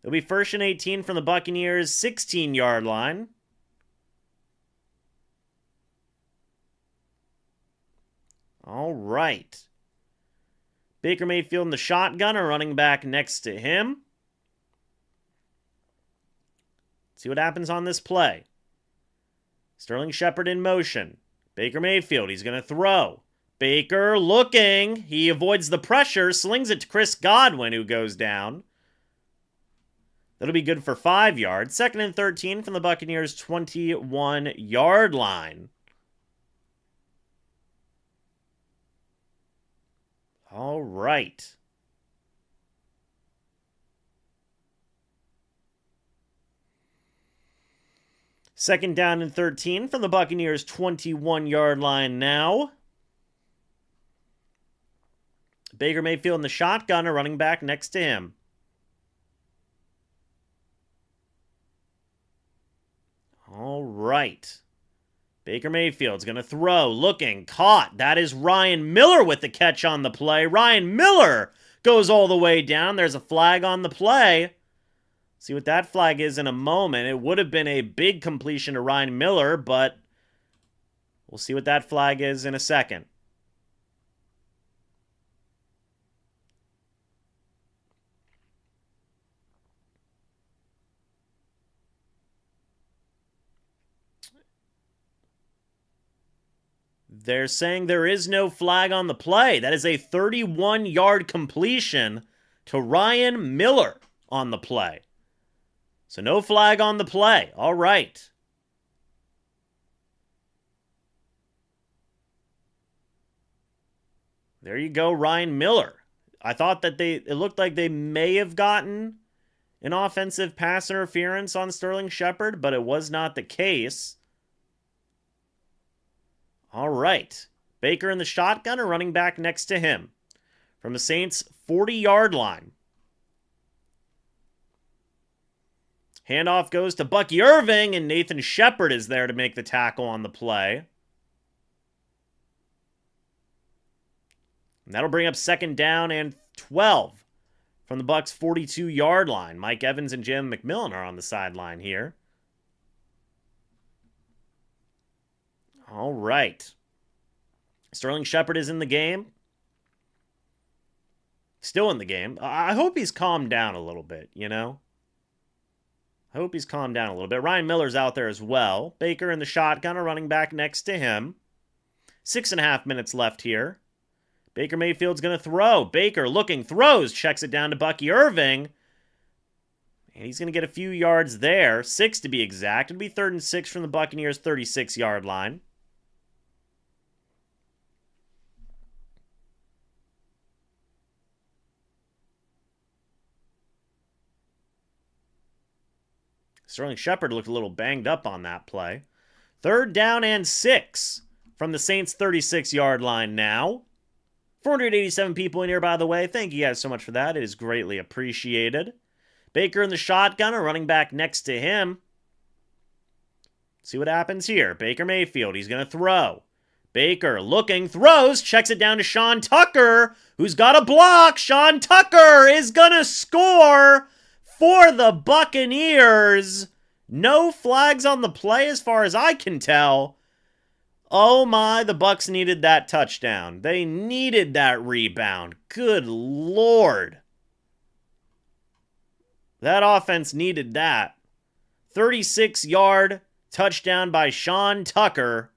It'll be 1st and 18 from the Buccaneers' 16-yard line. All right. Baker Mayfield and the shotgun are running back next to him. See what happens on this play. Sterling Shepard in motion. Baker Mayfield, he's going to throw. Baker looking. He avoids the pressure, slings it to Chris Godwin, who goes down. That'll be good for 5 yards. 2nd and 13 from the Buccaneers' 21-yard line. All right. Second down and 13 from the Buccaneers' 21-yard line now. Baker Mayfield in the shotgun, a running back next to him. All right. Baker Mayfield's going to throw, looking, caught. That is Ryan Miller with the catch on the play. Ryan Miller goes all the way down. There's a flag on the play. See what that flag is in a moment. It would have been a big completion to Ryan Miller, but we'll see what that flag is in a second. They're saying there is no flag on the play. That is a 31-yard completion to Ryan Miller on the play. So no flag on the play. All right. There you go, Ryan Miller. I thought that it looked like they may have gotten an offensive pass interference on Sterling Shepard, but it was not the case. All right. Baker in the shotgun, a running back next to him. From the Saints' 40-yard line. Handoff goes to Bucky Irving, and Nathan Shepard is there to make the tackle on the play. And that'll bring up 2nd down and 12 from the Bucs' 42-yard line. Mike Evans and Jim McMillan are on the sideline here. All right. Sterling Shepard is in the game. Still in the game. I hope he's calmed down a little bit, you know? I hope he's calmed down a little bit. Ryan Miller's out there as well. Baker in the shotgun, a running back next to him. 6.5 minutes left here. Baker Mayfield's going to throw. Baker looking, throws, checks it down to Bucky Irving. And he's going to get a few yards there. 6 to be exact. It'll be 3rd and 6 from the Buccaneers' 36-yard line. Sterling Shepard looked a little banged up on that play. 3rd down and 6 from the Saints' 36-yard line now. 487 people in here, by the way. Thank you guys so much for that. It is greatly appreciated. Baker in the shotgun, a running back next to him. See what happens here. Baker Mayfield, he's going to throw. Baker looking, throws, checks it down to Sean Tucker, who's got a block. Sean Tucker is going to score for the Buccaneers. No flags on the play as far as I can tell. Oh my, the Bucs needed that touchdown. They needed that rebound. Good Lord. That offense needed that. 36-yard touchdown by Sean Tucker.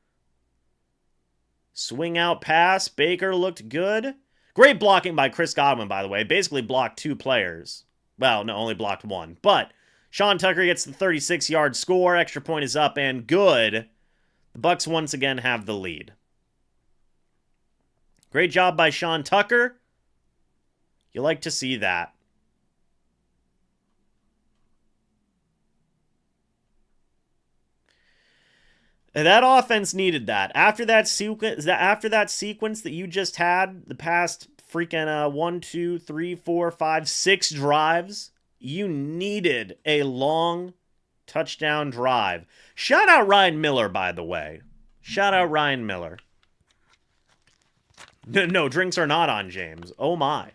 Swing out pass. Baker looked good. Great blocking by Chris Godwin, by the way. Basically blocked 2 players. Well, no, only blocked 1. But Sean Tucker gets the 36-yard score. Extra point is up and good. The Bucs once again have the lead. Great job by Sean Tucker. You like to see that. And that offense needed that. After that sequence that you just had, the past freaking 1, 2, 3, 4, 5, 6 drives, you needed a long touchdown drive. Shout out Ryan Miller, by the way. Shout out Ryan Miller. No, drinks are not on, James. Oh my.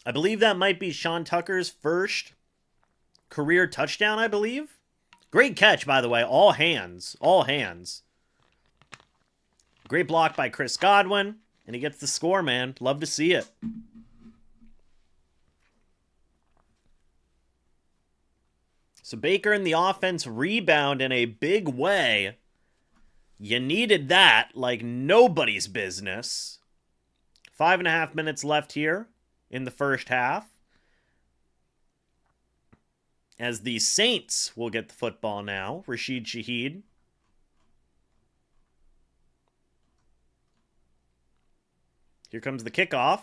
I believe that might be Sean Tucker's first career touchdown, I believe. Great catch, by the way. All hands. All hands. Great block by Chris Godwin. And he gets the score, man. Love to see it. So Baker and the offense rebound in a big way. You needed that like nobody's business. 5.5 minutes left here in the first half, as the Saints will get the football now. Rashid Shaheed. Here comes the kickoff.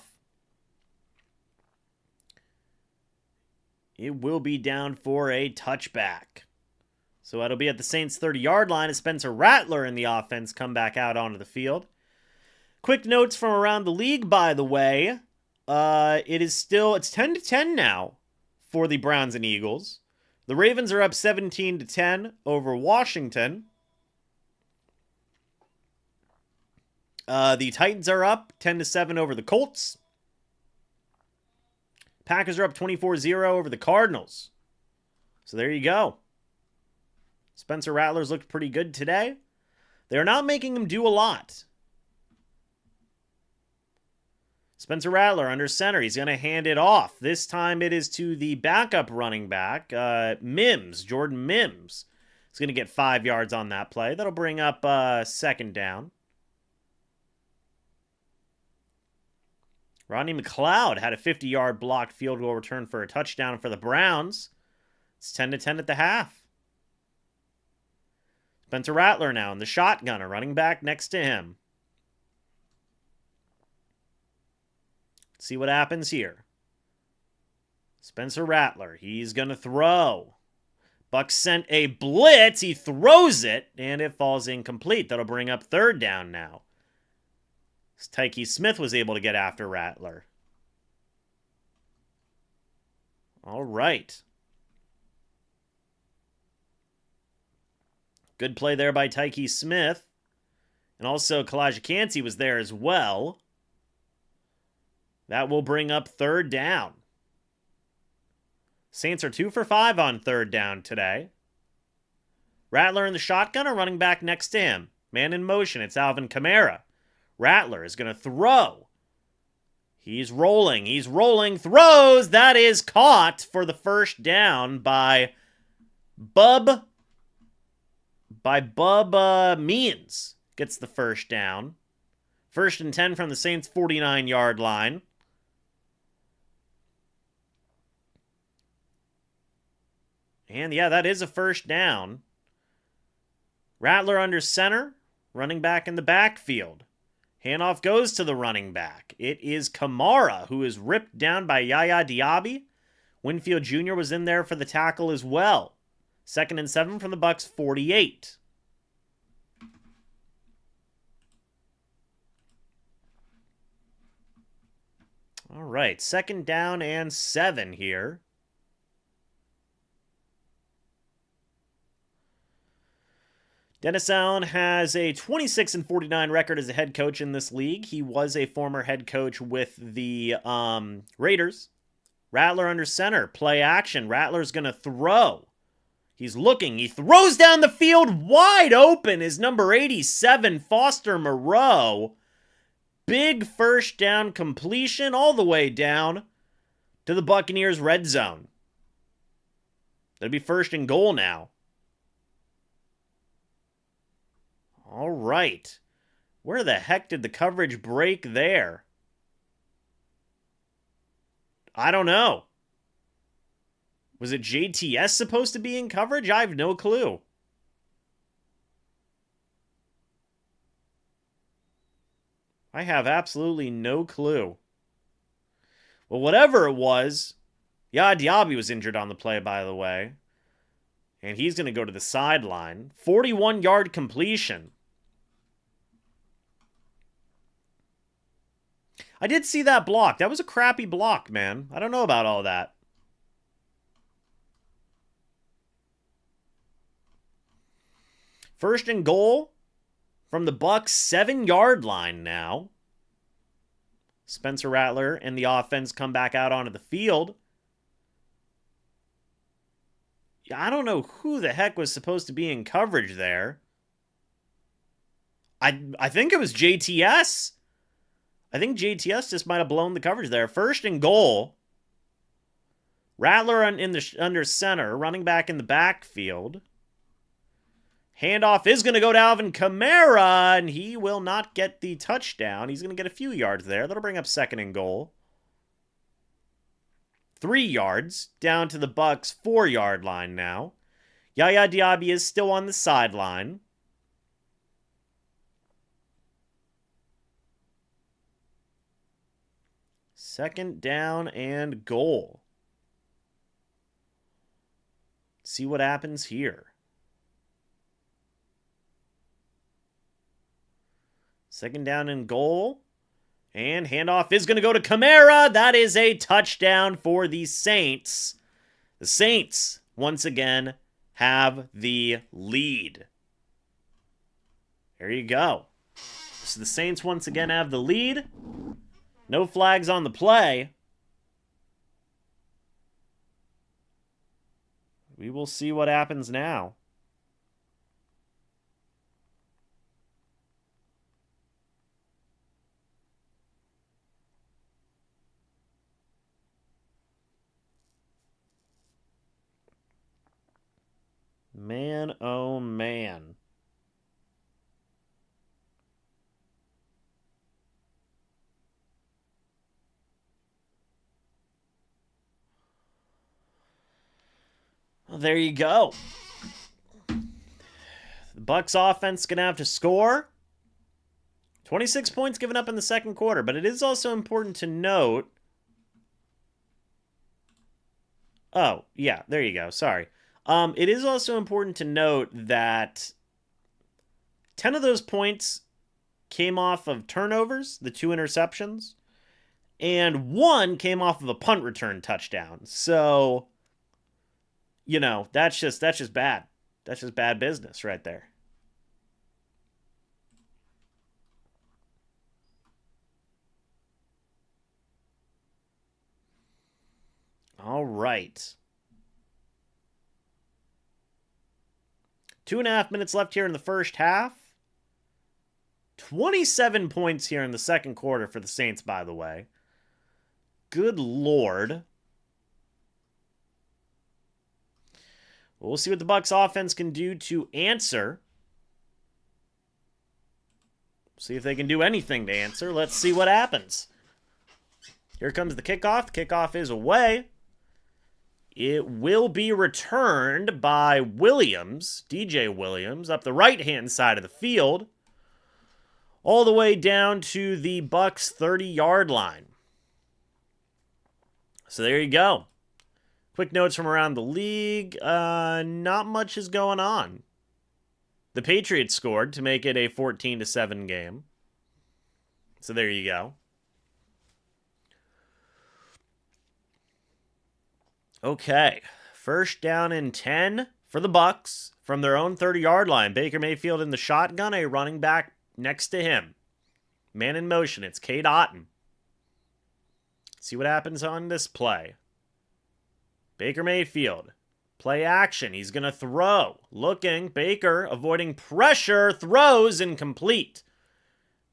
It will be down for a touchback. So it'll be at the Saints' 30-yard line as Spencer Rattler and the offense come back out onto the field. Quick notes from around the league, by the way. It's 10-10 now for the Browns and Eagles. The Ravens are up 17-10 over Washington. The Titans are up 10-7 over the Colts. Packers are up 24-0 over the Cardinals. So there you go. Spencer Rattler's looked pretty good today. They're not making him do a lot. Spencer Rattler under center. He's going to hand it off. This time it is to the backup running back, Jordan Mims. He's going to get 5 yards on that play. That'll bring up second down. Rodney McLeod had a 50-yard blocked field goal return for a touchdown for the Browns. It's 10-10 at the half. Spencer Rattler now in the shotgun, a running back next to him. Let's see what happens here. Spencer Rattler, he's going to throw. Bucs sent a blitz. He throws it, and it falls incomplete. That'll bring up third down now. Tyke Smith was able to get after Rattler. All right. Good play there by Tyke Smith. And also Kalijah Kancey was there as well. That will bring up third down. Saints are 2 for 5 on third down today. Rattler in the shotgun, a running back next to him. Man in motion, it's Alvin Kamara. Rattler is going to throw. He's rolling, throws. That is caught for the first down by Bub Means. Gets the first down. 1st and 10 from the Saints' 49-yard line. And yeah, that is a first down. Rattler under center, running back in the backfield. Handoff goes to the running back. It is Kamara, who is ripped down by Yaya Diaby. Winfield Jr. was in there for the tackle as well. 2nd and 7 from the Bucs' 48. All right, 2nd down and 7 here. Dennis Allen has a 26-49 record as a head coach in this league. He was a former head coach with the Raiders. Rattler under center, play action. Rattler's going to throw. He's looking. He throws down the field wide open is number 87, Foster Moreau. Big first down completion all the way down to the Buccaneers' red zone. That'll be 1st and goal now. All right. Where the heck did the coverage break there? I don't know. Was it JTS supposed to be in coverage? I have no clue. I have absolutely no clue. Well, whatever it was, Yaya Diaby was injured on the play, by the way. And he's going to go to the sideline. 41-yard completion. I did see that block. That was a crappy block, man. I don't know about all that. First and goal from the Bucs' 7-yard line now. Spencer Rattler and the offense come back out onto the field. I don't know who the heck was supposed to be in coverage there. I think it was JTS. I think JTS just might have blown the coverage there. 1st and goal. Rattler under center, running back in the backfield. Handoff is going to go to Alvin Kamara, and he will not get the touchdown. He's going to get a few yards there. That'll bring up 2nd and goal. 3 yards down to the Bucs 4-yard line now. Yaya Diaby is still on the sideline. Second down and goal. See what happens here. 2nd down and goal. And handoff is going to go to Kamara. That is a touchdown for the Saints. The Saints, once again, have the lead. There you go. So the Saints once again have the lead. No flags on the play. We will see what happens now. Man, oh man. Well, there you go. The Bucs offense going to have to score. 26 points given up in the 2nd quarter, but it is also important to note... Oh, yeah, there you go. Sorry. It is also important to note that 10 of those points came off of turnovers, the 2 interceptions, and 1 came off of a punt return touchdown. So, you know, that's just bad. That's just bad business right there. All right. 2.5 minutes left here in the first half. 27 points here in the 2nd quarter for the Saints, by the way. Good Lord. We'll see what the Bucs offense can do to answer. See if they can do anything to answer. Let's see what happens. Here comes the kickoff. The kickoff is away. It will be returned by Williams, DJ Williams, up the right-hand side of the field, all the way down to the Bucs 30-yard line. So there you go. Quick notes from around the league. Not much is going on. The Patriots scored to make it a 14-7 game. So there you go. Okay, 1st down and 10 for the Bucs from their own 30-yard line. Baker Mayfield in the shotgun, a running back next to him. Man in motion, it's Cade Otton. See what happens on this play. Baker Mayfield, play action, he's going to throw. Looking, Baker, avoiding pressure, throws incomplete.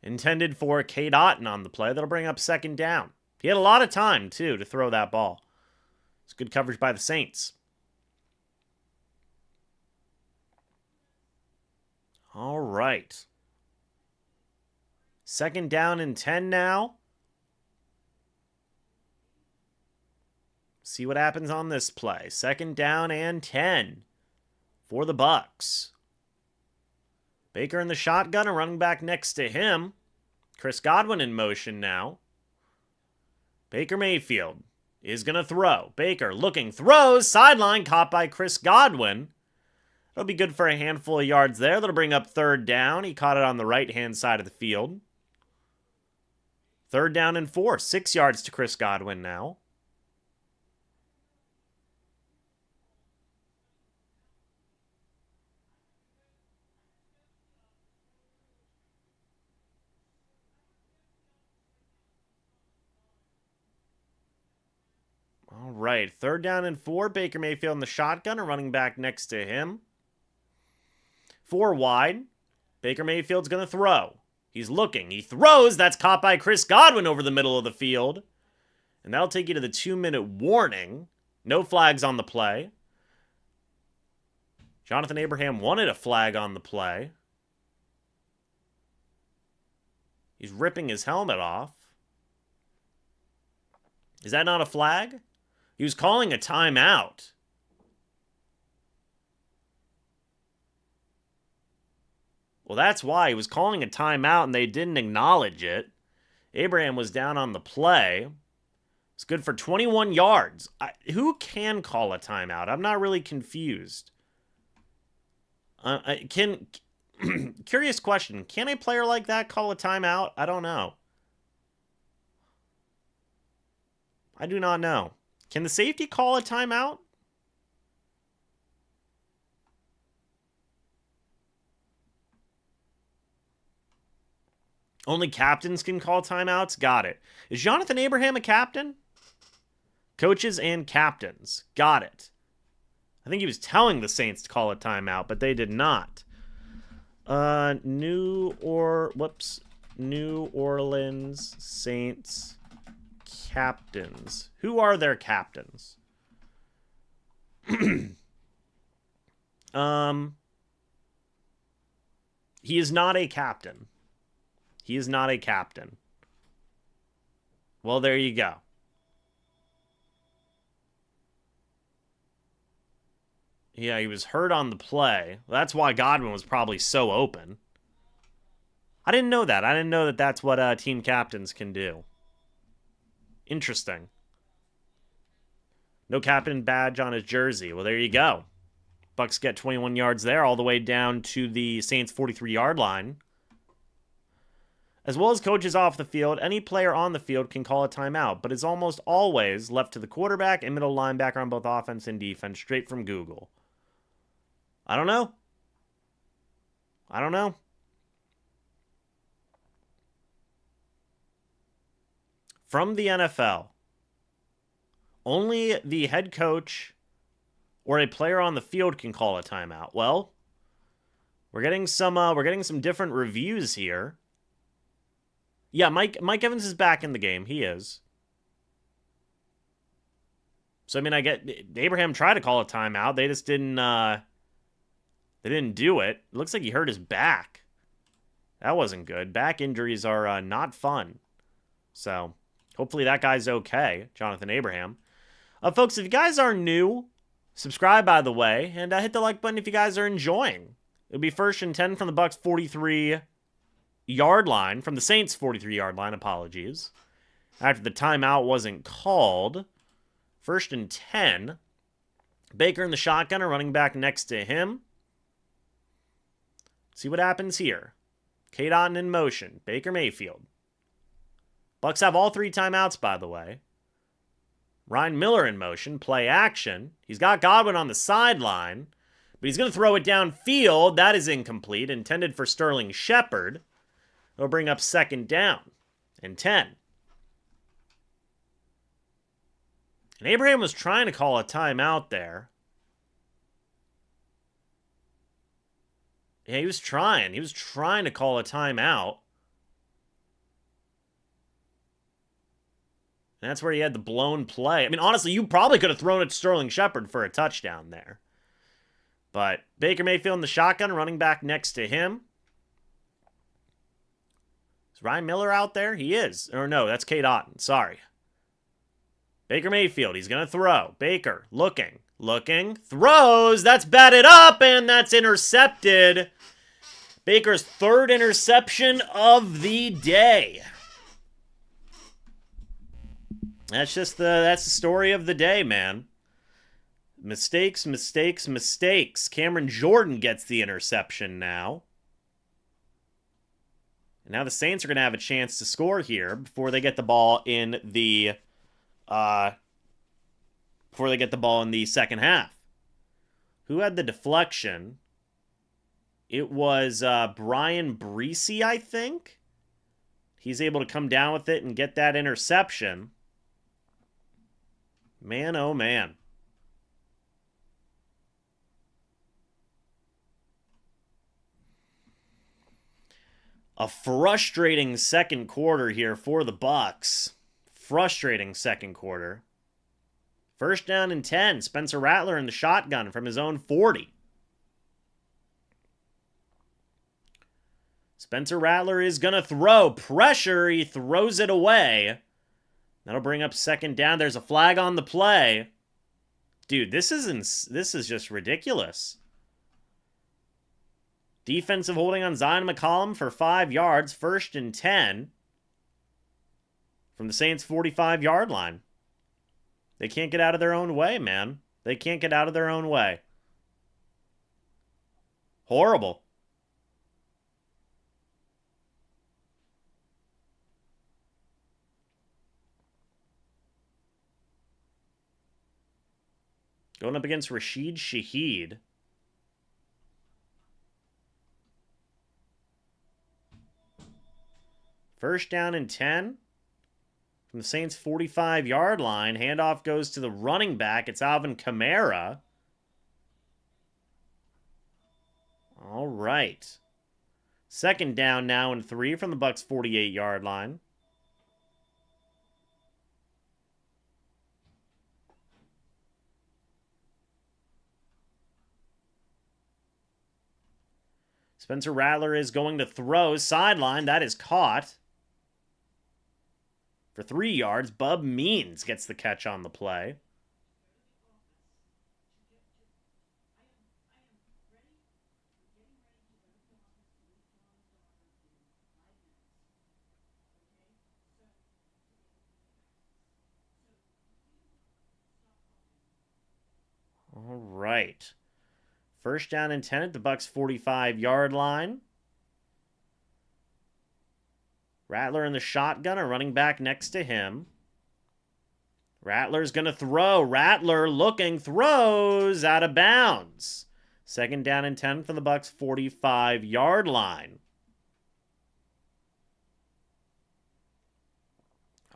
Intended for Cade Otton on the play. That'll bring up 2nd down. He had a lot of time, too, to throw that ball. It's good coverage by the Saints. All right. 2nd down and 10 now. See what happens on this play. 2nd down and 10 for the Bucs. Baker in the shotgun, a running back next to him. Chris Godwin in motion now. Baker Mayfield is going to throw. Baker looking, throws, sideline, caught by Chris Godwin. That'll be good for a handful of yards there. That'll bring up 3rd down. He caught it on the right-hand side of the field. 3rd down and 4. 6 yards to Chris Godwin now. All right, 3rd down and 4. Baker Mayfield in the shotgun, a running back next to him. 4 wide. Baker Mayfield's going to throw. He's looking. He throws. That's caught by Chris Godwin over the middle of the field. And that'll take you to the 2-minute warning. No flags on the play. Jonathan Abraham wanted a flag on the play. He's ripping his helmet off. Is that not a flag? He was calling a timeout. Well, that's why. He was calling a timeout and they didn't acknowledge it. Abraham was down on the play. It's good for 21 yards. Who can call a timeout? I'm not really confused. Curious question. Can a player like that call a timeout? I don't know. I do not know. Can the safety call a timeout? Only captains can call timeouts? Got it. Is Jonathan Abraham a captain? Coaches and captains. Got it. I think he was telling the Saints to call a timeout, but they did not. New Orleans Saints captains. Who are their captains? He is not a captain. He is not a captain. Well, there you go. Yeah, he was hurt on the play. That's why Godwin was probably so open. I didn't know that. I didn't know that that's what team captains can do. Interesting. No captain badge on his jersey. Well, there you go. Bucs get 21 yards there, all the way down to the Saints' 43-yard line. As well as coaches off the field, any player on the field can call a timeout, but it's almost always left to the quarterback and middle linebacker on both offense and defense, straight from Google. I don't know. I don't know. From the NFL, only the head coach or a player on the field can call a timeout. Well, we're getting some different reviews here. Yeah, Mike Evans is back in the game. He is. So I mean, I get Abraham tried to call a timeout. They just didn't. They didn't do it. It looks like he hurt his back. That wasn't good. Back injuries are not fun. So hopefully that guy's okay, Jonathan Abraham. Folks, if you guys are new, subscribe by the way, and hit the like button if you guys are enjoying. It'll be 1st and 10 from the Bucs 43-yard line, from the Saints 43-yard line, apologies. After the timeout wasn't called. 1st and 10. Baker in the shotgun, a running back next to him. See what happens here. Kate Otten in motion. Baker Mayfield. Bucs have all 3 timeouts, by the way. Ryan Miller in motion. Play action. He's got Godwin on the sideline, but he's going to throw it downfield. That is incomplete. Intended for Sterling Shepard. It'll bring up 2nd down and 10. And Abraham was trying to call a timeout there. Yeah, he was trying. He was trying to call a timeout. And that's where he had the blown play. I mean, honestly, you probably could have thrown it to Sterling Shepard for a touchdown there. But Baker Mayfield in the shotgun, running back next to him. Is Ryan Miller out there? He is. Or no, that's Kate Otten. Sorry. Baker Mayfield, he's going to throw. Baker, looking, throws. That's batted up, and that's intercepted. Baker's 3rd interception of the day. That's the story of the day, man. Mistakes. Cameron Jordan gets the interception now. And now the Saints are going to have a chance to score here before they get the ball in the second half. Who had the deflection? It was Brian Breesy, I think. He's able to come down with it and get that interception. Man, oh man. A frustrating second quarter here for the Bucs. Frustrating second quarter. First down and 10. Spencer Rattler in the shotgun from his own 40. Spencer Rattler is going to throw. Pressure. He throws it away. That'll bring up second down. There's a flag on the play. Dude, this is just ridiculous. Defensive holding on Zion McCollum for 5 yards. First and 10. From the Saints' 45-yard line. They can't get out of their own way, man. They can't get out of their own way. Horrible. Going up against Rashid Shaheed. First down and 10. From the Saints' 45-yard line. Handoff goes to the running back. It's Alvin Kamara. All right. Second down now and 3 from the Bucs' 48-yard line. Spencer Rattler is going to throw. Sideline. That is caught. For 3 yards, Bub Means gets the catch on the play. All right. First down and 10 at the Bucs' 45-yard line. Rattler in the shotgun, a running back next to him. Rattler's going to throw. Rattler looking, throws out of bounds. Second down and 10 from the Bucs' 45-yard line.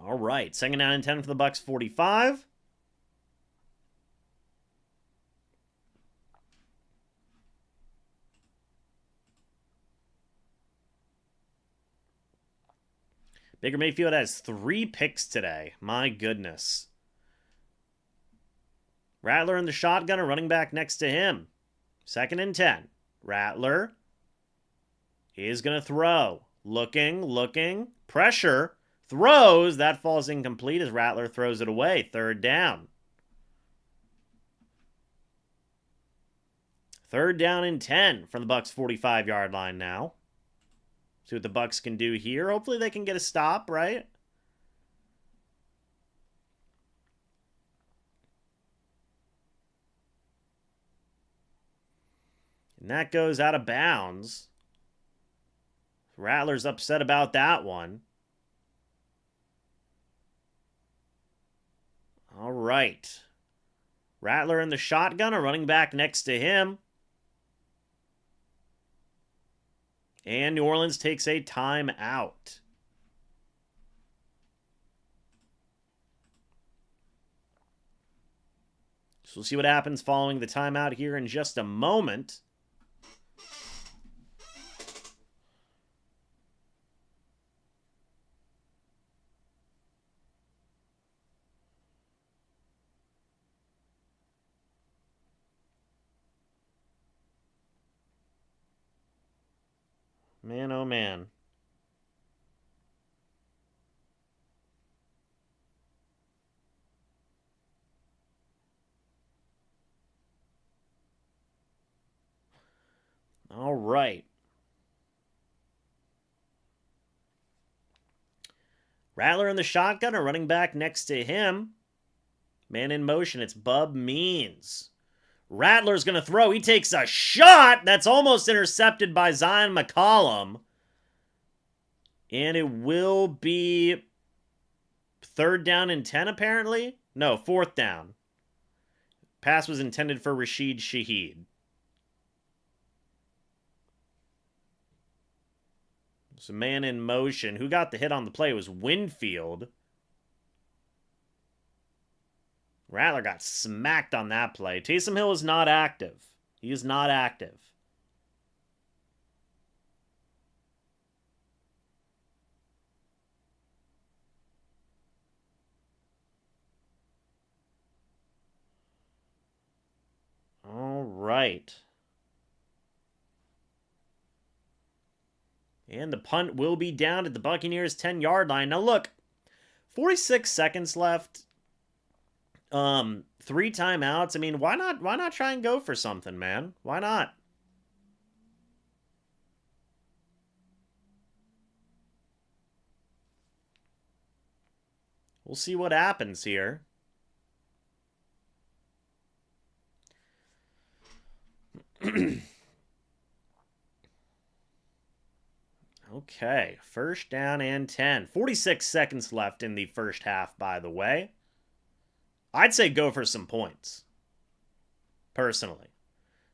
All right, second down and 10 for the Bucs' 45. Baker Mayfield has 3 picks today. My goodness. Rattler in the shotgun, a running back next to him. Second and 10. Rattler is going to throw. Looking. Pressure. Throws. That falls incomplete as Rattler throws it away. Third down. Third down and 10 from the Bucs' 45-yard line now. See what the Bucs can do here. Hopefully they can get a stop, right? And that goes out of bounds. Rattler's upset about that one. All right. Rattler in the shotgun, a running back next to him. And New Orleans takes a timeout. So we'll see what happens following the timeout here in just a moment. Man, oh man. All right. Rattler in the shotgun, a running back next to him. Man in motion, it's Bub Means. Rattler's going to throw. He takes a shot. That's almost intercepted by Zion McCollum. And it will be third down and 10, apparently. No, fourth down. Pass was intended for Rashid Shaheed. So man in motion. Who got the hit on the play was Winfield. Rattler got smacked on that play. Taysom Hill is not active. He is not active. right. And the punt will be down at the Buccaneers 10-yard line. Now look, 46 seconds left. 3 timeouts. I mean, why not try and go for something, man? Why not? We'll see what happens here. Okay, first down and 10. 46 seconds left in the first half, by the way. I'd say go for some points, personally.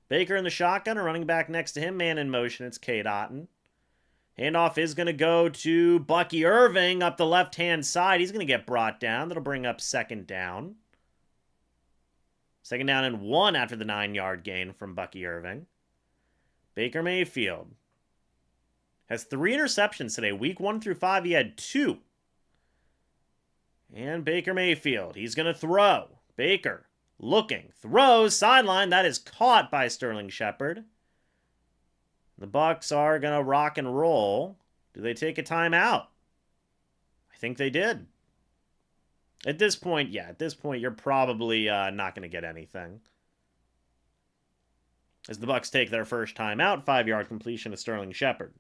Baker in the shotgun, a running back next to him, man in motion. It's Cade Otton. Handoff is going to go to Bucky Irving up the left-hand side. He's going to get brought down. That'll bring up second down. Second down and 1 after the 9-yard gain from Bucky Irving. Baker Mayfield has 3 interceptions today. Week 1 through 5, he had 2. And Baker Mayfield, he's going to throw. Baker looking, throws, sideline. That is caught by Sterling Shepard. The Bucs are going to rock and roll. Do they take a timeout? I think they did. At this point, you're probably not going to get anything. As the Bucs take their first timeout, 5-yard completion to Sterling Shepard.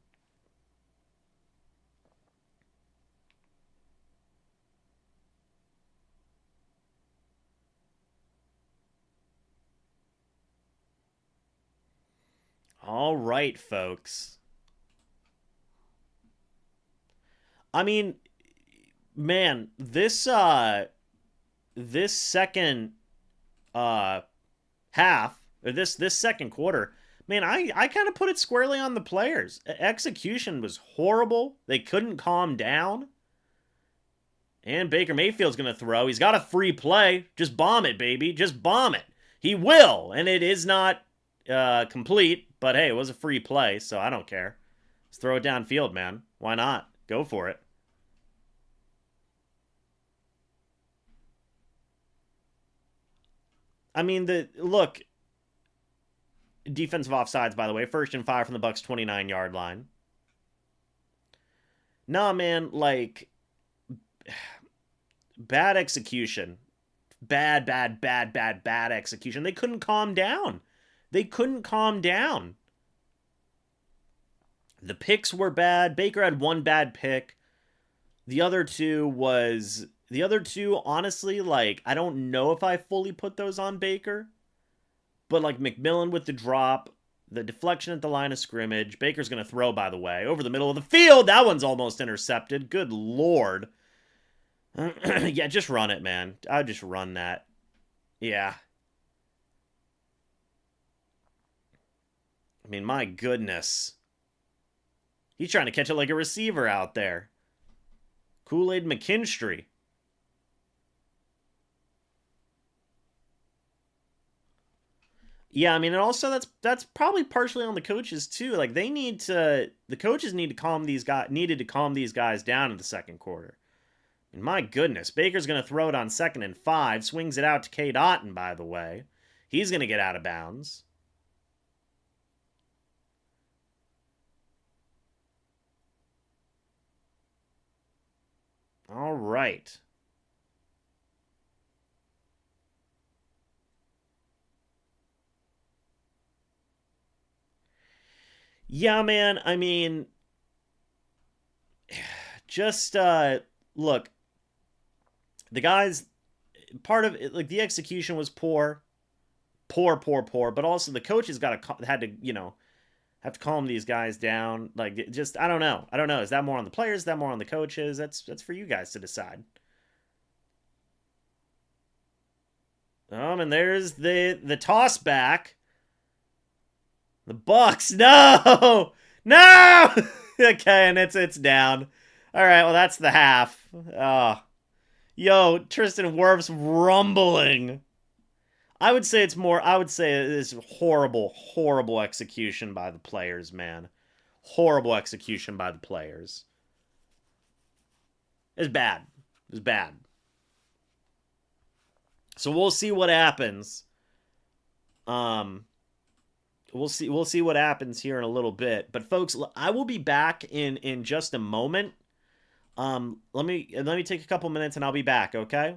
All right, folks. I mean, man, this second half, or this second quarter, man, I kind of put it squarely on the players. Execution was horrible. They couldn't calm down. And Baker Mayfield's going to throw. He's got a free play. Just bomb it, baby. Just bomb it. He will, and it is not complete, but hey, it was a free play, so I don't care. Just throw it downfield, man. Why not? Go for it. I mean, look, defensive offsides, by the way. 1st and 5 from the Bucs 29-yard line. Nah, man, like, bad execution. Bad execution. They couldn't calm down. The picks were bad. Baker had 1 bad pick. The other two, honestly, like, I don't know if I fully put those on Baker. But, like, McMillan with the drop, the deflection at the line of scrimmage. Baker's going to throw, by the way, over the middle of the field. That one's almost intercepted. Good Lord. Yeah, just run it, man. I'd just run that. Yeah. I mean, my goodness. He's trying to catch it like a receiver out there. Kool-Aid McKinstry. Yeah, I mean, and also that's probably partially on the coaches too. Like the coaches needed to calm these guys down in the second quarter. And my goodness, Baker's going to throw it on 2nd and 5, swings it out to Cade Otton, by the way. He's going to get out of bounds. All right. Yeah, man, I mean, just, look, the guys, part of it, like, the execution was poor, but also the coaches had to, have to calm these guys down. Like, just, I don't know. Is that more on the players? Is that more on the coaches? That's for you guys to decide. And there's the toss back. The Bucs. No! No! Okay, and it's down. All right, well, that's the half. Oh. Yo, Tristan Wirfs rumbling. I would say it is horrible execution by the players, man. Horrible execution by the players. It's bad. So we'll see what happens. We'll see what happens here in a little bit. But folks, I will be back in just a moment. Let me take a couple minutes and I'll be back, okay?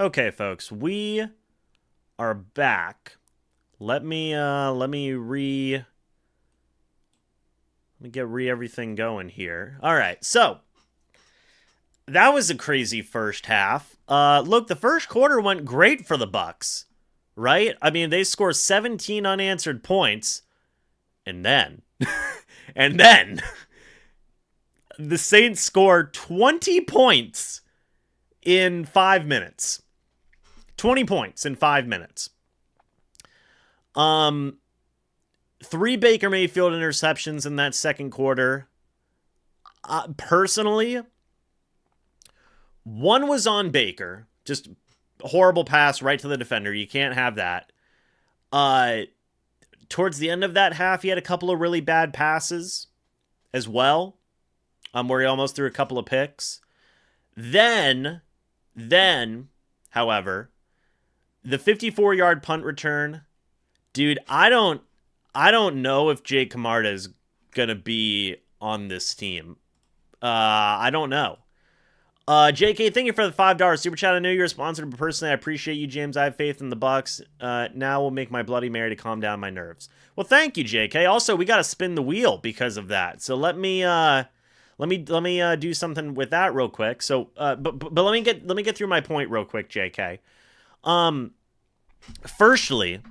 Okay, folks, we are back. Let me get everything going here. All right, so that was a crazy first half. Look, the first quarter went great for the Bucs, right? I mean, they score 17 unanswered points, and then, and then, the Saints score 20 points in 5 minutes. 20 points in 5 minutes. 3 Baker Mayfield interceptions in that second quarter. Personally, one was on Baker. Just a horrible pass right to the defender. You can't have that. Towards the end of that half, he had a couple of really bad passes as well, where he almost threw a couple of picks. Then, however, the 54-yard punt return, dude, I don't know if Jake Camarda is gonna be on this team. I don't know. JK, thank you for the $5 super chat. I know you're a sponsor, but personally, I appreciate you, James. I have faith in the Bucs. Now we'll make my Bloody Mary to calm down my nerves. Well, thank you, JK. Also, we got to spin the wheel because of that. So let me do something with that real quick. So, but let me get through my point real quick, JK. Firstly,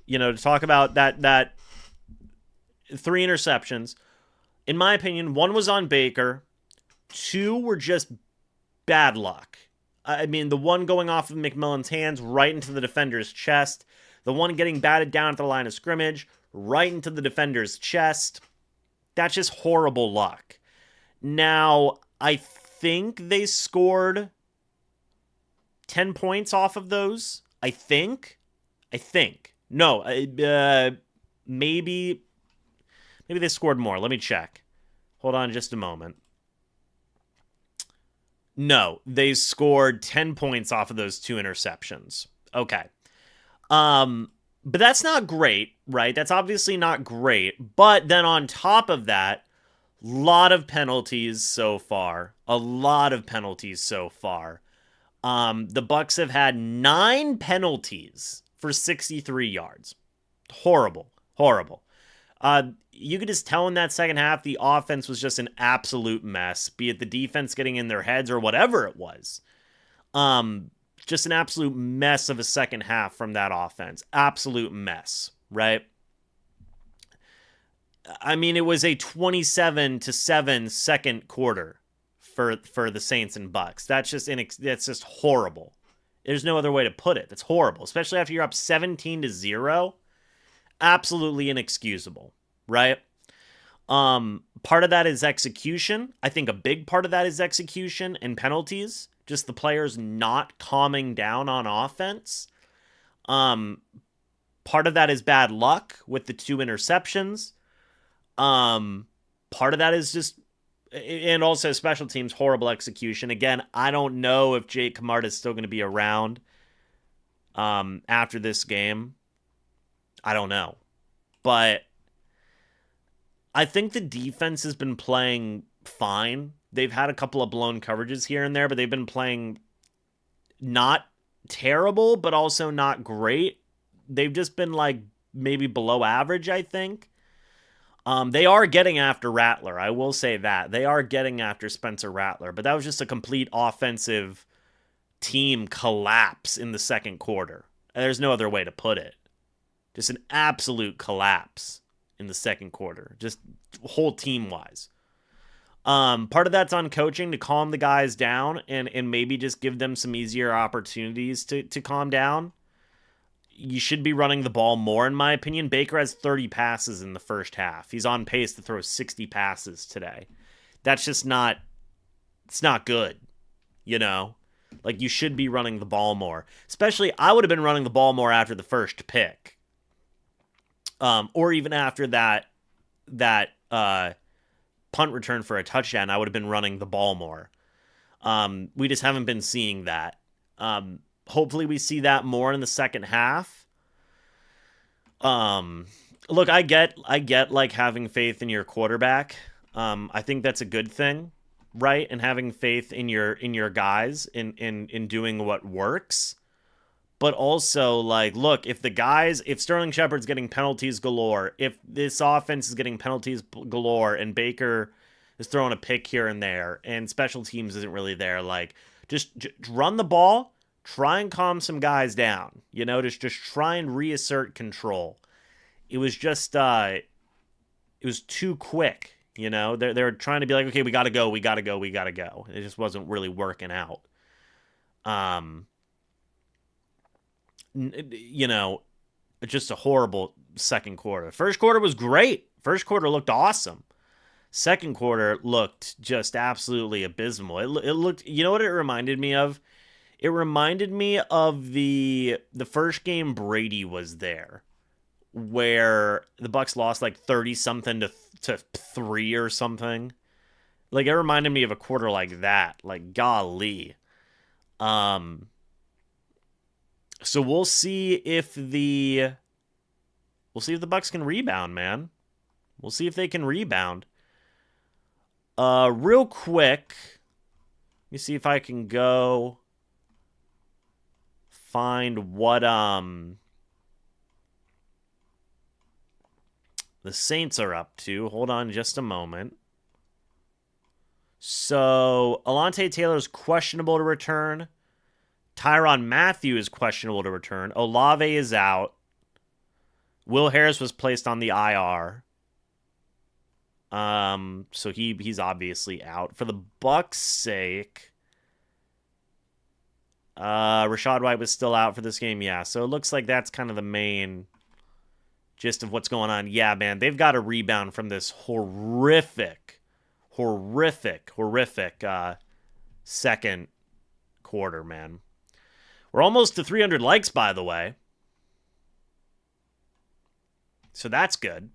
to talk about that 3 interceptions. In my opinion, 1 was on Baker. 2 were just bad luck. I mean, the one going off of McMillan's hands right into the defender's chest. The one getting batted down at the line of scrimmage right into the defender's chest. That's just horrible luck. Now, I think they scored 10 points off of those. I think. No, maybe they scored more. Let me check. Hold on just a moment. No, they scored 10 points off of those 2 interceptions. Okay. But that's not great, right? That's obviously not great. But then on top of that, lot of penalties so far. The Bucs have had 9 penalties for 63 yards. Horrible. You could just tell in that second half the offense was just an absolute mess, be it the defense getting in their heads or whatever it was. Just an absolute mess of a second half from that offense. Absolute mess, right? I mean, it was a 27-7 second quarter for the Saints and Bucs. That's just horrible. There's no other way to put it. That's horrible, especially after you're up 17-0. Absolutely inexcusable, right? Part of that is execution. I think a big part of that is execution and penalties. Just the players not calming down on offense. Part of that is bad luck with the 2 interceptions. Part of that is just, and also special teams, horrible execution. Again, I don't know if Jake Camarda is still going to be around after this game. I don't know. But I think the defense has been playing fine. They've had a couple of blown coverages here and there, but they've been playing not terrible, but also not great. They've just been like maybe below average, I think. They are getting after Rattler. I will say that. They are getting after Spencer Rattler, but that was just a complete offensive team collapse in the second quarter. There's no other way to put it. Just an absolute collapse in the second quarter, just whole team-wise. Part of that's on coaching to calm the guys down and maybe just give them some easier opportunities to calm down. You should be running the ball more, in my opinion. Baker has 30 passes in the first half. He's on pace to throw 60 passes today. That's just not, it's not good, you know? Like, you should be running the ball more. Especially, I would have been running the ball more after the first pick. Or even after that punt return for a touchdown, I would have been running the ball more. We just haven't been seeing that. Hopefully we see that more in the second half. Look, I get like having faith in your quarterback. I think that's a good thing, right? And having faith in your guys in doing what works. But also, like, look, if Sterling Shepard's getting penalties galore, if this offense is getting penalties galore, and Baker is throwing a pick here and there, and special teams isn't really there, like, just run the ball, try and calm some guys down, just try and reassert control. It was just, it was too quick, They're trying to be like, okay, we gotta go. It just wasn't really working out. Just a horrible second quarter. First quarter was great. First quarter looked awesome. Second quarter looked just absolutely abysmal. It looked, you know what it reminded me of? It reminded me of the first game Brady was there, where the Bucs lost like 30 something to 3 or something. Like, it reminded me of a quarter like that. Like, golly. So we'll see if the Bucs can rebound, man. We'll see if they can rebound. Real quick, let me see if I can go find what the Saints are up to. Hold on just a moment. So, Alontae Taylor's questionable to return. Tyrann Mathieu is questionable to return. Olave is out. Will Harris was placed on the IR. So he's obviously out. For the Bucs' sake, Rachaad White was still out for this game. Yeah, so it looks like that's kind of the main gist of what's going on. Yeah, man, they've got to rebound from this horrific second quarter, man. We're almost to 300 likes, by the way. So that's good.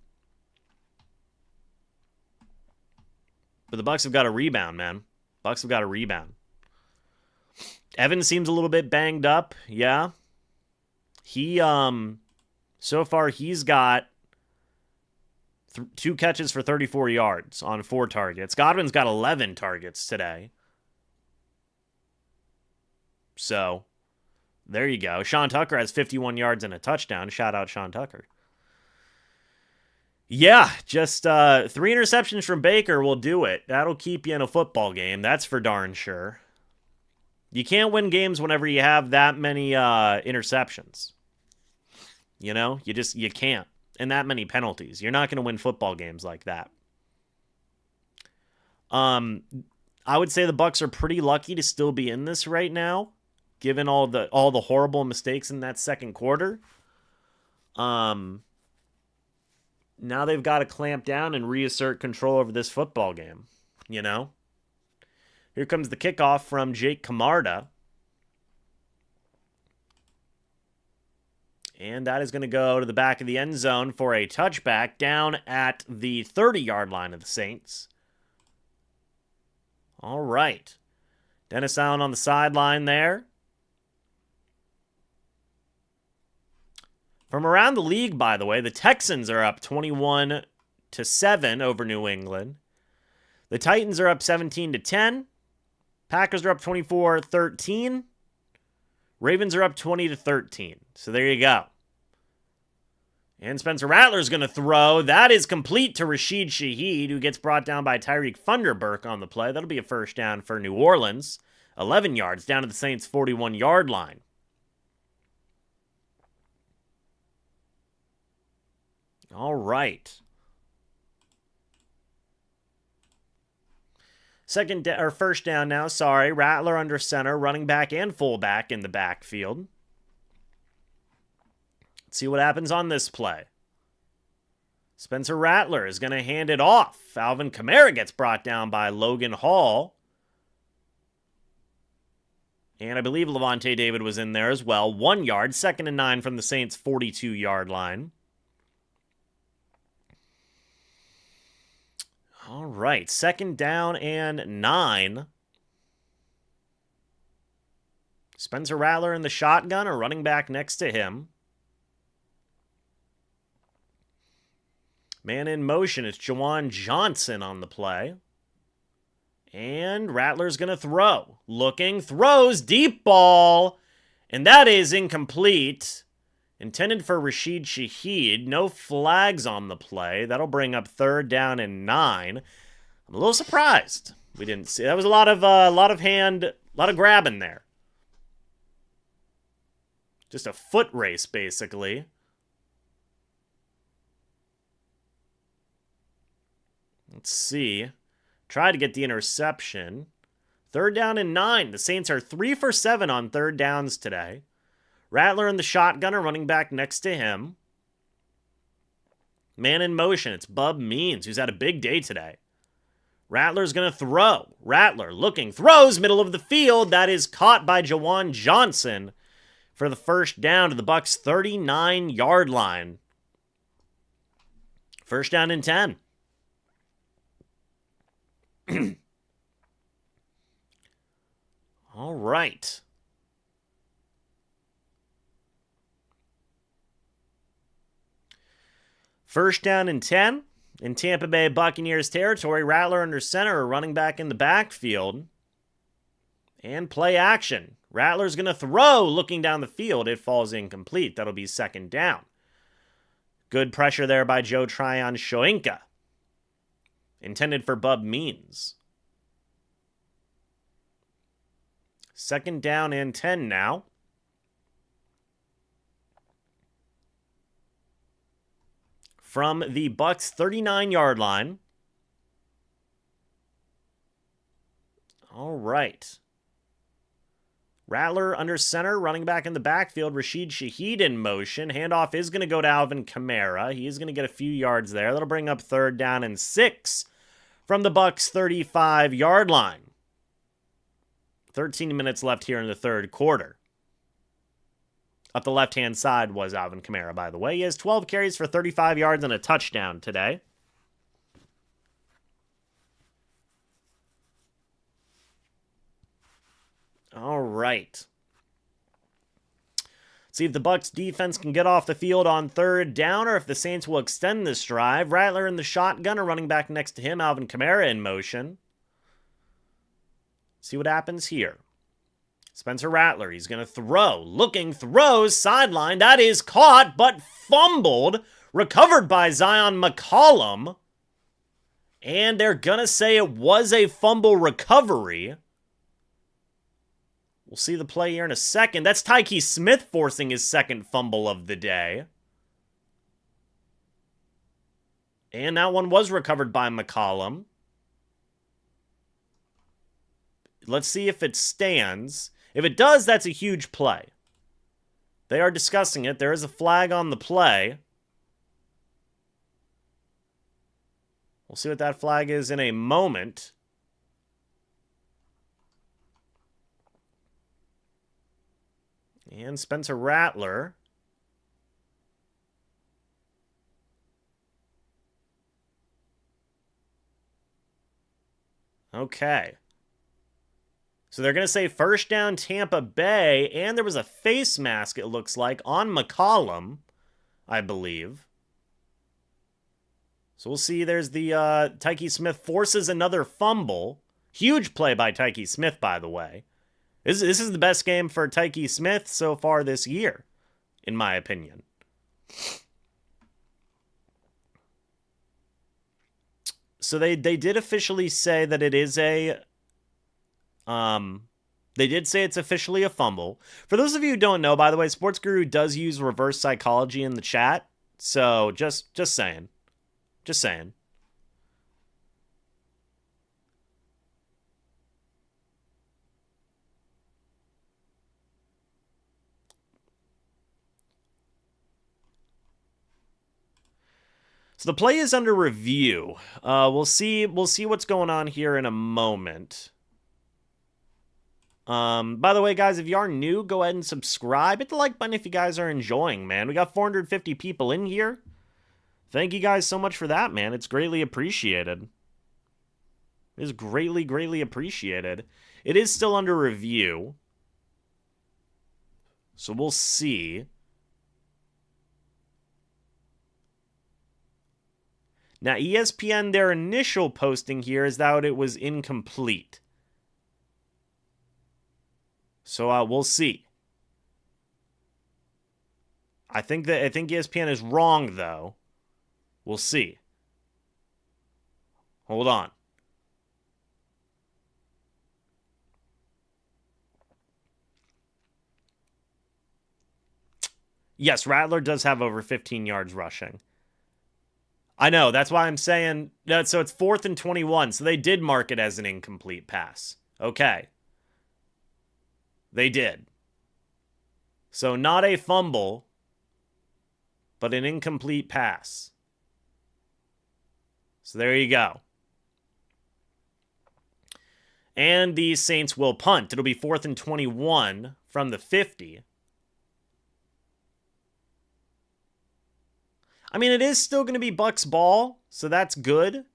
But the Bucs have got to rebound, man. Bucs have got to rebound. Evans seems a little bit banged up. Yeah. He, so far he's got 2 catches for 34 yards on 4 targets. Godwin's got 11 targets today. So, there you go. Sean Tucker has 51 yards and a touchdown. Shout out Sean Tucker. Yeah, just 3 interceptions from Baker will do it. That'll keep you in a football game. That's for darn sure. You can't win games whenever you have that many interceptions. You can't. And that many penalties. You're not going to win football games like that. I would say the Bucs are pretty lucky to still be in this right now, given all the horrible mistakes in that second quarter. Now they've got to clamp down and reassert control over this football game. Here comes the kickoff from Jake Camarda. And that is going to go to the back of the end zone for a touchback down at the 30-yard line of the Saints. All right. Dennis Allen on the sideline there. From around the league, by the way, the Texans are up 21-7 over New England. The Titans are up 17-10. Packers are up 24-13. Ravens are up 20-13. So there you go. And Spencer Rattler's going to throw. That is complete to Rashid Shaheed, who gets brought down by Tyreek Thunderburk on the play. That'll be a first down for New Orleans. 11 yards down to the Saints' 41-yard line. All right. First down now, sorry. Rattler under center, running back and fullback in the backfield. Let's see what happens on this play. Spencer Rattler is going to hand it off. Alvin Kamara gets brought down by Logan Hall. And I believe Levante David was in there as well. 1 yard, 2nd and 9 from the Saints' 42-yard line. All right, 2nd down and 9. Spencer Rattler in the shotgun, a running back next to him. Man in motion, it's Jawan Johnson on the play. And Rattler's going to throw. Looking, throws, deep ball. And that is incomplete. Intended for Rashid Shaheed. No flags on the play. That'll bring up 3rd down and 9. I'm a little surprised we didn't see. That was a lot of grabbing there. Just a foot race, basically. Let's see. Try to get the interception. 3rd down and 9. The Saints are 3 for 7 on 3rd downs today. Rattler in the shotgunner, running back next to him. Man in motion. It's Bub Means, who's had a big day today. Rattler's going to throw. Rattler looking, throws, middle of the field. That is caught by Jawan Johnson for the 1st down to the Bucs' 39-yard line. 1st down and 10. All right. First down and 10 in Tampa Bay Buccaneers territory. Rattler under center, running back in the backfield. And play action. Rattler's going to throw, looking down the field. It falls incomplete. That'll be 2nd down. Good pressure there by Joe Tryon Shoyinka. Intended for Bub Means. 2nd down and 10 now. From the Bucs' 39-yard line. All right. Rattler under center, running back in the backfield. Rashid Shaheed in motion. Handoff is going to go to Alvin Kamara. He is going to get a few yards there. That'll bring up 3rd down and 6 from the Bucs' 35-yard line. 13 minutes left here in the 3rd quarter. Up the left-hand side was Alvin Kamara, by the way. He has 12 carries for 35 yards and a touchdown today. All right. See if the Bucs defense can get off the field on 3rd down or if the Saints will extend this drive. Rattler in the shotgunner, running back next to him. Alvin Kamara in motion. See what happens here. Spencer Rattler, he's going to throw. Looking, throws, sideline. That is caught, but fumbled. Recovered by Zion McCollum. And they're going to say it was a fumble recovery. We'll see the play here in a second. That's Tyke Smith forcing his 2nd fumble of the day. And that one was recovered by McCollum. Let's see if it stands. If it does, that's a huge play. They are discussing it. There is a flag on the play. We'll see what that flag is in a moment. And Spencer Rattler. Okay. So they're going to say 1st down Tampa Bay, and there was a face mask, it looks like, on McCollum, I believe. So we'll see. There's the Tyke Smith forces another fumble. Huge play by Tyke Smith, by the way. This is the best game for Tyke Smith so far this year, in my opinion. So they did officially say that it is a... They did say it's officially a fumble. For those of you who don't know, by the way, Sports Guru does use reverse psychology in the chat. So just saying. Just saying. So the play is under review. We'll see what's going on here in a moment. By the way, guys, if you are new, go ahead and subscribe. Hit the like button if you guys are enjoying, man. We got 450 people in here. Thank you guys so much for that, man. It's greatly appreciated. It is greatly, greatly appreciated. It is still under review. So we'll see. Now, ESPN, their initial posting here is that it was incomplete. So we'll see. I think ESPN is wrong, though. We'll see. Hold on. Yes, Rattler does have over 15 yards rushing. I know, that's why I'm saying that. So it's 4th and 21. So they did mark it as an incomplete pass. Okay. They did. So not a fumble, but an incomplete pass. So there you go. And the Saints will punt. It'll be 4th and 21 from the 50. I mean, it is still going to be Bucs ball, so that's good,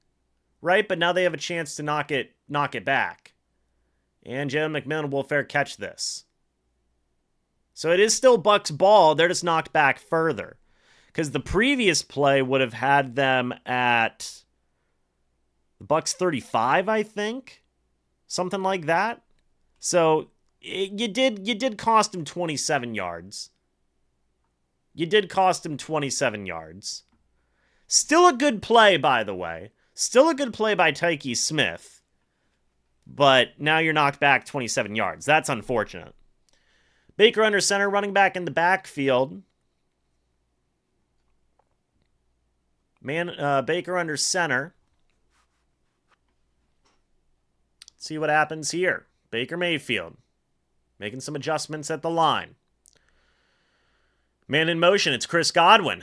right? But now they have a chance to knock it back. And Jalen McMillan will fair catch this. So it is still Bucs ball. They're just knocked back further. Because the previous play would have had them at the Bucs 35, I think. Something like that. So you did cost him 27 yards. You did cost him 27 yards. Still a good play, by the way. Still a good play by Tyke Smith. But now you're knocked back 27 yards. That's unfortunate. Baker under center, running back in the backfield. Baker under center. Let's see what happens here. Baker Mayfield making some adjustments at the line. Man in motion, it's Chris Godwin.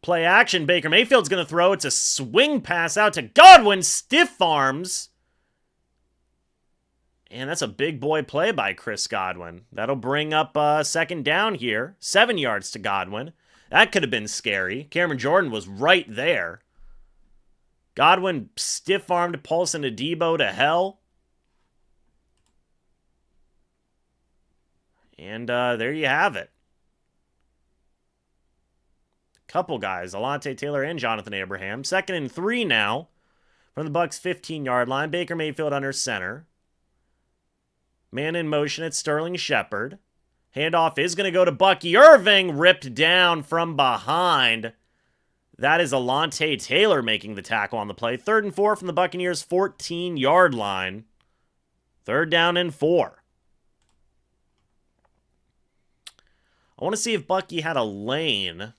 Play action, Baker Mayfield's going to throw. It's a swing pass out to Godwin. Stiff arms. And that's a big boy play by Chris Godwin. That'll bring up 2nd down here. 7 yards to Godwin. That could have been scary. Cameron Jordan was right there. Godwin stiff-armed Paulson Adebo to hell. And there you have it. Couple guys, Alontae Taylor and Jonathan Abraham. 2nd and 3 now from the Bucs 15-yard line. Baker Mayfield under center. Man in motion, it's Sterling Shepard. Handoff is going to go to Bucky Irving, ripped down from behind. That is Alontae Taylor making the tackle on the play. 3rd and 4 from the Buccaneers 14-yard line. 3rd down and 4. I want to see if Bucky had a lane.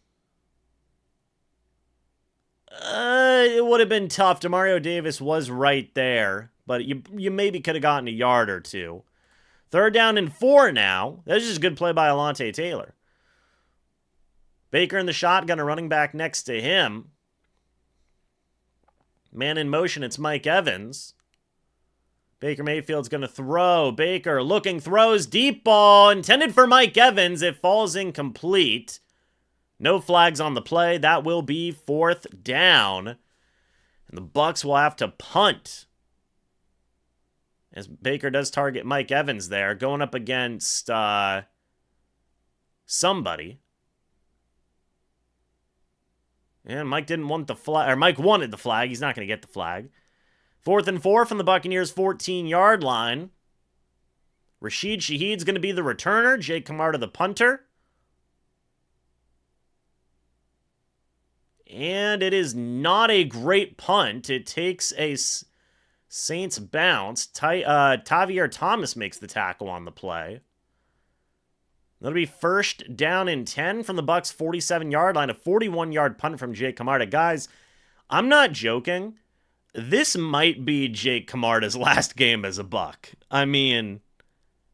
It would have been tough. Demario Davis was right there, but you maybe could have gotten a yard or two. 3rd down and 4 now. That's just a good play by Alontae Taylor. Baker in the shotgun, a running back next to him. Man in motion, it's Mike Evans. Baker Mayfield's going to throw. Baker looking, throws, deep ball, intended for Mike Evans. It falls incomplete. No flags on the play. That will be 4th down. And the Bucs will have to punt. As Baker does target Mike Evans there, going up against somebody. And Mike didn't want the flag, or Mike wanted the flag. He's not going to get the flag. 4th and 4 from the Buccaneers 14-yard line. Rashid Shaheed's going to be the returner. Jake Camarda the punter. And it is not a great punt. It takes a Saints bounce. Tavier Thomas makes the tackle on the play. That'll be 1st down and 10 from the Bucs 47-yard line. A 41-yard punt from Jake Camarda. Guys, I'm not joking. This might be Jake Camarda's last game as a Buck. I mean,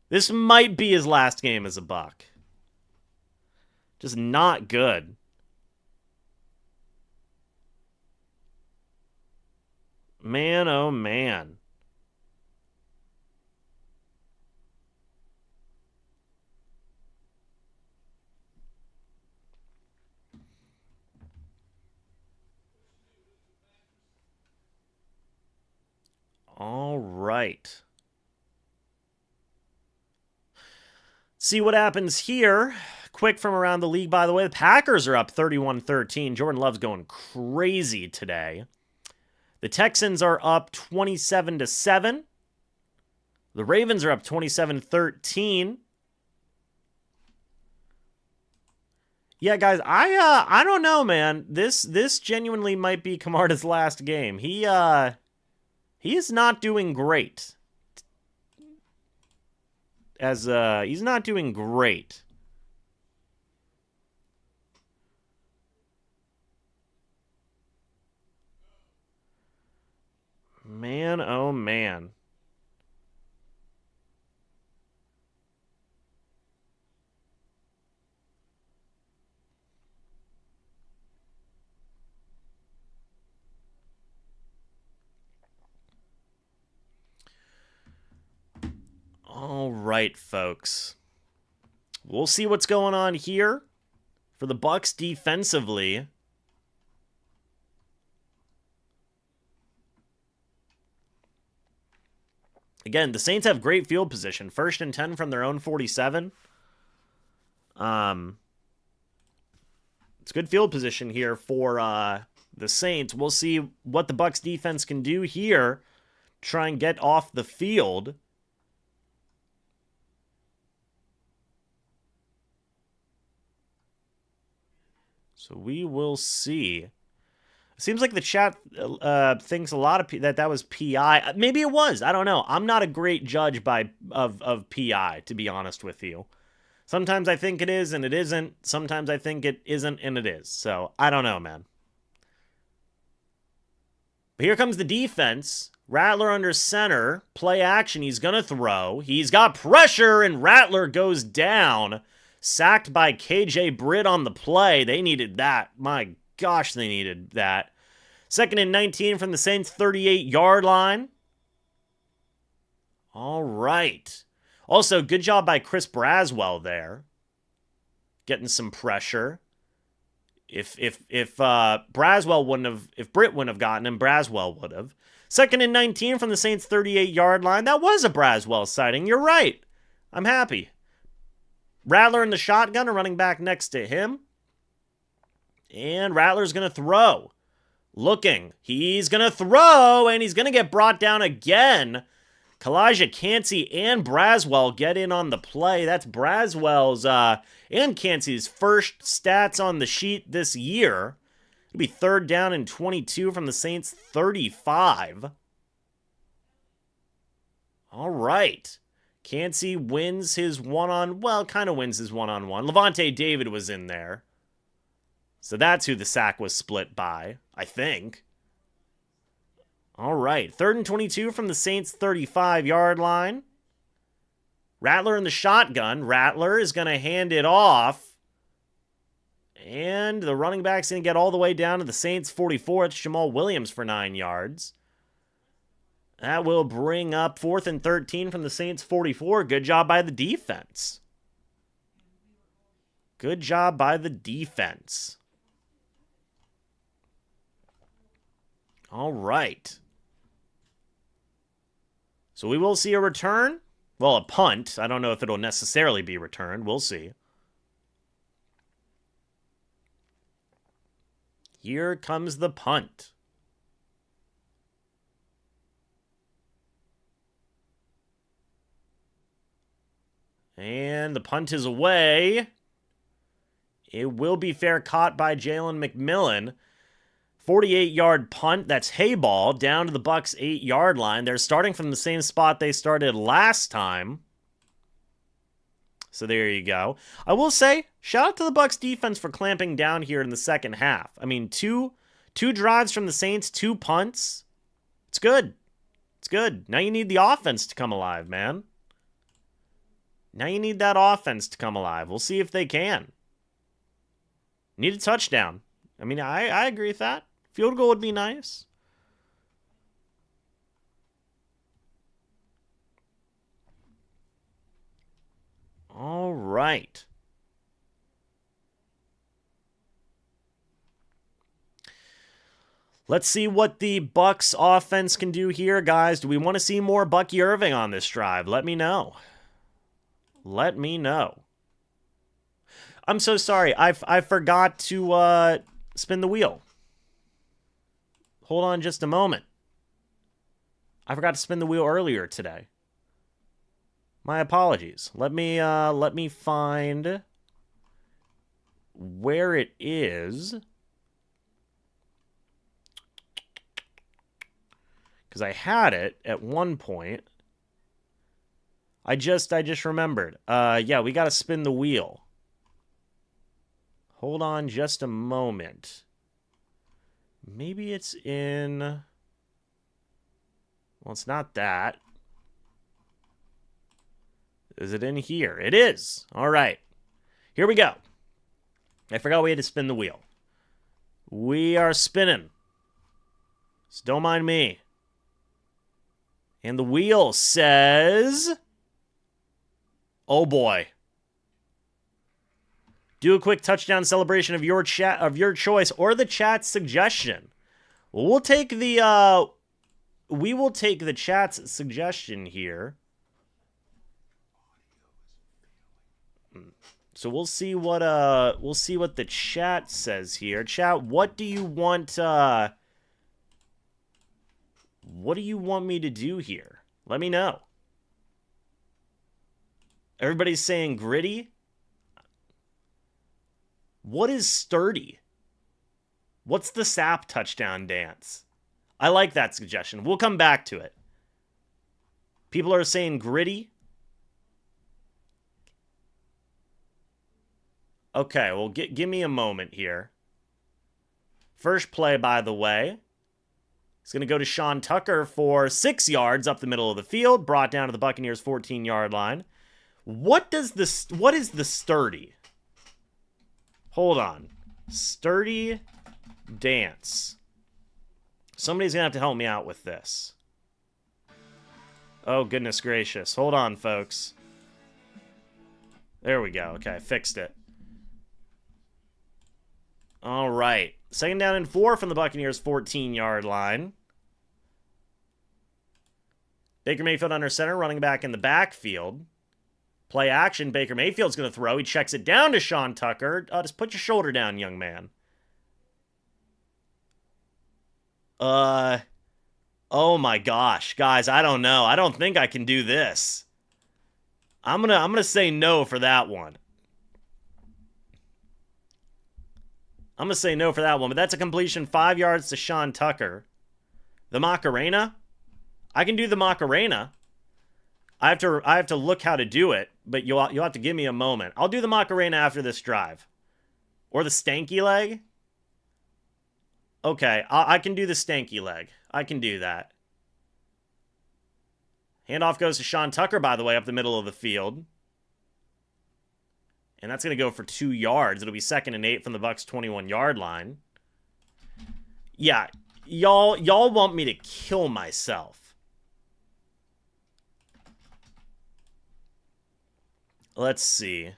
this might be his last game as a Buck. Just not good. Man, oh man. All right. See what happens here. Quick from around the league, by the way. The Packers are up 31-13. Jordan Love's going crazy today. The Texans are up 27-7. The Ravens are up 27-13. Yeah, guys, I don't know, man. This genuinely might be Camarda's last game. He is not doing great. He's not doing great. Man, oh man. All right, folks. We'll see what's going on here for the Bucs defensively. Again, the Saints have great field position. 1st and 10 from their own 47. It's good field position here for the Saints. We'll see what the Bucs defense can do here. Try and get off the field. So we will see. It seems like the chat thinks a lot of that was PI. Maybe it was. I don't know. I'm not a great judge of PI, to be honest with you. Sometimes I think it is and it isn't. Sometimes I think it isn't and it is. So I don't know, man. But here comes the defense. Rattler under center. Play action. He's going to throw. He's got pressure and Rattler goes down. Sacked by KJ Britt on the play. They needed that. My gosh, they needed that. 2nd and 19 from the Saints' 38-yard line. All right. Also, good job by Chris Braswell there. Getting some pressure. If Braswell wouldn't have, if Britt wouldn't have gotten him, Braswell would have. 2nd and 19 from the Saints' 38-yard line. That was a Braswell sighting. You're right. I'm happy. Rattler in the shotgun, a running back next to him. And Rattler's going to throw. Looking. He's going to throw, and he's going to get brought down again. Kalijah Cansey and Braswell get in on the play. That's Braswell's and Cansey's first stats on the sheet this year. It'll be 3rd down and 22 from the Saints' 35. All right. Cansey wins his kind of wins his one-on-one. Levante David was in there. So that's who the sack was split by, I think. All right. 3rd and 22 from the Saints' 35-yard line. Rattler in the shotgun. Rattler is going to hand it off. And the running back's going to get all the way down to the Saints' 44. It's Jamal Williams for 9 yards. That will bring up 4th and 13 from the Saints' 44. Good job by the defense. Good job by the defense. All right. So we will see a return. Well, a punt. I don't know if it'll necessarily be returned. We'll see. Here comes the punt. And the punt is away. It will be fair caught by Jalen McMillan. 48-yard punt. That's Hayball down to the Bucs' 8-yard line. They're starting from the same spot they started last time. So there you go. I will say, shout out to the Bucs defense for clamping down here in the second half. I mean, two drives from the Saints, 2 punts. It's good. It's good. Now you need the offense to come alive, man. Now you need that offense to come alive. We'll see if they can. Need a touchdown. I mean, I agree with that. Field goal would be nice. All right. Let's see what the Bucs offense can do here, guys. Do we want to see more Bucky Irving on this drive? Let me know. Let me know. I'm so sorry. I forgot to spin the wheel. Hold on just a moment. I forgot to spin the wheel earlier today. My apologies. Let me find where it is. Because I had it at one point. I just remembered. Yeah, we got to spin the wheel. Hold on just a moment. Maybe it's in... Well, it's not that. Is it in here? It is. All right. Here we go. I forgot we had to spin the wheel. We are spinning. So don't mind me. And the wheel says... Oh boy. Do a quick touchdown celebration of your choice or the chat's suggestion. Well, we'll take the we will take the chat's suggestion here. So we'll see what the chat says here. Chat, what do you want me to do here? Let me know. Everybody's saying gritty. What is sturdy? What's the sap touchdown dance? I like that suggestion. We'll come back to it. People are saying gritty. Okay, well, give me a moment here. First play, by the way. It's going to go to Sean Tucker for 6 yards up the middle of the field, brought down to the Buccaneers' 14-yard line. What is the sturdy? Hold on. Sturdy dance. Somebody's going to have to help me out with this. Oh, goodness gracious. Hold on, folks. There we go. Okay, fixed it. All right. 2nd down and 4 from the Buccaneers' 14-yard line. Baker Mayfield under center, running back in the backfield. Play action. Baker Mayfield's going to throw. He checks it down to Sean Tucker. Just put your shoulder down, young man. Oh my gosh. Guys, I don't know. I don't think I can do this. I'm gonna say no for that one. I'm going to say no for that one, but that's a completion, 5 yards to Sean Tucker. The Macarena? I can do the Macarena. I have to look how to do it, but you'll have to give me a moment. I'll do the Macarena after this drive. Or the stanky leg? Okay, I can do the stanky leg. I can do that. Handoff goes to Sean Tucker, by the way, up the middle of the field. And that's going to go for 2 yards. It'll be 2nd and 8 from the Bucs' 21-yard line. Yeah, y'all want me to kill myself. Let's see.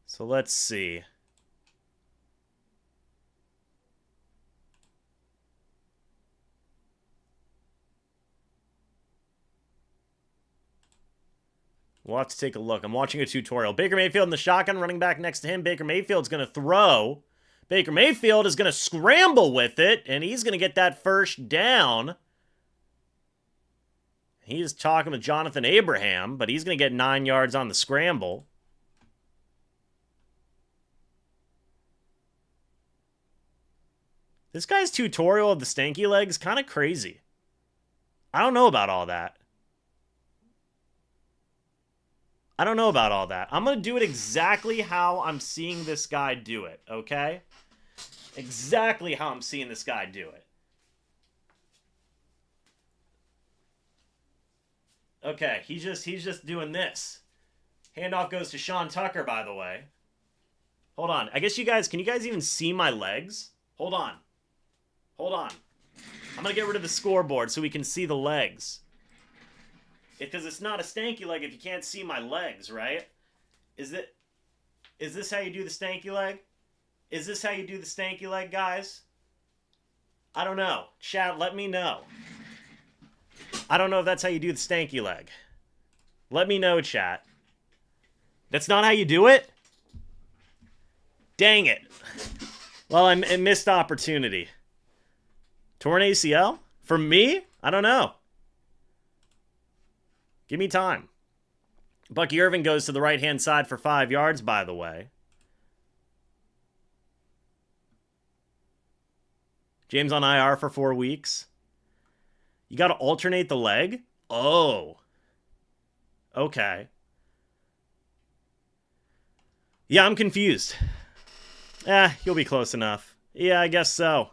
So let's see. We'll have to take a look. I'm watching a tutorial. Baker Mayfield in the shotgun, running back next to him. Baker Mayfield's going to throw. Baker Mayfield is going to scramble with it, and he's going to get that first down. He's talking with Jonathan Abraham, but he's going to get 9 yards on the scramble. This guy's tutorial of the stanky leg is kind of crazy. I don't know about all that. I'm going to do it exactly how I'm seeing this guy do it, okay? Exactly how I'm seeing this guy do it. Okay, he's just doing this. Handoff goes to Sean Tucker, by the way. Hold on. I guess can you guys even see my legs? Hold on. I'm going to get rid of the scoreboard so we can see the legs. Because it's not a stanky leg if you can't see my legs, right? Is this how you do the stanky leg? Is this how you do the stanky leg, guys? I don't know. Chat, let me know. I don't know if that's how you do the stanky leg. Let me know, chat. That's not how you do it? Dang it. Well, I missed opportunity. Torn ACL? For me? I don't know. Give me time. Bucky Irving goes to the right-hand side for 5 yards, by the way. James on IR for 4 weeks. You got to alternate the leg? Oh. Okay. Yeah, I'm confused. You'll be close enough. Yeah, I guess so.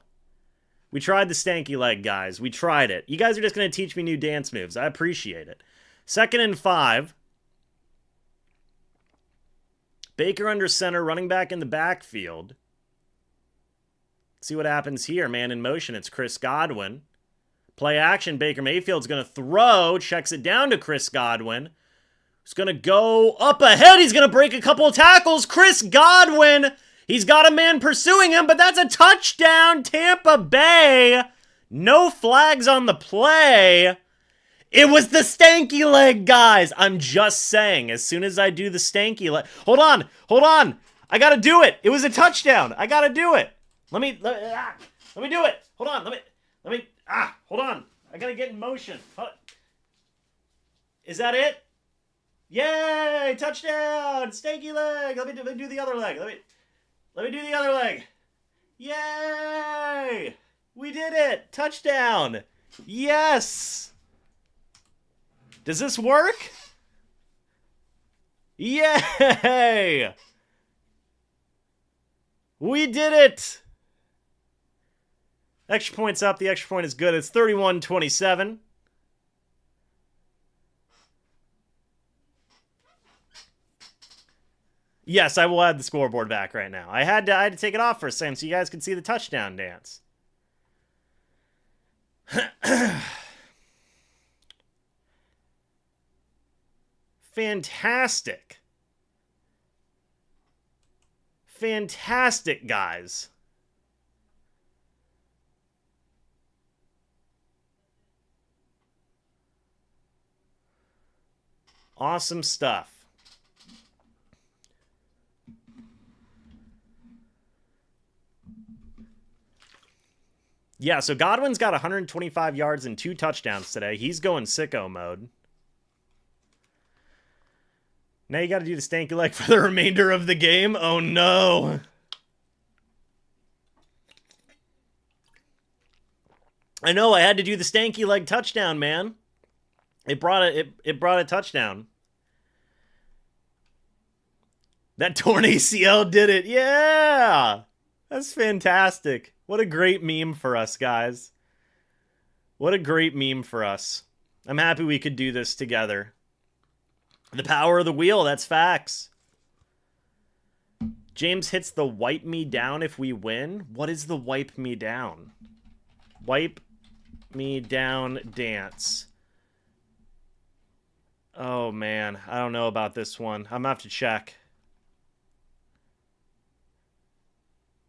We tried the stanky leg, guys. We tried it. You guys are just going to teach me new dance moves. I appreciate it. 2nd and 5. Baker under center, running back in the backfield. Let's see what happens here. Man in motion. It's Chris Godwin. Play action. Baker Mayfield's going to throw. Checks it down to Chris Godwin. He's going to go up ahead. He's going to break a couple of tackles. Chris Godwin. He's got a man pursuing him, but that's a touchdown, Tampa Bay. No flags on the play. It was the stanky leg, guys. I'm just saying, as soon as I do the stanky leg... Hold on. I got to do it. It was a touchdown. I got to do it. Let me do it. Hold on. Hold on. I got to get in motion. Is that it? Yay, touchdown, stanky leg. Let me do the other leg. Let me do the other leg. Yay! We did it! Touchdown! Yes! Does this work? Yay! We did it! Extra point's up. The extra point is good. It's 31-27. Yes, I will add the scoreboard back right now. I had to take it off for a second so you guys could see the touchdown dance. Fantastic. Fantastic, guys. Awesome stuff. Yeah, so Godwin's got 125 yards and 2 touchdowns today. He's going sicko mode. Now you got to do the stanky leg for the remainder of the game. Oh, no. I know, I had to do the stanky leg touchdown, man. It brought a touchdown. That torn ACL did it. Yeah. That's fantastic. What a great meme for us, guys. What a great meme for us. I'm happy we could do this together. The power of the wheel, that's facts. James hits the wipe me down if we win. What is the wipe me down? Wipe me down dance. Oh, man. I don't know about this one. I'm going to have to check.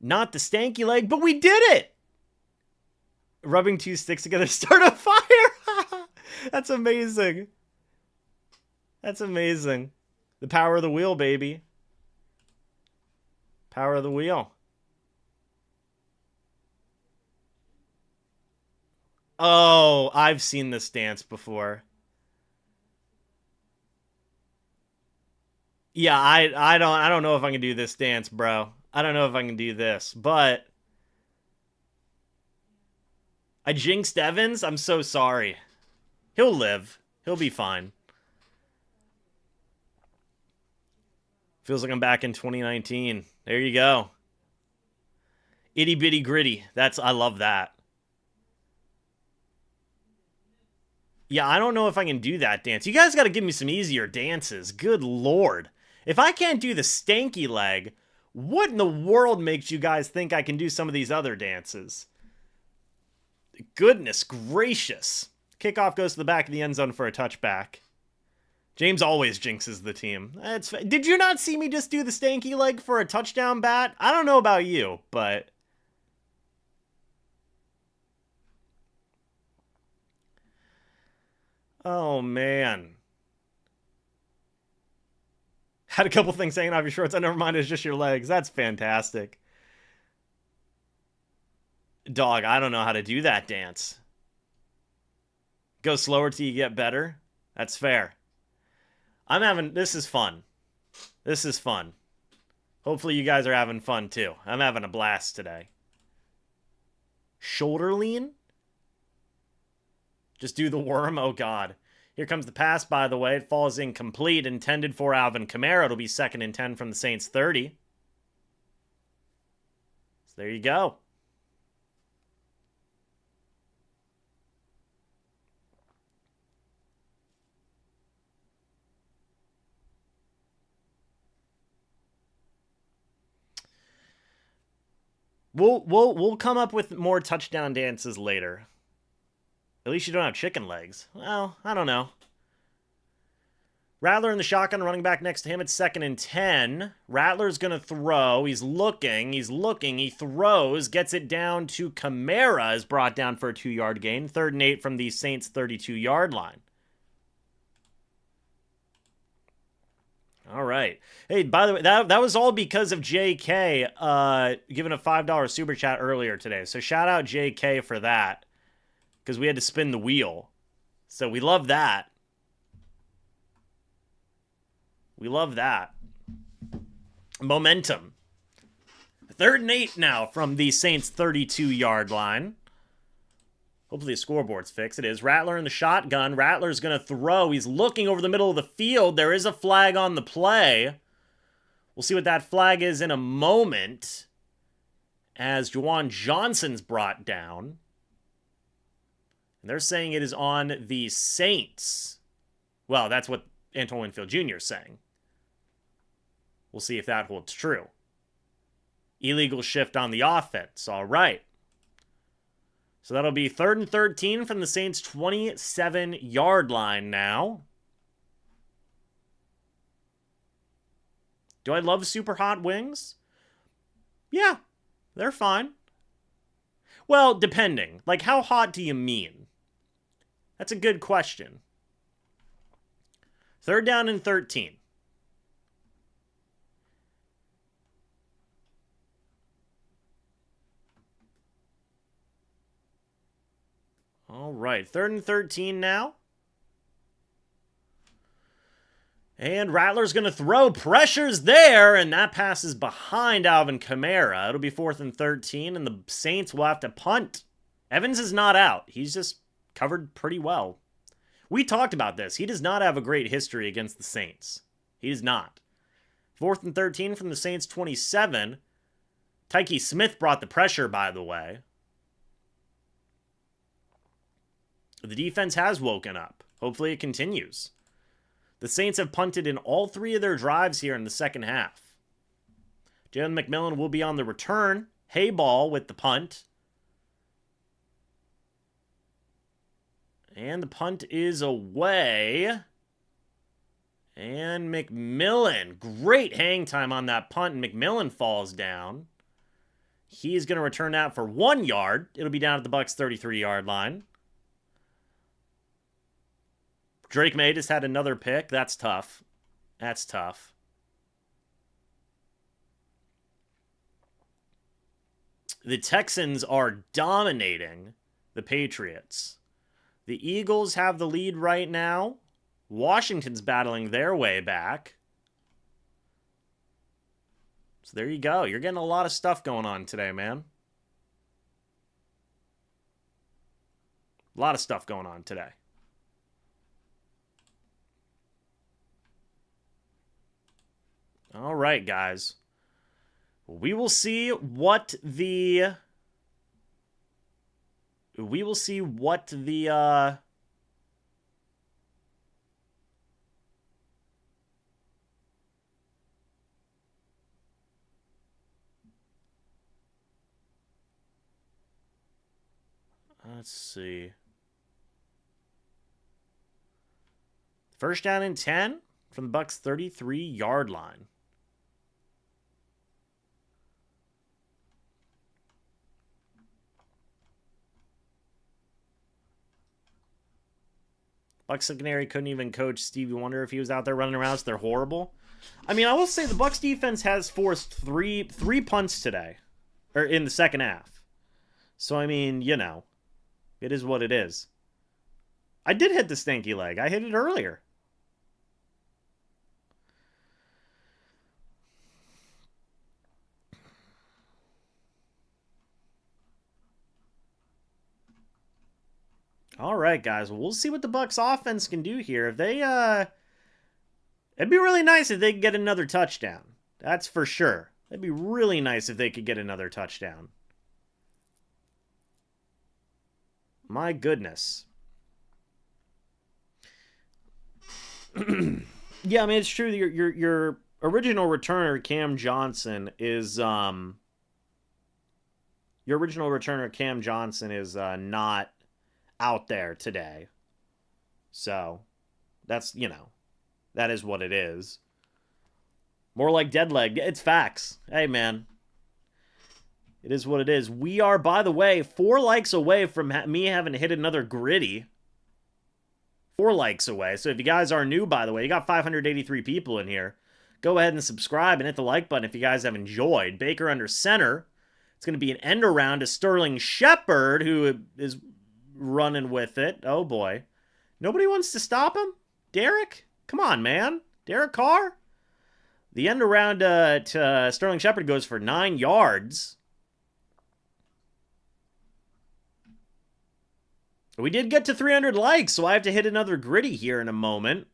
Not the stanky leg, but we did it! Rubbing 2 sticks together to start a fire! That's amazing. That's amazing. The power of the wheel, baby. Power of the wheel. Oh, I've seen this dance before. Yeah, I don't know if I can do this dance, bro. I don't know if I can do this, but I jinxed Evans. I'm so sorry. He'll live. He'll be fine. Feels like I'm back in 2019. There you go. Itty bitty gritty. I love that. Yeah, I don't know if I can do that dance. You guys got to give me some easier dances. Good Lord. If I can't do the stanky leg, what in the world makes you guys think I can do some of these other dances? Goodness gracious. Kickoff goes to the back of the end zone for a touchback. James always jinxes the team. Did you not see me just do the stanky leg for a touchdown bat? I don't know about you, but... Oh, man. Had a couple things hanging off your shorts. Oh, never mind, it's just your legs. That's fantastic. Dog, I don't know how to do that dance. Go slower till you get better. That's fair. This is fun. This is fun. Hopefully you guys are having fun too. I'm having a blast today. Shoulder lean? Just do the worm? Oh, God. Here comes the pass, by the way. It falls incomplete, intended for Alvin Kamara. It'll be 2nd and 10 from the Saints' 30. So there you go. We'll come up with more touchdown dances later. At least you don't have chicken legs. Well, I don't know. Rattler in the shotgun, running back next to him. It's 2nd and 10. Rattler's going to throw. He's looking. He throws. Gets it down to Kamara. Is brought down for a 2-yard gain. 3rd and 8 from the Saints' 32-yard line. All right. Hey, by the way, that was all because of JK giving a $5 super chat earlier today. So shout out JK for that, because we had to spin the wheel. So we love that. We love that. Momentum. 3rd and 8 now from the Saints' 32-yard line. Hopefully the scoreboard's fixed. It is. Rattler in the shotgun. Rattler's going to throw. He's looking over the middle of the field. There is a flag on the play. We'll see what that flag is in a moment, as Juwan Johnson's brought down. And they're saying it is on the Saints. Well, that's what Antoine Winfield Jr. is saying. We'll see if that holds true. Illegal shift on the offense. All right. So that'll be 3rd and 13 from the Saints' 27-yard line now. Do I love super hot wings? Yeah, they're fine. Well, depending. Like, how hot do you mean? That's a good question. 3rd down and 13. All right, 3rd and 13 now. And Rattler's going to throw. Pressure's there, and that pass is behind Alvin Kamara. It'll be 4th and 13, and the Saints will have to punt. Evans is not out. He's just covered pretty well. We talked about this. He does not have a great history against the Saints. He does not. 4th and 13 from the Saints' 27. Tyke Smith brought the pressure, by the way. The defense has woken up. Hopefully it continues. The Saints have punted in all 3 of their drives here in the second half. Jalen McMillan will be on the return. Hayball with the punt. And the punt is away. And McMillan. Great hang time on that punt. And McMillan falls down. He's going to return that for 1 yard. It'll be down at the Bucs' 33-yard line. Drake May just had another pick. That's tough. That's tough. The Texans are dominating the Patriots. The Eagles have the lead right now. Washington's battling their way back. So there you go. You're getting a lot of stuff going on today, man. A lot of stuff going on today. All right, guys. We will see what the... Let's see. 1st down and 10 from the Bucs' 33-yard line. Bucs secondary couldn't even coach Stevie Wonder if he was out there running around, so they're horrible. I mean, I will say the Bucs defense has forced three punts today, or in the second half. So, I mean, you know, it is what it is. I did hit the stinky leg. I hit it earlier. All right, guys. Well, we'll see what the Bucs offense can do here. If they, it'd be really nice if they could get another touchdown. That's for sure. It'd be really nice if they could get another touchdown. My goodness. Yeah, I mean, it's true. Your original returner, Cam Johnson, is not out there today. So that's, you know, that is what it is. More like dead leg. It's facts. Hey, man. It is what it is. We are, by the way, 4 likes away from me having hit another gritty. 4 likes away. So if you guys are new, by the way, you got 583 people in here. Go ahead and subscribe and hit the like button if you guys have enjoyed. Baker under center. It's going to be an end around to Sterling Shepard, who is running with it. Oh, boy. Nobody wants to stop him? Derek? Come on, man. Derek Carr? The end around to Sterling Shepard goes for 9 yards. We did get to 300 likes, so I have to hit another gritty here in a moment.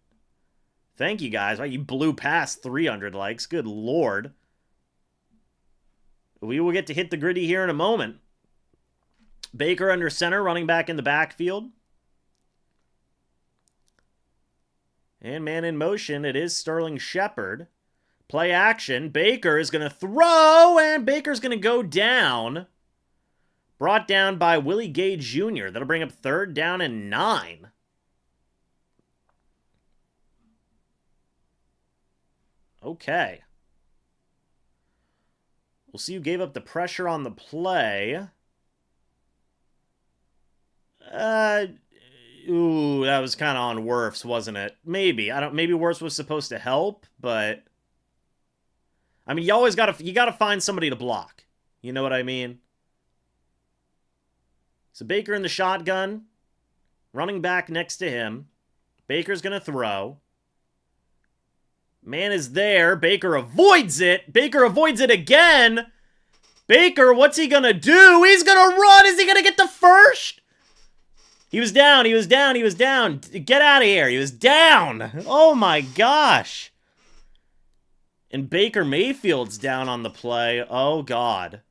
Thank you, guys. Wow, you blew past 300 likes. Good Lord. We will get to hit the gritty here in a moment. Baker under center, running back in the backfield. And man in motion, it is Sterling Shepard. Play action. Baker is going to throw, and Baker's going to go down. Brought down by Willie Gay Jr. That'll bring up 3rd down and 9. Okay. We'll see who gave up the pressure on the play. Ooh, that was kind of on Wirfs, wasn't it? Maybe. Maybe Wirfs was supposed to help, but I mean, you always gotta find somebody to block. You know what I mean? So Baker in the shotgun, running back next to him. Baker's gonna throw. Man is there. Baker avoids it. Baker avoids it again. Baker, what's he gonna do? He's gonna run. Is he gonna get the first? He was down. He was down. He was down. Get out of here. He was down. Oh my gosh. And Baker Mayfield's down on the play. Oh, God.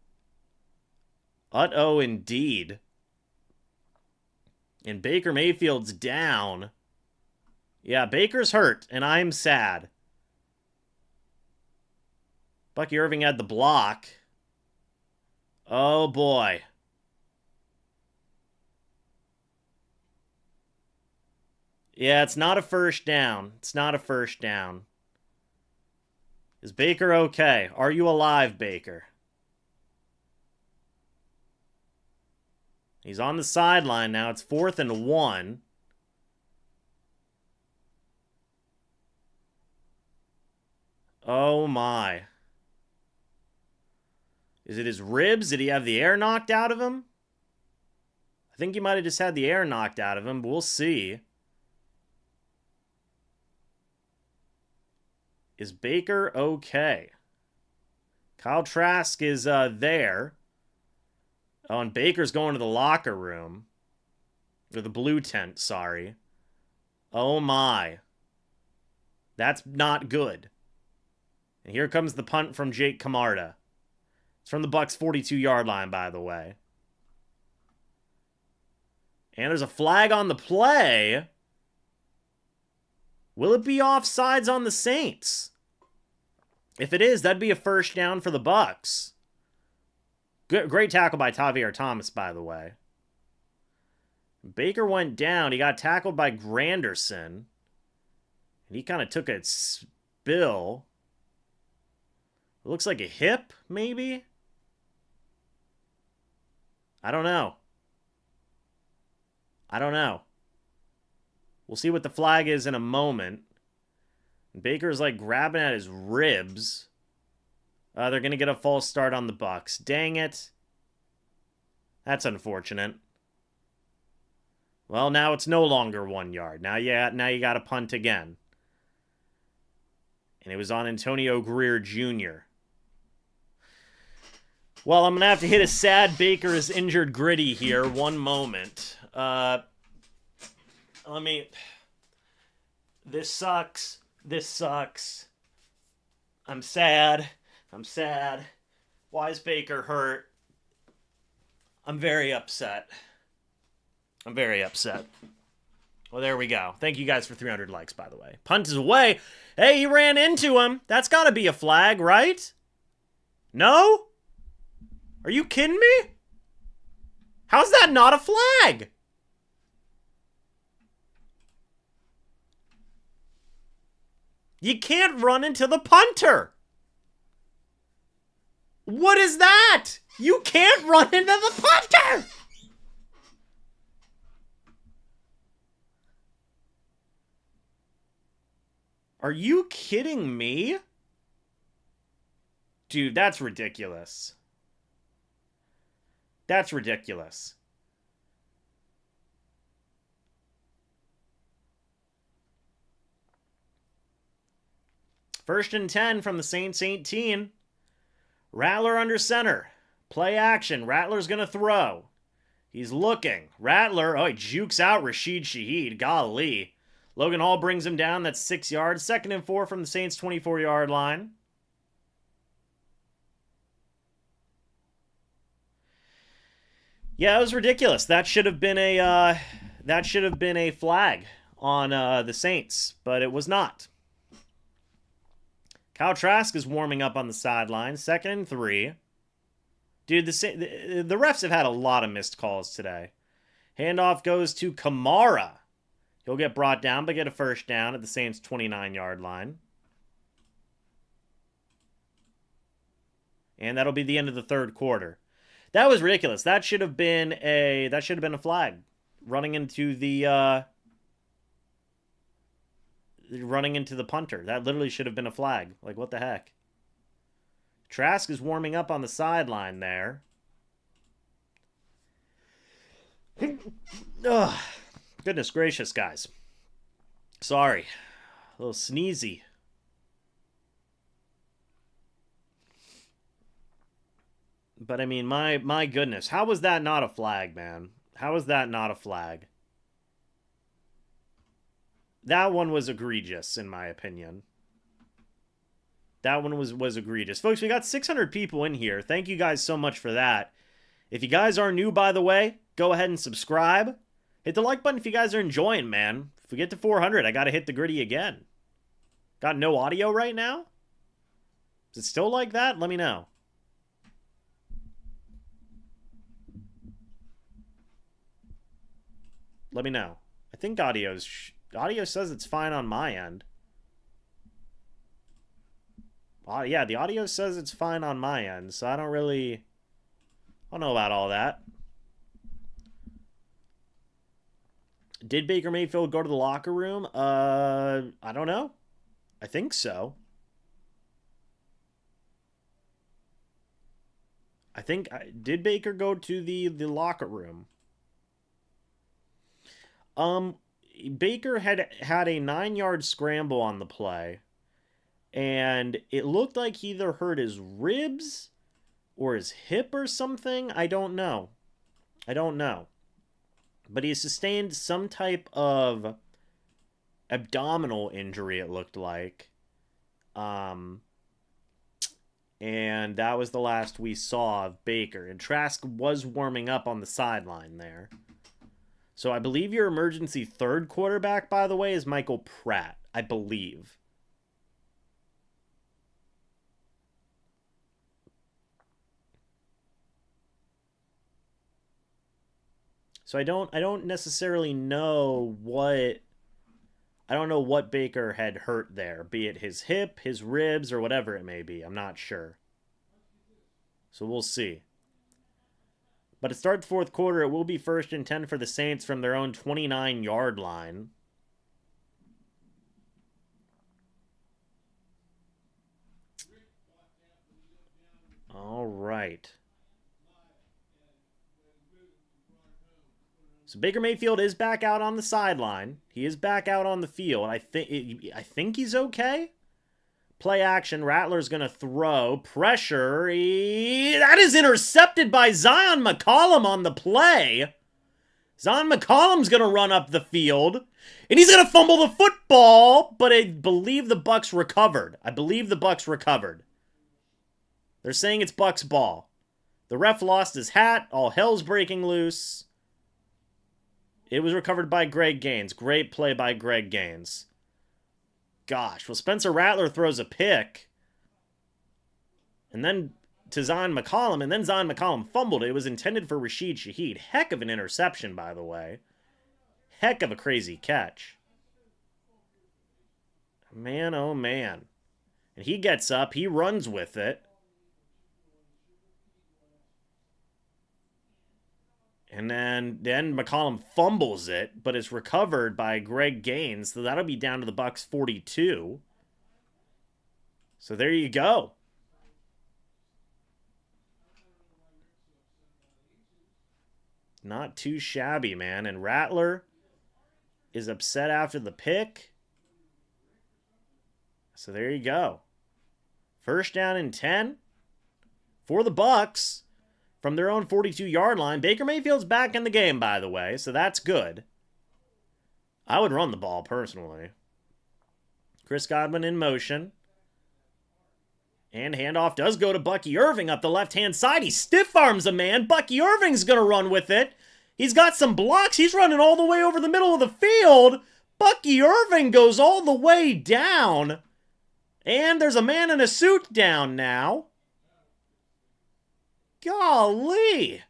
Uh-oh, indeed. And Baker Mayfield's down. Yeah, Baker's hurt, and I'm sad. Bucky Irving had the block. Oh, boy. Yeah, it's not a first down. It's not a first down. Is Baker okay? Are you alive, Baker? He's on the sideline now. It's 4th and 1. Oh, my. Is it his ribs? Did he have the air knocked out of him? I think he might have just had the air knocked out of him, but we'll see. Is Baker okay? Kyle Trask is there. Oh, and Baker's going to the locker room. Or the blue tent, sorry. Oh, my. That's not good. And here comes the punt from Jake Camarda. It's from the Bucs' 42-yard line, by the way. And there's a flag on the play. Will it be offsides on the Saints? If it is, that'd be a first down for the Bucs. Great tackle by Tavier Thomas, by the way. Baker went down. He got tackled by Granderson. And he kind of took a spill. It looks like a hip, maybe? I don't know. I don't know. We'll see what the flag is in a moment. Baker's like grabbing at his ribs. They're going to get a false start on the Bucs. Dang it. That's unfortunate. Well, now it's no longer 1 yard. Now you got to punt again. And it was on Antonio Greer Jr. Well, I'm going to have to hit a sad Baker is injured gritty here. One moment. This sucks. This sucks. I'm sad. I'm sad. Why is Baker hurt? I'm very upset. I'm very upset. Well, there we go. Thank you guys for 300 likes, by the way. Punt is away. Hey, he ran into him. That's got to be a flag, right? No? Are you kidding me? How's that not a flag? You can't run into the punter. What is that? You can't run into the punter. Are you kidding me? Dude, that's ridiculous. That's ridiculous. First and 10 from the Saints 18. Rattler under center. Play action. Rattler's going to throw. He's looking. Rattler, he jukes out Rashid Shaheed. Golly. Logan Hall brings him down. That's 6 yards. 2nd and 4 from the Saints' 24-yard line. Yeah, it was ridiculous. That should have been a flag on the Saints, but it was not. Kyle Trask is warming up on the sideline. 2nd and 3. Dude, the refs have had a lot of missed calls today. Handoff goes to Kamara. He'll get brought down, but get a first down at the Saints' 29-yard line. And that'll be the end of the third quarter. That was ridiculous. That should have been a flag. Running into the punter. That literally should have been a flag. Like, what the heck? Trask is warming up on the sideline there. Ugh. Goodness gracious, guys. Sorry. A little sneezy. But, I mean, my goodness. How was that not a flag, man? How was that not a flag? That one was egregious, in my opinion. That one was egregious. Folks, we got 600 people in here. Thank you guys so much for that. If you guys are new, by the way, go ahead and subscribe. Hit the like button if you guys are enjoying, man. If we get to 400, I got to hit the gritty again. Got no audio right now? Is it still like that? Let me know. Let me know. I think audio says it's fine on my end. Yeah, the audio says it's fine on my end, so I don't know about all that. Did Baker Mayfield go to the locker room? I don't know. I think so. Did Baker go to the locker room? Baker had a 9-yard scramble on the play, and it looked like he either hurt his ribs or his hip or something. I don't know. But he sustained some type of abdominal injury, it looked like. And that was the last we saw of Baker. And Trask was warming up on the sideline there. So I believe your emergency third quarterback, by the way, is Michael Pratt, I believe. So I don't necessarily know what Baker had hurt there, be it his hip, his ribs, or whatever it may be. I'm not sure. So we'll see. But to start the fourth quarter, it will be 1st and 10 for the Saints from their own 29-yard line. All right. So Baker Mayfield is back out on the sideline. He is back out on the field. I think he's okay. Play action. Rattler's going to throw. Pressure. That is intercepted by Zion McCollum on the play. Zion McCollum's going to run up the field. And he's going to fumble the football. But I believe the Bucs recovered. They're saying it's Bucs ball. The ref lost his hat. All hell's breaking loose. It was recovered by Greg Gaines. Great play by Greg Gaines. Gosh, well, Spencer Rattler throws a pick. And then to Zion McCollum, and then Zion McCollum fumbled it. It was intended for Rashid Shaheed. Heck of an interception, by the way. Heck of a crazy catch. Man, oh man. And he gets up. He runs with it. And then McCollum fumbles it, but it's recovered by Greg Gaines. So that'll be down to the Bucs 42. So there you go. Not too shabby, man. And Rattler is upset after the pick. So there you go. First down and 10 for the Bucs. From their own 42-yard line. Baker Mayfield's back in the game, by the way, so that's good. I would run the ball, personally. Chris Godwin in motion. And handoff does go to Bucky Irving up the left-hand side. He stiff-arms a man. Bucky Irving's going to run with it. He's got some blocks. He's running all the way over the middle of the field. Bucky Irving goes all the way down. And there's a man in a suit down now. Golly!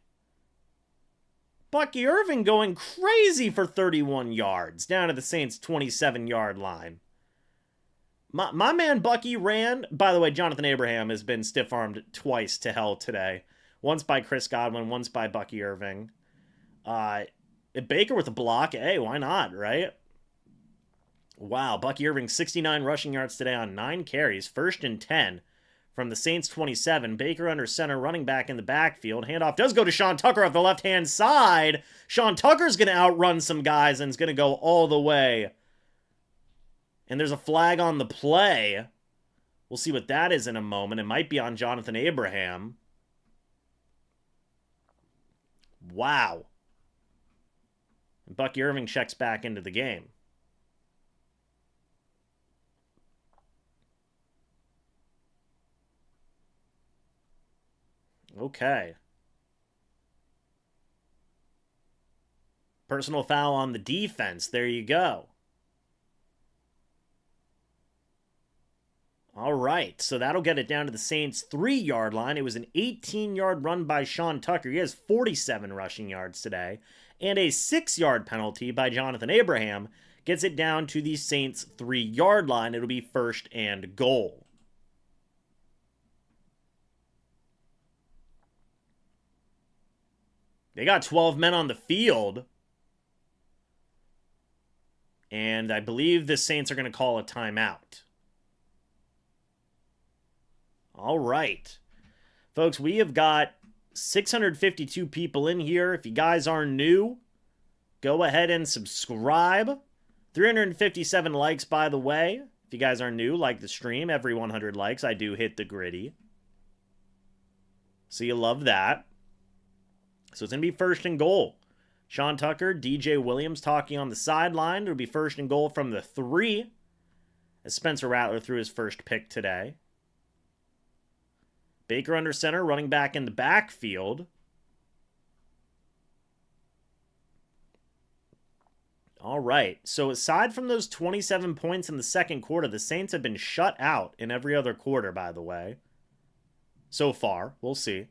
Bucky Irving going crazy for 31 yards down to the Saints' 27-yard line. My man Bucky ran. By the way, Jonathan Abraham has been stiff-armed twice to hell today. Once by Chris Godwin, once by Bucky Irving. Baker with a block. Hey, why not, right? Wow, Bucky Irving, 69 rushing yards today on 9 carries. First and 10. From the Saints 27, Baker under center, running back in the backfield. Handoff does go to Sean Tucker off the left-hand side. Sean Tucker's going to outrun some guys and is going to go all the way. And there's a flag on the play. We'll see what that is in a moment. It might be on Jonathan Abraham. Wow. And Bucky Irving checks back into the game. Okay. Personal foul on the defense. There you go. All right. So that'll get it down to the Saints' 3-yard line. It was an 18-yard run by Sean Tucker. He has 47 rushing yards today. And a 6-yard penalty by Jonathan Abraham gets it down to the Saints' 3-yard line. It'll be first and goal. They got 12 men on the field. And I believe the Saints are going to call a timeout. All right. Folks, we have got 652 people in here. If you guys are new, go ahead and subscribe. 357 likes, by the way. If you guys are new, like the stream. Every 100 likes, I do hit the gritty. So you love that. So it's going to be first and goal. Sean Tucker, DJ Williams talking on the sideline. It'll be first and goal from the 3. As Spencer Rattler threw his first pick today. Baker under center, running back in the backfield. All right. So aside from those 27 points in the second quarter, the Saints have been shut out in every other quarter, by the way. So far. We'll see.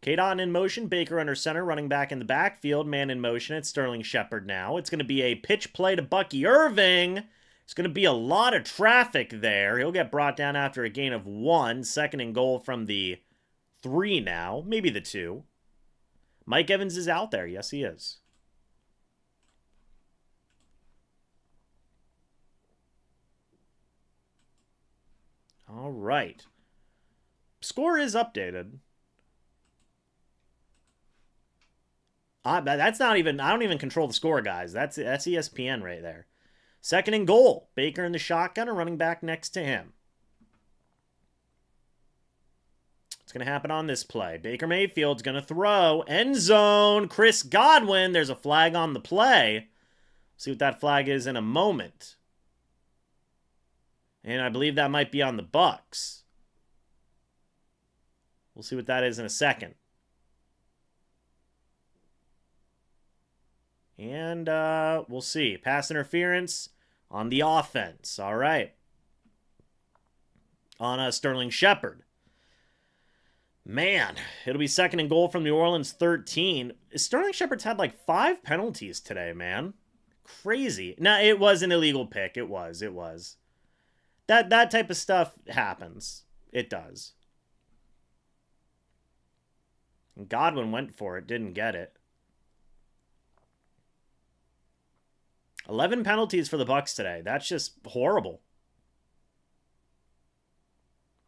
K-Dot in motion, Baker under center, running back in the backfield, man in motion. It's Sterling Shepard now. It's going to be a pitch play to Bucky Irving. It's going to be a lot of traffic there. He'll get brought down after a gain of 1. Second and goal from the 3 now, maybe the 2. Mike Evans is out there. Yes, he is. All right. Score is updated. That's not even, I don't even control the score, guys. That's ESPN right there. Second and goal. Baker in the shotgun, a running back next to him. What's going to happen on this play? Baker Mayfield's going to throw. End zone. Chris Godwin. There's a flag on the play. See what that flag is in a moment. And I believe that might be on the Bucs. We'll see what that is in a second. And we'll see. Pass interference on the offense. All right. On Sterling Shepard. Man, it'll be second and goal from New Orleans 13. Sterling Shepard's had like 5 penalties today, man. Crazy. Now, it was an illegal pick. It was. That type of stuff happens. It does. And Godwin went for it, didn't get it. 11 penalties for the Bucs today. That's just horrible.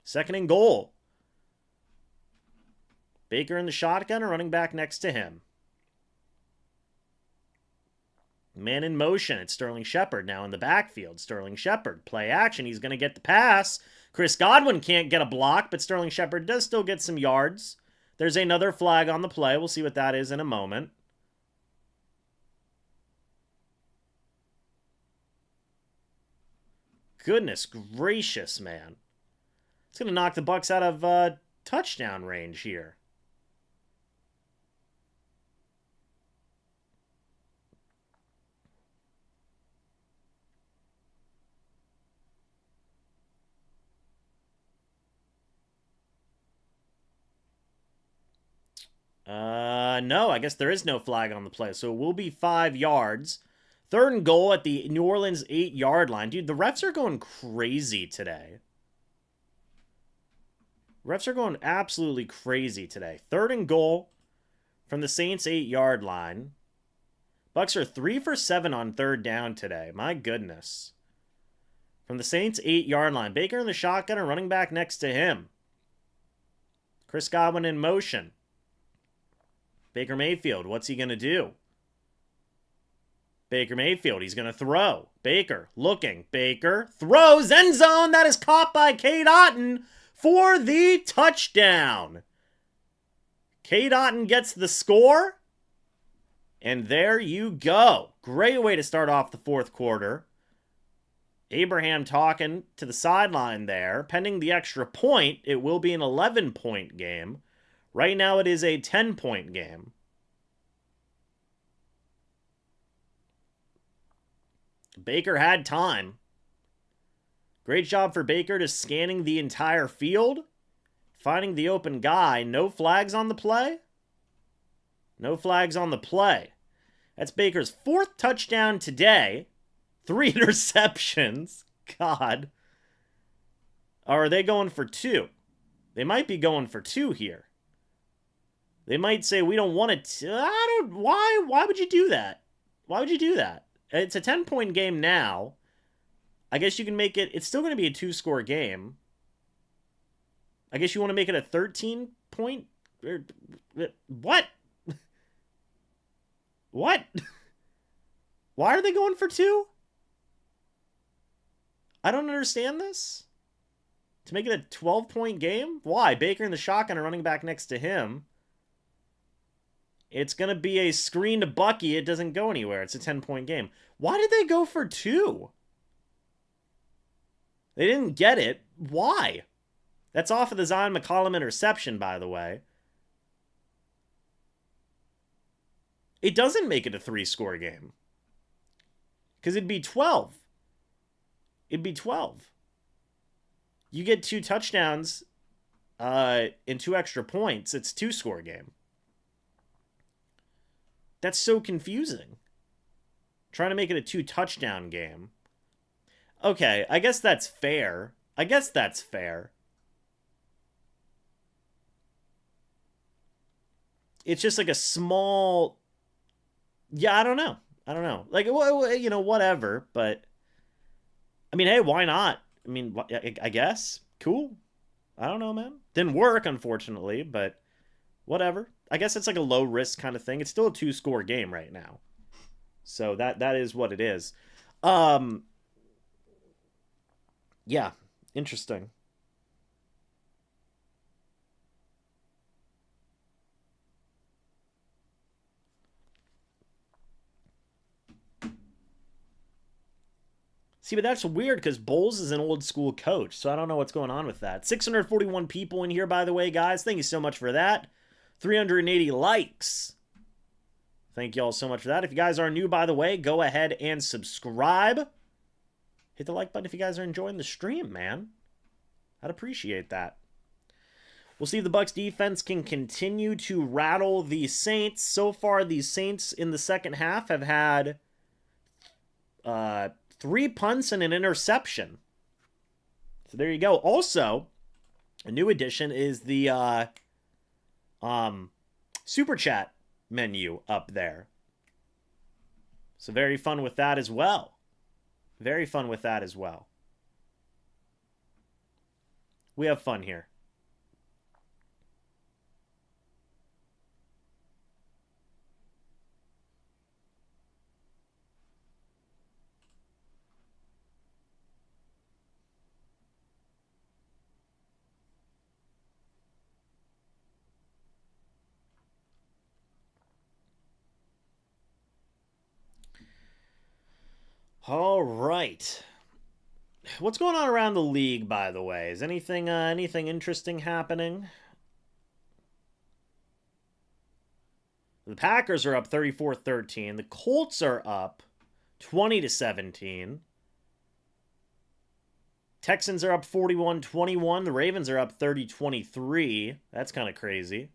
Second and goal. Baker in the shotgun, a running back next to him. Man in motion. It's Sterling Shepard now in the backfield. Sterling Shepard. Play action. He's going to get the pass. Chris Godwin can't get a block, but Sterling Shepard does still get some yards. There's another flag on the play. We'll see what that is in a moment. Goodness gracious, man. It's going to knock the Bucs out of touchdown range here. No, I guess there is no flag on the play, so it will be 5 yards. Third and goal at the New Orleans 8-yard line. Dude, the refs are going crazy today. Refs are going absolutely crazy today. Third and goal from the Saints 8-yard line. Bucs are 3 for 7 on third down today. My goodness. From the Saints 8-yard line. Baker in the shotgun and running back next to him. Chris Godwin in motion. Baker Mayfield, what's he going to do? Baker Mayfield, he's going to throw. Baker, looking. Baker, throws, end zone. That is caught by Cade Otton for the touchdown. Cade Otton gets the score. And there you go. Great way to start off the fourth quarter. Abraham talking to the sideline there. Pending the extra point, it will be an 11-point game. Right now it is a 10-point game. Baker had time. Great job for Baker just scanning the entire field. Finding the open guy. No flags on the play. No flags on the play. That's Baker's 4th touchdown today. 3 interceptions. God. Or are they going for 2? They might be going for 2 here. They might say, we don't want it. Why would you do that? Why would you do that? It's a 10-point game now. I guess you can make it. It's still going to be a 2-score game. I guess you want to make it a 13-point. What? What? Why are they going for 2? I don't understand this. To make it a 12-point game? Why? Baker in the shotgun and running back next to him. It's going to be a screen to Bucky. It doesn't go anywhere. It's a 10-point game. Why did they go for 2? They didn't get it. Why? That's off of the Zion McCollum interception, by the way. It doesn't make it a 3-score game. Because it'd be 12. It'd be 12. You get 2 touchdowns and 2 extra points. It's a 2-score game. That's so confusing. Trying to make it a 2-touchdown game. Okay, I guess that's fair. It's just like a small... Yeah, I don't know. Like, whatever, but... I mean, hey, why not? I mean, I guess. Cool. I don't know, man. Didn't work, unfortunately, but whatever. I guess it's like a low risk kind of thing. It's still a 2-score game right now. So that is what it is. Yeah, interesting. See, but that's weird because Bowles is an old school coach, so I don't know what's going on with that. 641 people in here, by the way, guys. Thank you so much for that. 380 likes. Thank you all so much for that. If you guys are new, by the way, go ahead and subscribe. Hit the like button if you guys are enjoying the stream, man. I'd appreciate that. We'll see if the Bucs defense can continue to rattle the Saints. So far, the Saints in the second half have had 3 punts and an interception. So there you go. Also, a new addition is the Super Chat menu up there. So very fun with that as well. Very fun with that as well. We have fun here. All right. What's going on around the league, by the way? Is anything interesting happening? The Packers are up 34-13. The Colts are up 20-17. Texans are up 41-21. The Ravens are up 30-23. That's kind of crazy.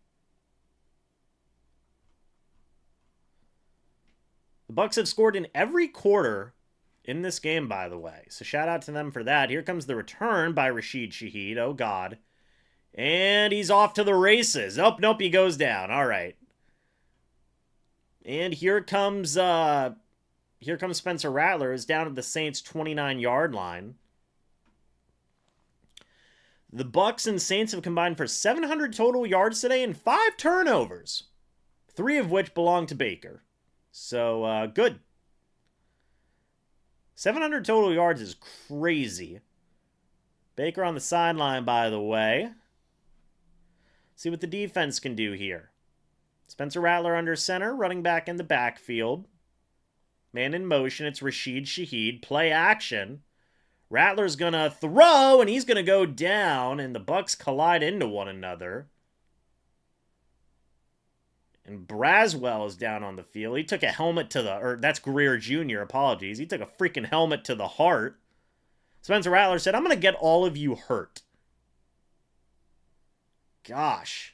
The Bucs have scored in every quarter in this game, by the way. So shout out to them for that. Here comes the return by Rashid Shaheed. Oh, God. And he's off to the races. Oh, nope, he goes down. All right. And here comes Spencer Rattler, who's down at the Saints' 29-yard line. The Bucs and Saints have combined for 700 total yards today and 5 turnovers, 3 of which belong to Baker. So, good. 700 total yards is crazy. Baker on the sideline, by the way. See what the defense can do here. Spencer Rattler under center, running back in the backfield. Man in motion, it's Rashid Shaheed. Play action. Rattler's going to throw, and he's going to go down, and the Bucs collide into one another. And Braswell is down on the field. He took a helmet to the... Or that's Greer Jr., apologies. He took a freaking helmet to the heart. Spencer Rattler said, I'm going to get all of you hurt. Gosh.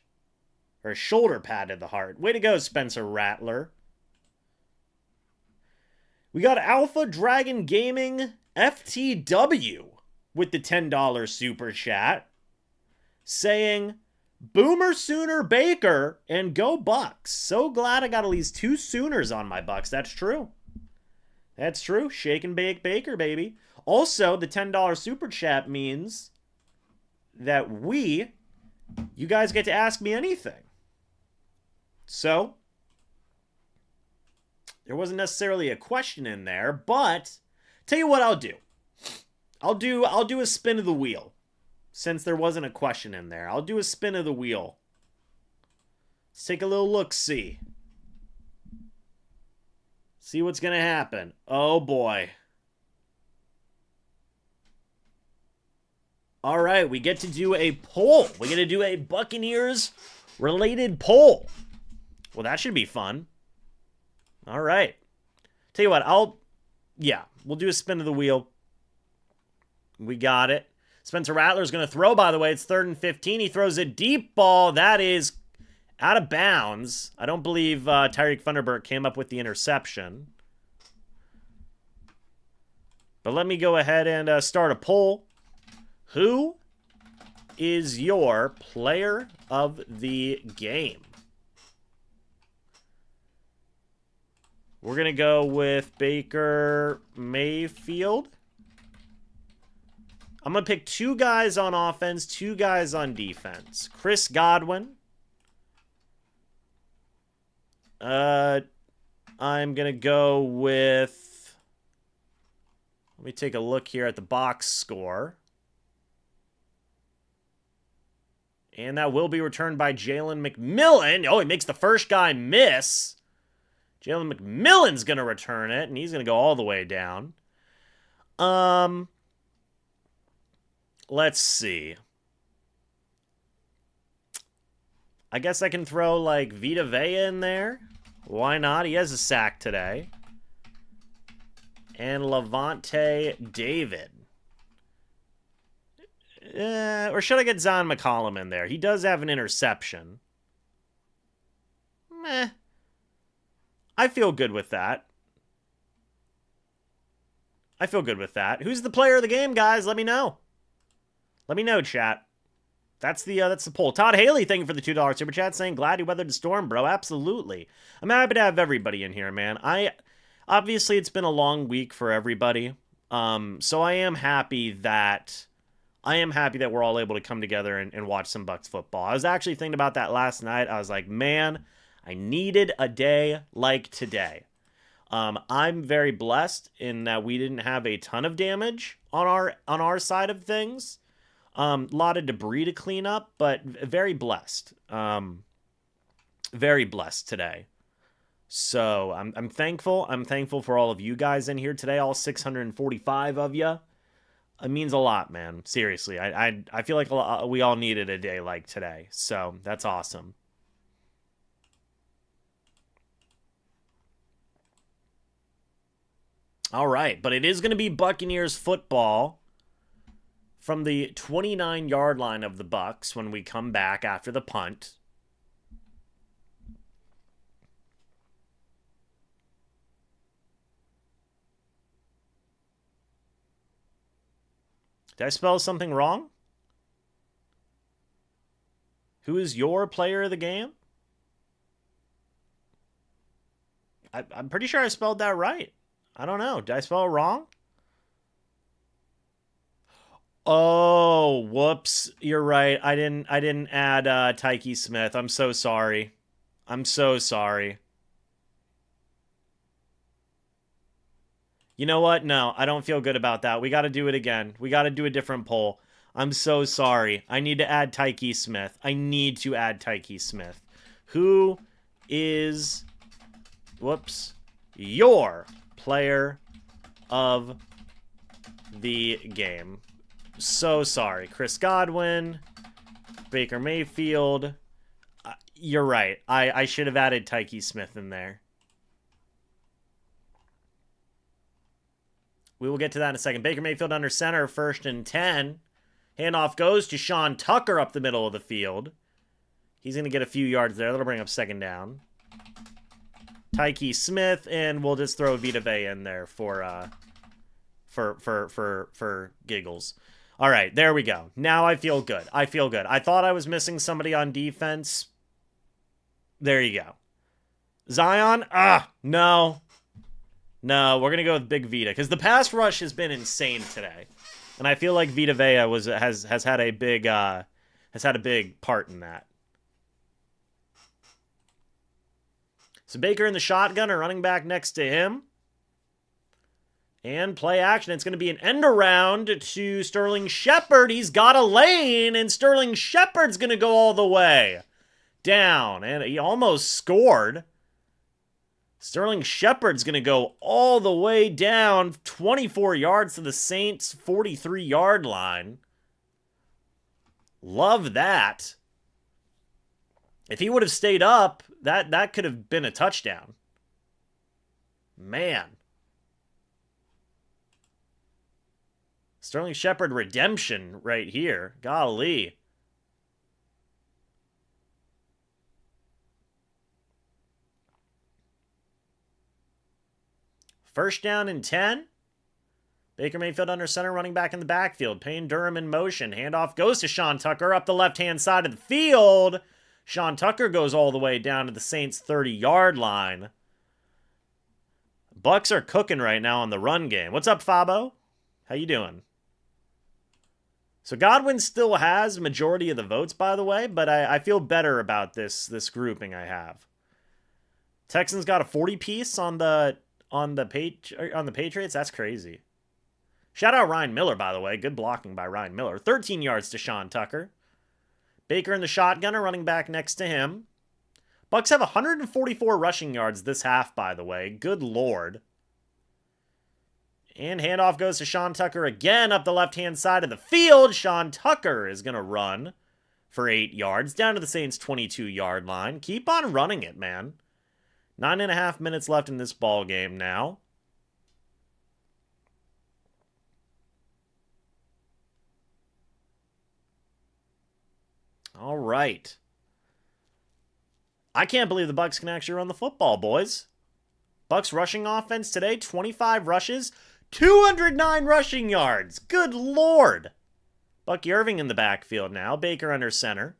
Or a shoulder pad to the heart. Way to go, Spencer Rattler. We got Alpha Dragon Gaming FTW with the $10 super chat. Saying... Boomer Sooner Baker and go Bucs. So glad I got at least 2 Sooners on my Bucs. That's true. That's true. Shake and bake Baker, baby. Also, the $10 super chat means that you guys get to ask me anything. So, there wasn't necessarily a question in there, but tell you what I'll do. I'll do a spin of the wheel. Since there wasn't a question in there. I'll do a spin of the wheel. Let's take a little look-see. See what's going to happen. Oh, boy. All right, we get to do a poll. We get to do a Buccaneers-related poll. Well, that should be fun. All right. Tell you what, we'll do a spin of the wheel. We got it. Spencer Rattler's going to throw, by the way. It's 3rd and 15. He throws a deep ball. That is out of bounds. I don't believe Tyreek Thunderbird came up with the interception. But let me go ahead and start a poll. Who is your player of the game? We're going to go with Baker Mayfield. I'm going to pick 2 guys on offense, 2 guys on defense. Chris Godwin I'm going to go with... Let me take a look here at the box score. And that will be returned by Jalen McMillan. Oh, he makes the first guy miss. Jalen McMillan's going to return it, and he's going to go all the way down. Let's see. I guess I can throw, like, Vita Vea in there. Why not? He has a sack today. And Levante David. Or should I get Zion McCollum in there? He does have an interception. Meh. I feel good with that. I feel good with that. Who's the player of the game, guys? Let me know. Let me know, chat. That's the poll. Todd Haley, thank you for the $2 super chat, saying glad you weathered the storm, bro. Absolutely. I'm happy to have everybody in here, man. Obviously it's been a long week for everybody. So I am happy that we're all able to come together and watch some Bucs football. I was actually thinking about that last night. I was like, man, I needed a day like today. I'm very blessed in that we didn't have a ton of damage on our side of things. A lot of debris to clean up, but very blessed. Very blessed today. So I'm thankful. I'm thankful for all of you guys in here today, all 645 of you. It means a lot, man. Seriously, I feel like we all needed a day like today. So that's awesome. All right, but it is going to be Buccaneers football from the 29-yard line of the Bucs when we come back after the punt. Did I spell something wrong? Who is your player of the game? I'm pretty sure I spelled that right. I don't know. Did I spell it wrong? Oh, whoops. You're right. I didn't add Tyke Smith. I'm so sorry. I'm so sorry. You know what? No, I don't feel good about that. We got to do it again. We got to do a different poll. I'm so sorry. I need to add Tyke Smith. I need to add Tyke Smith. Who is, whoops, your player of the game? So sorry. Chris Godwin, Baker Mayfield. You're right. I should have added Tyke Smith in there. We will get to that in a second. Baker Mayfield under center, 1st and 10. Handoff goes to Sean Tucker up the middle of the field. He's going to get a few yards there. That'll bring up 2nd down. Tyke Smith, and we'll just throw Vita Vea in there for giggles. All right, there we go. Now I feel good. I feel good. I thought I was missing somebody on defense. There you go. Zion? No. No, we're going to go with Big Vita, because the pass rush has been insane today. And I feel like Vita Vea has had a big part in that. So Baker in the shotgun, or running back next to him. And play action. It's going to be an end around to Sterling Shepard. He's got a lane, and Sterling Shepard's going to go all the way down. And he almost scored. Sterling Shepard's going to go all the way down 24 yards to the Saints' 43-yard line. Love that. If he would have stayed up, that could have been a touchdown. Man. Sterling Shepard redemption right here. Golly. First down and 10. Baker Mayfield under center, running back in the backfield. Payne Durham in motion. Handoff goes to Sean Tucker up the left-hand side of the field. Sean Tucker goes all the way down to the Saints' 30-yard line. Bucs are cooking right now on the run game. What's up, Fabo? How you doing? So Godwin still has majority of the votes, by the way, but I feel better about this grouping I have. Texans got a 40 piece on the Patriots. That's crazy. Shout out Ryan Miller, by the way. Good blocking by Ryan Miller. 13 yards to Sean Tucker. Baker in the shotgun, running back next to him. Bucs have 144 rushing yards this half, by the way. Good Lord. And handoff goes to Sean Tucker again up the left-hand side of the field. Sean Tucker is going to run for 8 yards down to the Saints' 22-yard line. Keep on running it, man. 9.5 minutes left in this ball game now. All right. I can't believe the Bucs can actually run the football, boys. Bucs rushing offense today, 25 rushes, 209 rushing yards. Good Lord. Bucky Irving in the backfield now. Baker under center.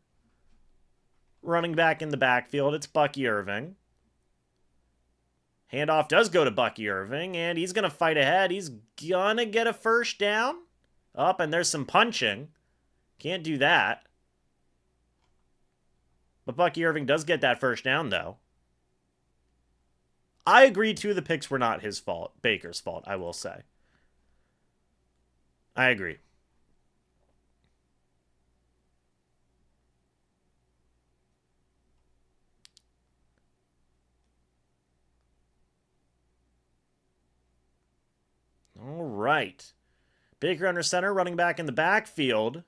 Running back in the backfield, it's Bucky Irving. Handoff does go to Bucky Irving, and he's going to fight ahead. He's going to get a first down. Up, and there's some punching. Can't do that. But Bucky Irving does get that first down, though. I agree, two of the picks were not his fault. Baker's fault, I will say. I agree. All right. Baker under center, running back in the backfield.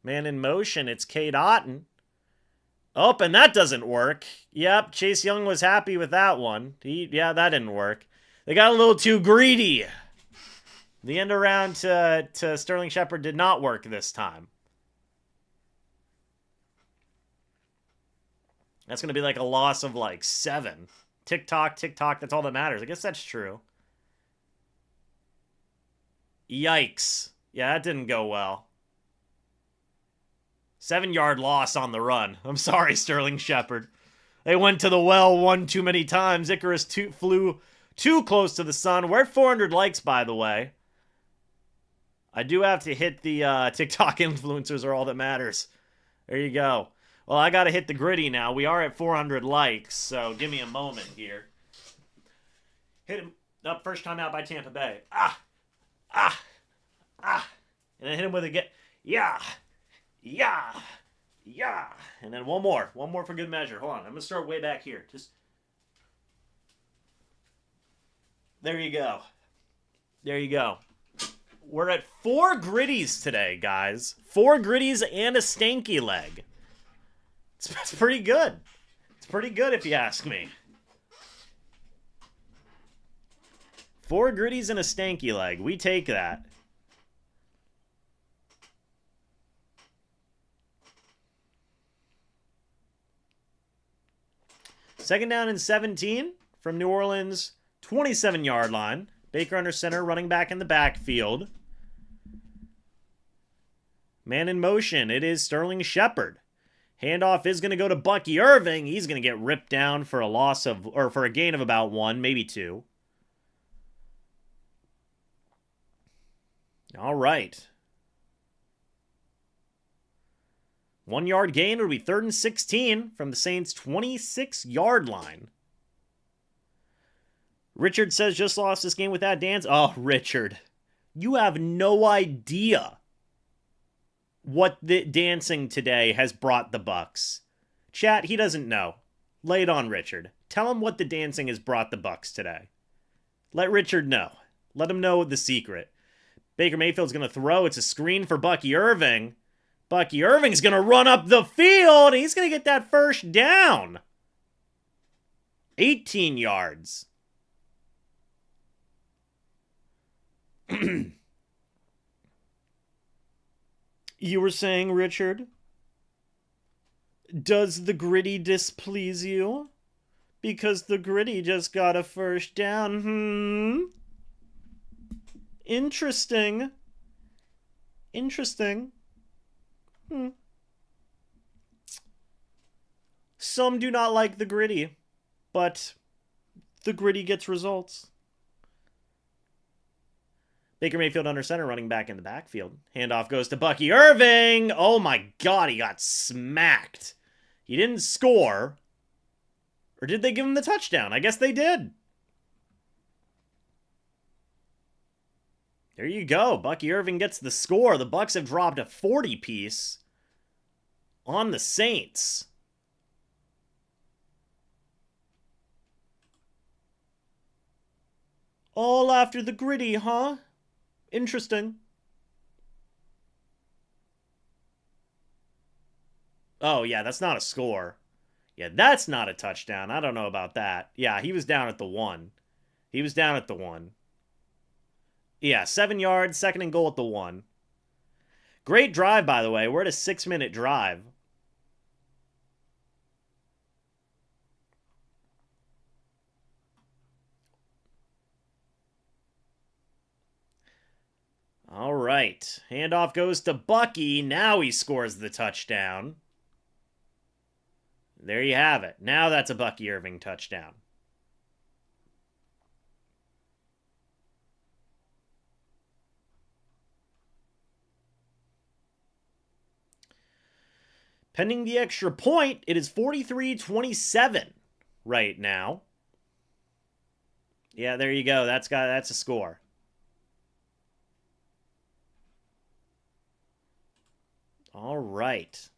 Man in motion, it's Cade Otton. Oh, and that doesn't work. Yep, Chase Young was happy with that one. Yeah, that didn't work. They got a little too greedy. The end around to Sterling Shepard did not work this time. That's going to be like a loss of like 7. Tick-tock, tick-tock, that's all that matters. I guess that's true. Yikes. Yeah, that didn't go well. 7-yard loss on the run. I'm sorry, Sterling Shepard. They went to the well one too many times. Icarus flew too close to the sun. We're at 400 likes, by the way. I do have to hit the TikTok influencers are all that matters. There you go. Well, I got to hit the gritty now. We are at 400 likes, so give me a moment here. Hit him up, first time out by Tampa Bay. And then hit him with a get. Yeah. And then one more for good measure. Hold on, I'm gonna start way back here. Just there you go. We're at 4 gritties today, guys. 4 gritties and a stanky leg. It's pretty good. It's pretty good if you ask me. 4 gritties and a stanky leg. We take that. Second down and 17 from New Orleans' 27-yard line. Baker under center, running back in the backfield. Man in motion, it is Sterling Shepard. Handoff is going to go to Bucky Irving. He's going to get ripped down for a gain of about 1, maybe 2. All right. 1-yard gain would be 3rd and 16 from the Saints' 26-yard line. Richard says, just lost this game with that dance. Oh, Richard, you have no idea what the dancing today has brought the Bucs. Chat, he doesn't know. Lay it on Richard. Tell him what the dancing has brought the Bucs today. Let Richard know. Let him know the secret. Baker Mayfield's going to throw. It's a screen for Bucky Irving. Bucky Irving's going to run up the field. He's going to get that first down. 18 yards. You were saying, Richard, does the gritty displease you? Because the gritty just got a first down. Interesting. Some do not like the gritty, but the gritty gets results. Baker Mayfield under center, running back in the backfield. Handoff goes to Bucky Irving. Oh my God, he got smacked. He didn't score. Or did they give him the touchdown? I guess they did. There you go. Bucky Irving gets the score. The Bucs have dropped a 40-piece on the Saints. All after the gritty, huh? Interesting. Oh, yeah, that's not a score. Yeah, that's not a touchdown. I don't know about that. Yeah, he was down at the 1. He was down at the 1. Yeah, 7 yards, 2nd and goal at the 1. Great drive, by the way. We're at a 6-minute drive. All right. Handoff goes to Bucky. Now he scores the touchdown. There you have it. Now that's a Bucky Irving touchdown. Pending the extra point, it is 43-27 right now. Yeah, there you go. That's a score. All right.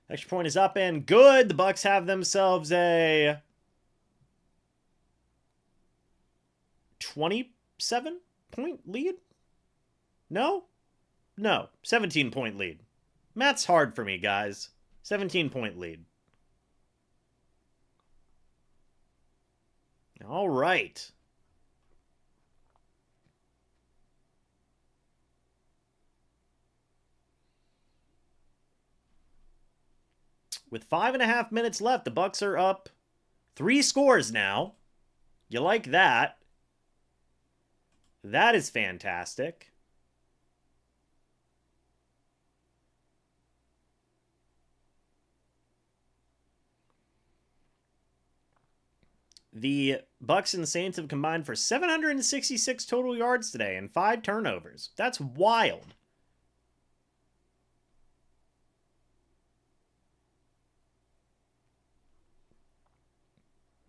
Extra point is up and good. The Bucs have themselves a 27-point lead? No? No. 17-point lead. Math's hard for me, guys. 17-point lead. All right. With 5.5 minutes left, the Bucs are up 3 scores now. You like that? That is fantastic. The Bucs and Saints have combined for 766 total yards today and 5 turnovers. That's wild.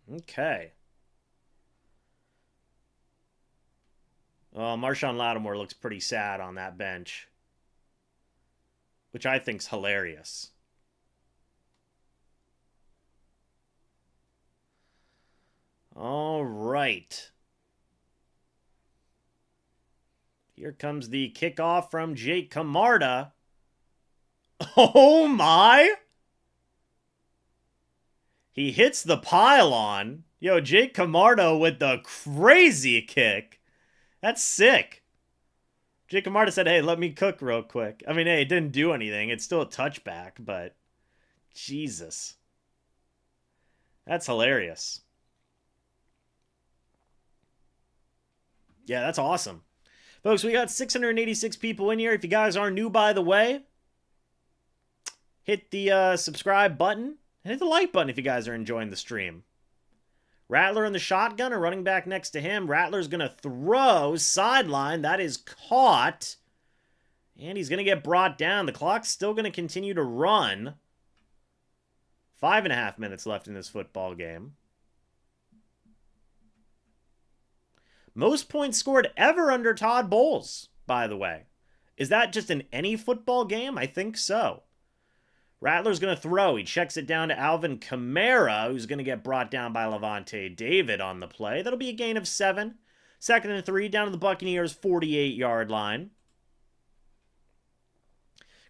Okay. Oh, Marshawn Lattimore looks pretty sad on that bench, which I think's hilarious. All right. Here comes the kickoff from Jake Camarda. Oh my! He hits the pylon. Yo, Jake Camarda with the crazy kick. That's sick. Jake Camarda said, hey, let me cook real quick. I mean, hey, it didn't do anything. It's still a touchback, but Jesus. That's hilarious. Yeah, that's awesome. Folks, we got 686 people in here. If you guys are new, by the way, hit the subscribe button. And hit the like button if you guys are enjoying the stream. Rattler in the shotgun, a running back next to him. Rattler's going to throw sideline. That is caught. And he's going to get brought down. The clock's still going to continue to run. 5.5 minutes left in this football game. Most points scored ever under Todd Bowles, by the way. Is that just in any football game? I think so. Rattler's going to throw. He checks it down to Alvin Kamara, who's going to get brought down by Levante David on the play. That'll be a gain of 7. 2nd and 3, down to the Buccaneers' 48-yard line.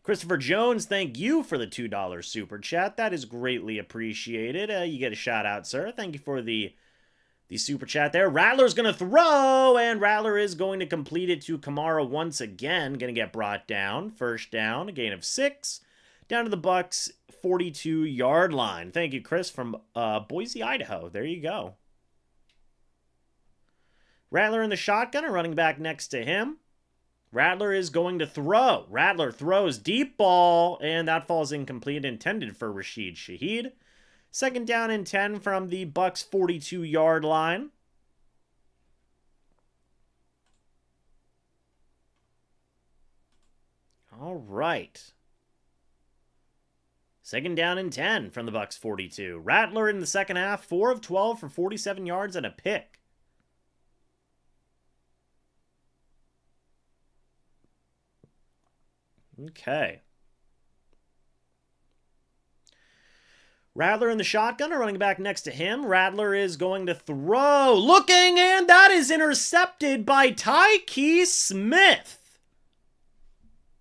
Christopher Jones, thank you for the $2 super chat. That is greatly appreciated. You get a shout out, sir. Thank you for the super chat there. Rattler's going to throw, and Rattler is going to complete it to Kamara once again. Going to get brought down. First down, a gain of 6. Down to the Bucs' 42-yard line. Thank you, Chris, from Boise, Idaho. There you go. Rattler in the shotgun, a running back next to him. Rattler is going to throw. Rattler throws deep ball, and that falls incomplete, intended for Rashid Shaheed. 2nd down and 10 from the Bucs' 42-yard line. All right. 2nd down and 10 from the Bucs 42. Rattler in the second half, 4 of 12 for 47 yards and a pick. Okay. Rattler in the shotgun, a running back next to him. Rattler is going to throw. Looking, and that is intercepted by Tyke Smith.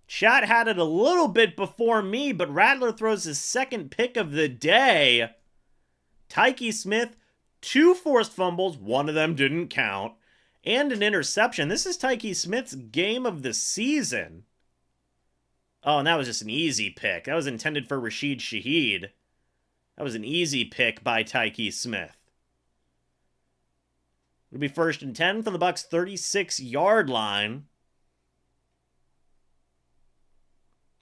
Chat had it a little bit before me, but Rattler throws his second pick of the day. Tyke Smith, 2 forced fumbles. One of them didn't count. And an interception. This is Tyke Smith's game of the season. Oh, and that was just an easy pick. That was intended for Rashid Shaheed. That was an easy pick by Tyke Smith. It'll be 1st and 10 from the Bucs' 36-yard line.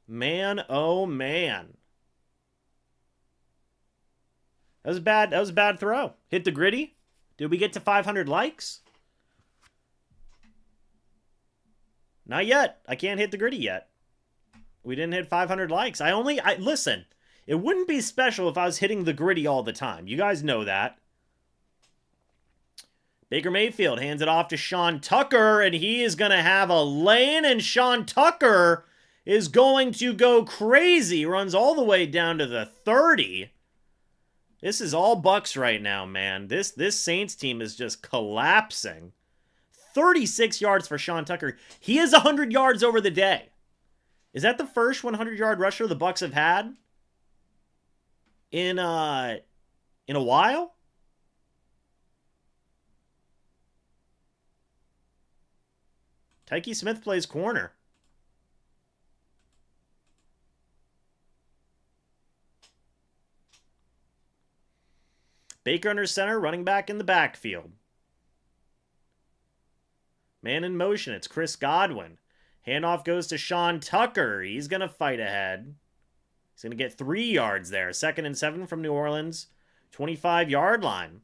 Man, oh man. That was bad. That was a bad throw. Hit the gritty. Did we get to 500 likes? Not yet. I can't hit the gritty yet. We didn't hit 500 likes. Listen. It wouldn't be special if I was hitting the gritty all the time. You guys know that. Baker Mayfield hands it off to Sean Tucker, and he is going to have a lane, and Sean Tucker is going to go crazy. Runs all the way down to the 30. This is all Bucs right now, man. This Saints team is just collapsing. 36 yards for Sean Tucker. He is 100 yards over the day. Is that the first 100-yard rusher the Bucs have had in a while? Tyke Smith plays corner. Baker under center, running back in the backfield. Man in motion, it's Chris Godwin. Handoff goes to Sean Tucker. He's going to fight ahead. He's going to get 3 yards there. 2nd and 7 from New Orleans. 25-yard line.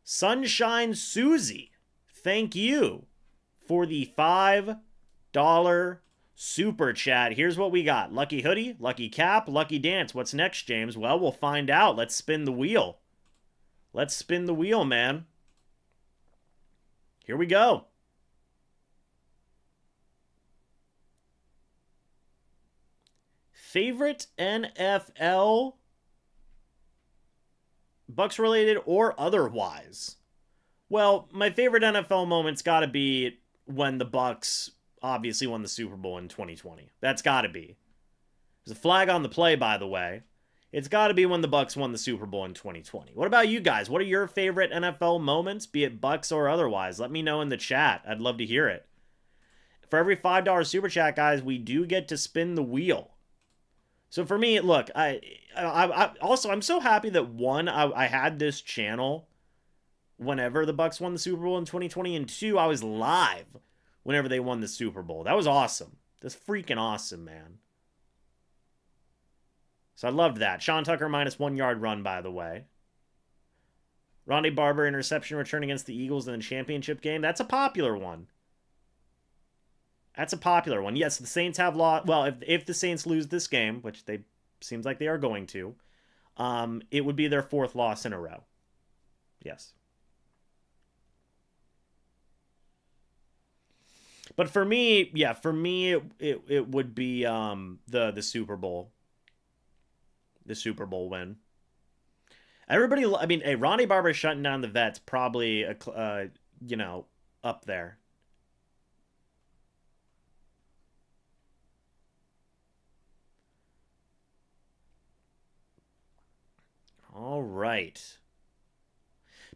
Sunshine Susie, thank you for the $5 super chat. Here's what we got. Lucky hoodie, lucky cap, lucky dance. What's next, James? Well, we'll find out. Let's spin the wheel. Let's spin the wheel, man. Here we go. Favorite NFL, Bucs related or otherwise? Well, my favorite NFL moment's got to be when the Bucs obviously won the Super Bowl in 2020. That's got to be. There's a flag on the play, by the way. It's got to be when the Bucs won the Super Bowl in 2020. What about you guys? What are your favorite NFL moments, be it Bucs or otherwise? Let me know in the chat. I'd love to hear it. For every $5 super chat, guys, we do get to spin the wheel. So for me, look, I also, I'm so happy that one, I had this channel whenever the Bucs won the Super Bowl in 2020, and two, I was live whenever they won the Super Bowl. That was awesome. That's freaking awesome, man. So I loved that. Sean Tucker minus 1 yard run, by the way. Ronnie Barber interception return against the Eagles in the championship game. That's a popular one. That's a popular one. Yes, the Saints have lost. Well, if the Saints lose this game, which they seems like they are going to, it would be their 4th loss in a row. Yes. But for me, yeah, it would be the Super Bowl. The Super Bowl win. Everybody, I mean, hey, Ronnie Barber shutting down the Vets probably up there. All right.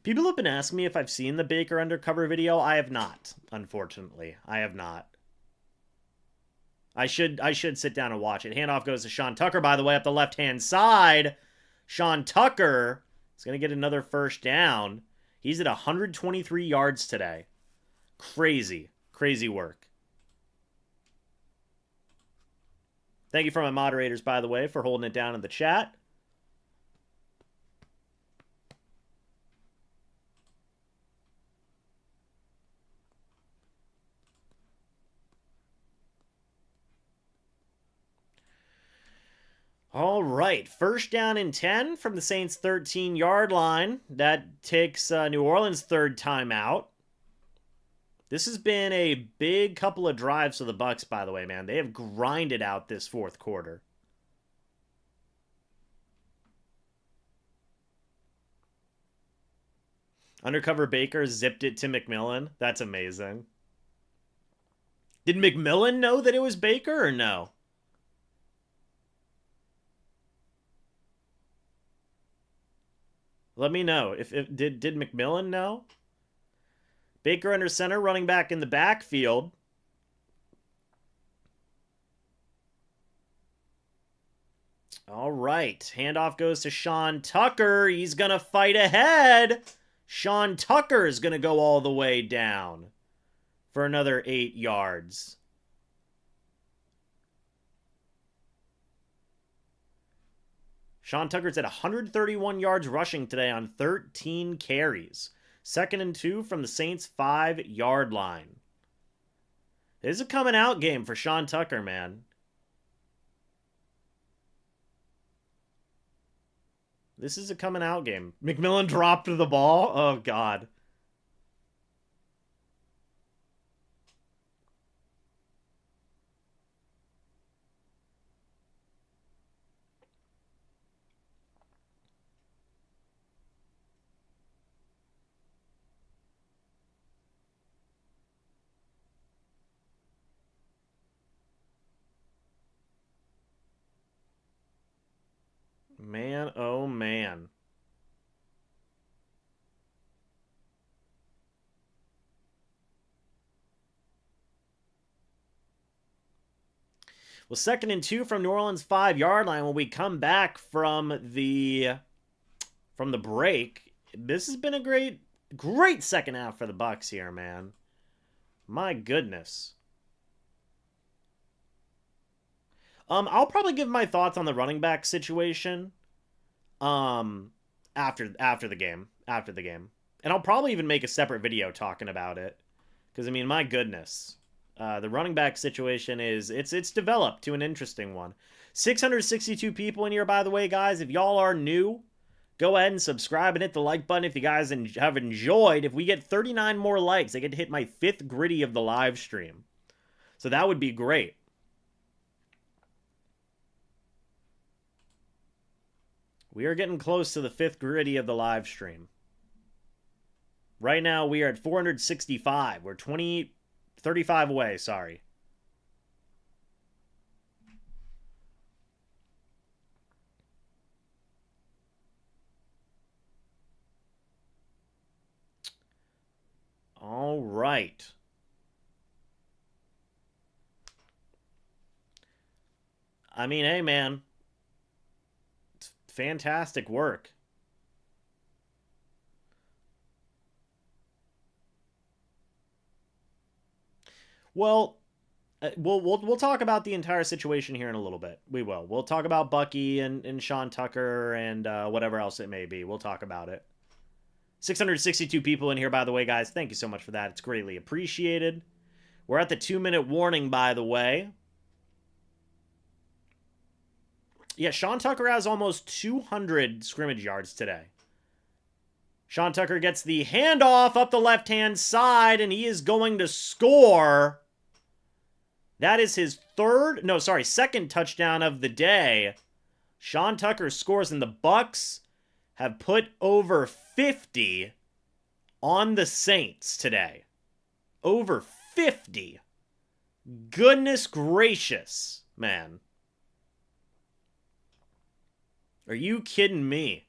People have been asking me if I've seen the Baker undercover video. I have not, unfortunately. I have not. I should sit down and watch it. Handoff goes to Sean Tucker, by the way, up the left-hand side. Sean Tucker is going to get another 1st down. He's at 123 yards today. Crazy. Crazy work. Thank you for my moderators, by the way, for holding it down in the chat. All right, first down and 10 from the Saints' 13-yard line. That takes New Orleans' third timeout. This has been a big couple of drives for the Bucs, by the way, man. They have grinded out this fourth quarter. Undercover Baker zipped it to McMillan. That's amazing. Did McMillan know that it was Baker or no? Let me know. If did McMillan know? Baker under center, running back in the backfield. All right. Handoff goes to Sean Tucker. He's going to fight ahead. Sean Tucker is going to go all the way down for another 8 yards. Sean Tucker's at 131 yards rushing today on 13 carries. 2nd and 2 from the Saints' 5-yard line. This is a coming out game for Sean Tucker, man. This is a coming out game. McMillan dropped the ball. Oh, God. Man, oh, man. Well, 2nd and 2 from New Orleans' 5-yard line when we come back from the break. This has been a great second half for the Bucs here, man. My goodness. I'll probably give my thoughts on the running back situation after the game. And I'll probably even make a separate video talking about it. Because, I mean, my goodness. The running back situation it's developed to an interesting one. 662 people in here, by the way, guys. If y'all are new, go ahead and subscribe and hit the like button if you guys have enjoyed. If we get 39 more likes, I get to hit my 5th gritty of the live stream. So that would be great. We are getting close to the 5th gritty of the live stream. Right now, we are at 465. We're 35 away, sorry. All right. I mean, hey, man. Fantastic work. Well, we'll talk about the entire situation here in a little bit. We will. We'll talk about Bucky and Sean Tucker and whatever else it may be. We'll talk about it. 662 people in here, by the way, guys. Thank you so much for that. It's greatly appreciated. We're at the 2-minute warning, by the way. Yeah, Sean Tucker has almost 200 scrimmage yards today. Sean Tucker gets the handoff up the left-hand side, and he is going to score. That is his second touchdown of the day. Sean Tucker scores, and the Bucs have put over 50 on the Saints today. Over 50. Goodness gracious, man. Are you kidding me?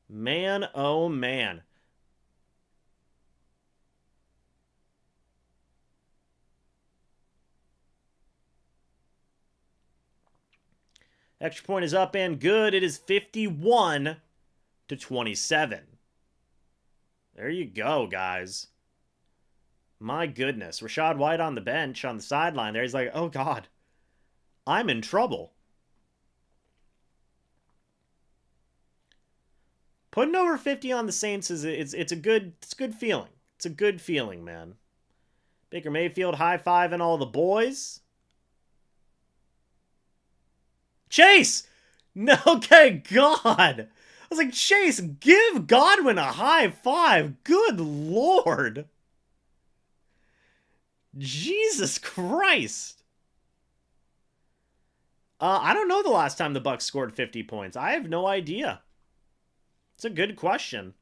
Man, oh man. Extra point is up and good. It is 51-27. There you go, guys. My goodness. Rachaad White on the bench, on the sideline there. He's like, oh, God. I'm in trouble. Putting over 50 on the Saints it's a good feeling. It's a good feeling, man. Baker Mayfield high-fiving all the boys. Chase! No, okay, God. I was like, Chase, give Godwin a high five. Good Lord. Jesus Christ. I don't know the last time the Bucs scored 50 points. I have no idea. It's a good question.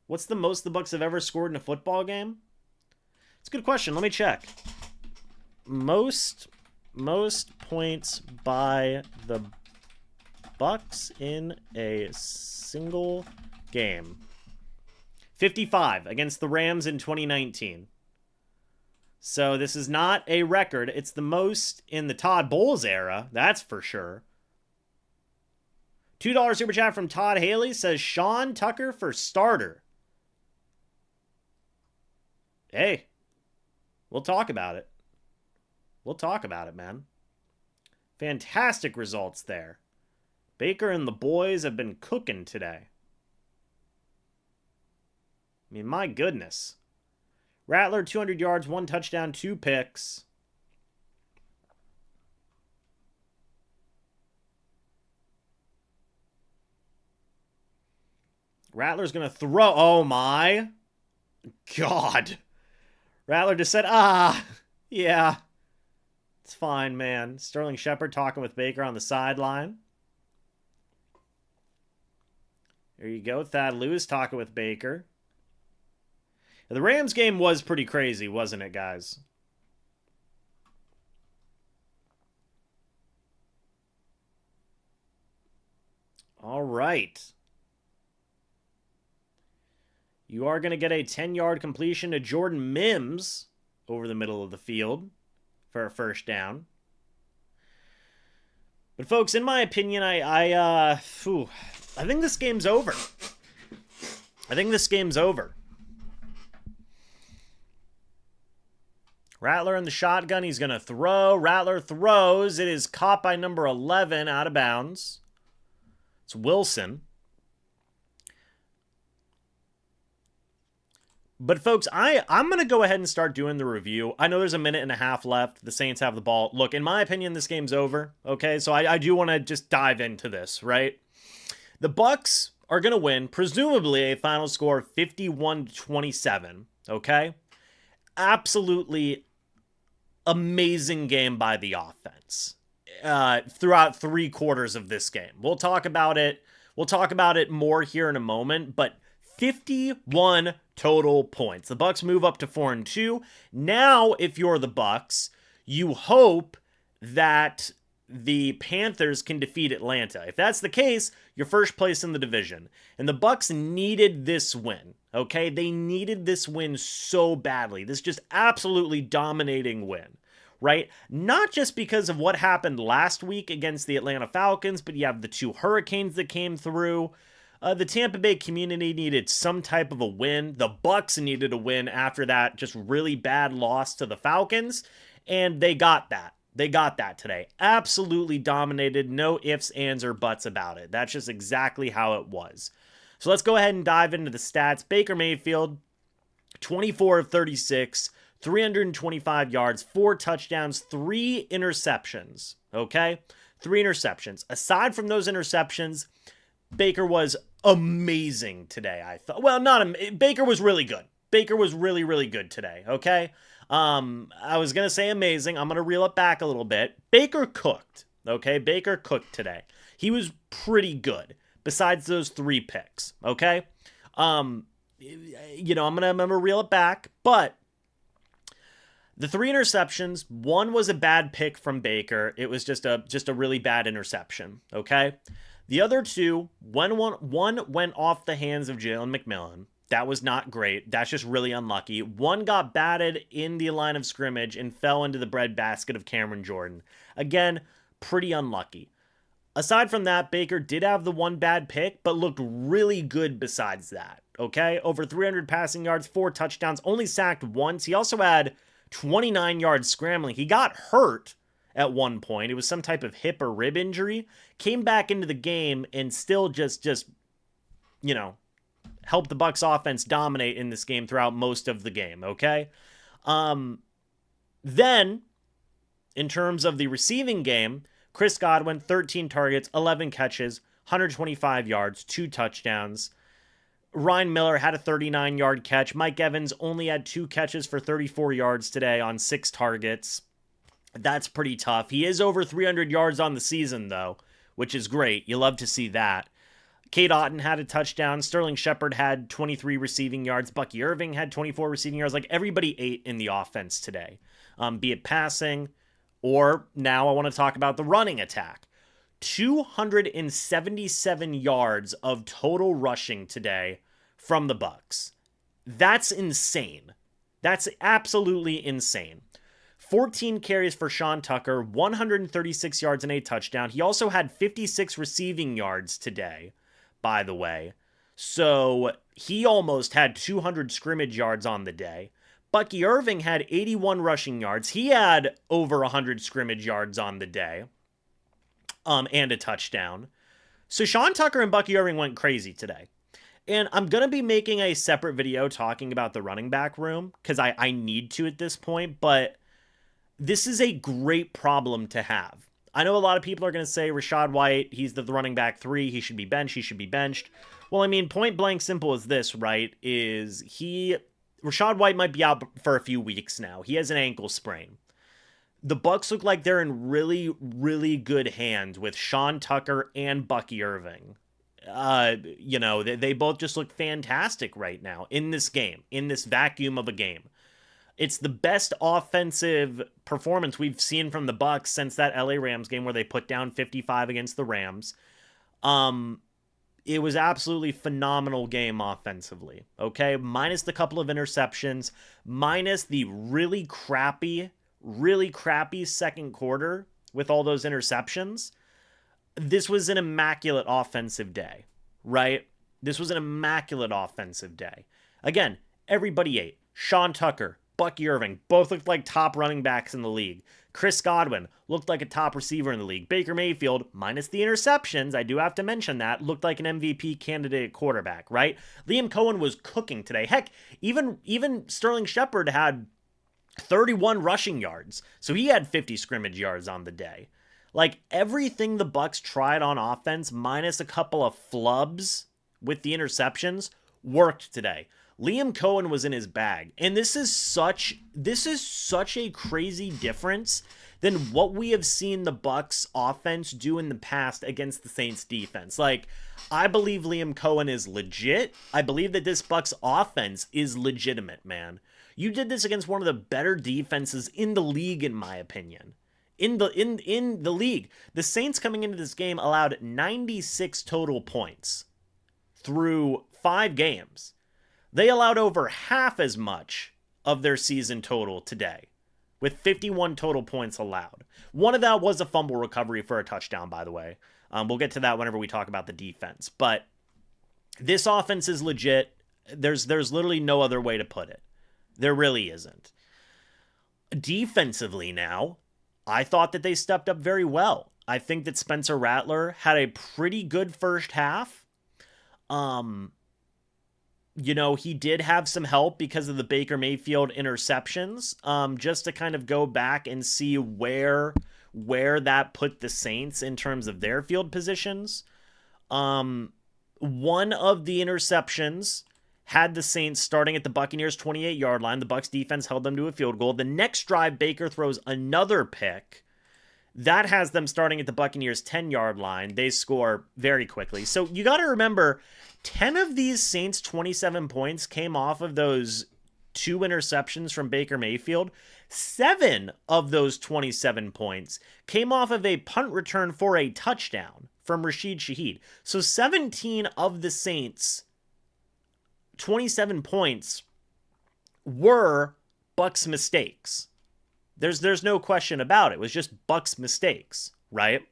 What's the most the Bucs have ever scored in a football game? It's a good question. Let me check. Most points by the Bucs in a single game. 55 against the Rams in 2019. So this is not a record. It's the most in the Todd Bowles era. That's for sure. $2 super chat from Todd Haley says Sean Tucker for starter. Hey, we'll talk about it. We'll talk about it, man. Fantastic results there. Baker and the boys have been cooking today. I mean, my goodness. Rattler, 200 yards, 1 touchdown, 2 picks. Rattler's going to throw. Oh, my God. Rattler just said, yeah. It's fine, man. Sterling Shepard talking with Baker on the sideline. There you go. Thad Lewis talking with Baker. The Rams game was pretty crazy, wasn't it, guys? All right. You are going to get a 10-yard completion to Jordan Mims over the middle of the field for a first down. But folks, in my opinion, I think this game's over. I think this game's over. Rattler in the shotgun. He's going to throw. Rattler throws. It is caught by number 11 out of bounds. It's Wilson. But folks, I'm going to go ahead and start doing the review. I know there's a minute and a half left. The Saints have the ball. Look, in my opinion, this game's over. Okay, so I do want to just dive into this, right? The Bucs are going to win, presumably a final score of 51-27, okay? Absolutely amazing game by the offense throughout 3 quarters of this game. We'll talk about it. We'll talk about it more here in a moment, but 51 total points. The Bucs move up to 4-2. Now, if you're the Bucs, you hope that the Panthers can defeat Atlanta. If that's the case, you're first place in the division. And the Bucs needed this win, okay? They needed this win so badly. This just absolutely dominating win, right? Not just because of what happened last week against the Atlanta Falcons, but you have the 2 hurricanes that came through. The Tampa Bay community needed some type of a win. The Bucs needed a win after that just really bad loss to the Falcons, and they got that. They got that today. Absolutely dominated. No ifs, ands, or buts about it. That's just exactly how it was. So let's go ahead and dive into the stats. Baker Mayfield, 24 of 36, 325 yards, 4 touchdowns, 3 interceptions. Okay? 3 interceptions. Aside from those interceptions, Baker was amazing today, I thought. Well, Baker was really good. Baker was really, really good today, okay? I was going to say amazing. I'm going to reel it back a little bit. Baker cooked, okay? Baker cooked today. He was pretty good, besides those 3 picks, okay? I'm going to reel it back, but the 3 interceptions, 1 was a bad pick from Baker. It was just a really bad interception, okay? The other 2, one went off the hands of Jalen McMillan. That was not great. That's just really unlucky. 1 got batted in the line of scrimmage and fell into the breadbasket of Cameron Jordan. Again, pretty unlucky. Aside from that, Baker did have the 1 bad pick, but looked really good besides that. Okay? Over 300 passing yards, 4 touchdowns, only sacked once. He also had 29 yards scrambling. He got hurt at one point. It was some type of hip or rib injury. Came back into the game and still just helped the Bucs offense dominate in this game throughout most of the game, okay? Then, in terms of the receiving game, Chris Godwin, 13 targets, 11 catches, 125 yards, 2 touchdowns. Ryan Miller had a 39-yard catch. Mike Evans only had 2 catches for 34 yards today on 6 targets. That's pretty tough. He is over 300 yards on the season, though, which is great. You love to see that. Cade Otton had a touchdown. Sterling Shepard had 23 receiving yards. Bucky Irving had 24 receiving yards. Like, everybody ate in the offense today, be it passing, or now I want to talk about the running attack. 277 yards of total rushing today from the Bucs. That's insane. That's absolutely insane. 14 carries for Sean Tucker, 136 yards and a touchdown. He also had 56 receiving yards today, by the way. So he almost had 200 scrimmage yards on the day. Bucky Irving had 81 rushing yards. He had over 100 scrimmage yards on the day. And a touchdown. So Sean Tucker and Bucky Irving went crazy today. And I'm going to be making a separate video talking about the running back room, because I need to at this point, but this is a great problem to have. I know a lot of people are going to say Rachaad White, he's the running back 3, he should be benched. Well, I mean, point blank simple is this, right? Rachaad White might be out for a few weeks now. He has an ankle sprain. The Bucs look like they're in really, really good hands with Sean Tucker and Bucky Irving. They both just look fantastic right now in this game, in this vacuum of a game. It's the best offensive performance we've seen from the Bucs since that LA Rams game where they put down 55 against the Rams. It was absolutely phenomenal game offensively, okay? Minus the couple of interceptions, minus the really crappy second quarter with all those interceptions. This was an immaculate offensive day, right? This was an immaculate offensive day. Again, everybody ate. Sean Tucker, Bucky Irving, both looked like top running backs in the league. Chris Godwin looked like a top receiver in the league. Baker Mayfield, minus the interceptions, I do have to mention that, looked like an MVP candidate quarterback, right? Liam Cohen was cooking today. Heck, even Sterling Shepard had 31 rushing yards. So he had 50 scrimmage yards on the day. Like, everything the Bucs tried on offense, minus a couple of flubs with the interceptions, worked today. Liam Cohen was in his bag. And this is such a crazy difference than what we have seen the Bucs offense do in the past against the Saints defense. Like, I believe Liam Cohen is legit. I believe that this Bucs offense is legitimate, man. You did this against one of the better defenses in the league, in my opinion. In the league. The Saints coming into this game allowed 96 total points through 5 games. They allowed over half as much of their season total today, with 51 total points allowed. One of that was a fumble recovery for a touchdown, by the way. We'll get to that whenever we talk about the defense. But this offense is legit. There's literally no other way to put it. There really isn't. Defensively now, I thought that they stepped up very well. I think that Spencer Rattler had a pretty good first half. He did have some help because of the Baker Mayfield interceptions. Just to kind of go back and see where that put the Saints in terms of their field positions. One of the interceptions had the Saints starting at the Buccaneers' 28-yard line. The Bucs defense held them to a field goal. The next drive, Baker throws another pick. That has them starting at the Buccaneers' 10-yard line. They score very quickly. So you got to remember, 10 of these Saints' 27 points came off of those 2 interceptions from Baker Mayfield. 7 of those 27 points came off of a punt return for a touchdown from Rashid Shaheed. So 17 of the Saints' 27 points were Bucs mistakes. There's no question about it. It was just Bucs mistakes, right?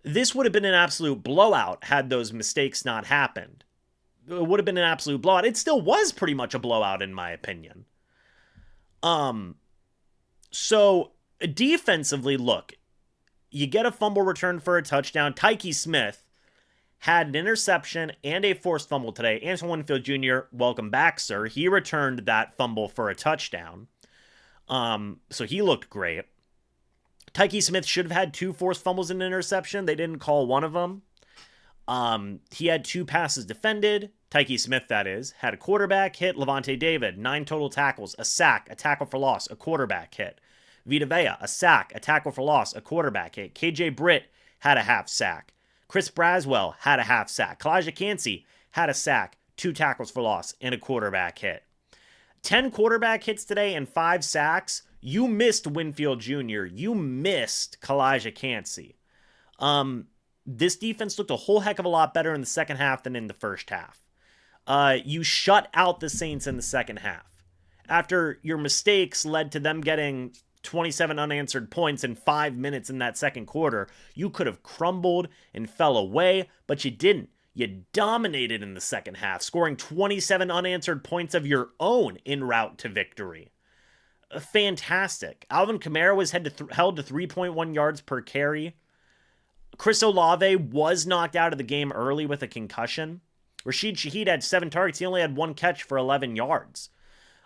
This would have been an absolute blowout had those mistakes not happened. It would have been an absolute blowout. It still was pretty much a blowout in my opinion. So defensively, look, you get a fumble return for a touchdown. Tyke Smith had an interception and a forced fumble today. Antoine Winfield Jr., welcome back, sir. He returned that fumble for a touchdown. So he looked great. Tyke Smith should have had 2 forced fumbles and an interception. They didn't call one of them. He had 2 passes defended. Tyke Smith, that is, had a quarterback hit. Levante David, 9 total tackles, a sack, a tackle for loss, a quarterback hit. Vita Vea, a sack, a tackle for loss, a quarterback hit. KJ Britt had a half sack. Chris Braswell had a half sack. Kalijah Kancey had a sack, 2 tackles for loss, and a quarterback hit. 10 quarterback hits today and 5 sacks. You missed Winfield Jr. You missed Kalijah Kancey. This defense looked a whole heck of a lot better in the second half than in the first half. You shut out the Saints in the second half. After your mistakes led to them getting 27 unanswered points in 5 minutes in that second quarter, you could have crumbled and fell away, but you didn't. You dominated in the second half, scoring 27 unanswered points of your own en route to victory. Fantastic. Alvin Kamara was held to 3.1 yards per carry. Chris Olave was knocked out of the game early with a concussion. Rashid Shaheed had 7 targets. He only had 1 catch for 11 yards.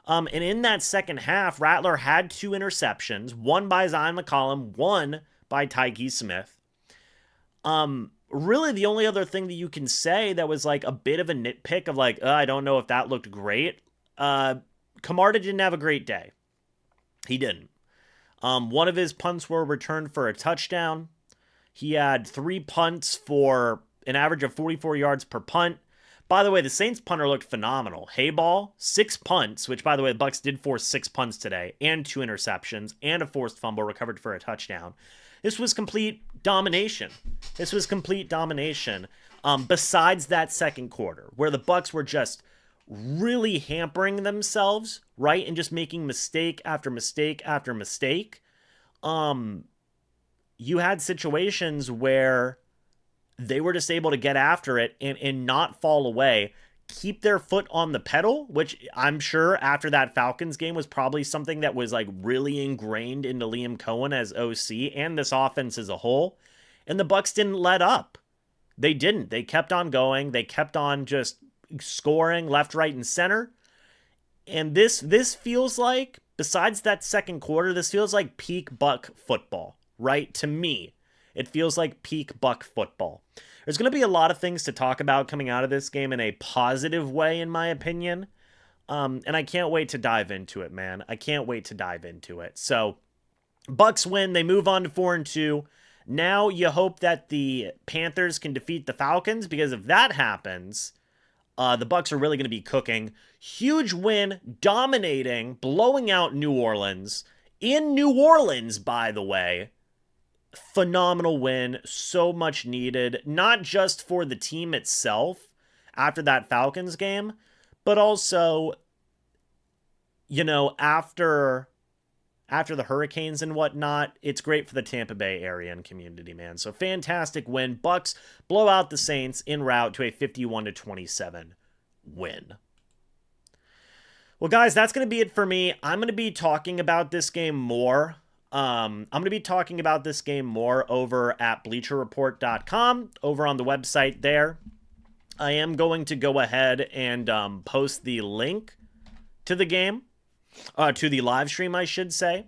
And in that second half, Rattler had 2 interceptions, one by Zion McCollum, one by Tyke Smith. Really, the only other thing that you can say that was like a bit of a nitpick of like, I don't know if that looked great. Camarda didn't have a great day. He didn't. One of his punts were returned for a touchdown. He had 3 punts for an average of 44 yards per punt. By the way, the Saints punter looked phenomenal. Hayball, 6 punts, which, by the way, the Bucs did force 6 punts today, and 2 interceptions, and a forced fumble recovered for a touchdown. This was complete domination. Besides that second quarter, where the Bucs were just really hampering themselves, right, and just making mistake after mistake after mistake. You had situations where they were just able to get after it and not fall away, keep their foot on the pedal, which I'm sure after that Falcons game was probably something that was like really ingrained into Liam Cohen as OC and this offense as a whole. And the Bucs didn't let up. They didn't. They kept on going. They kept on just scoring left, right, and center. And this feels like, besides that second quarter, this feels like peak Buck football, right? To me, it feels like peak Buck football. There's going to be a lot of things to talk about coming out of this game in a positive way, in my opinion. And I can't wait to dive into it, man. I can't wait to dive into it. So, Bucs win. They move on to 4-2. Now you hope that the Panthers can defeat the Falcons, because if that happens, the Bucs are really going to be cooking. Huge win, dominating, blowing out New Orleans. In New Orleans, by the way. Phenomenal win, so much needed, not just for the team itself after that Falcons game, but also, you know, after the Hurricanes and whatnot. It's great for the Tampa Bay area and community, man. So fantastic win. Bucs blow out the Saints en route to a 51-27 win. Well, guys, that's going to be it for me. I'm going to be talking about this game more. I'm going to be talking about this game more over at BleacherReport.com, over on the website there. I am going to go ahead and post the link to the game, to the live stream, I should say,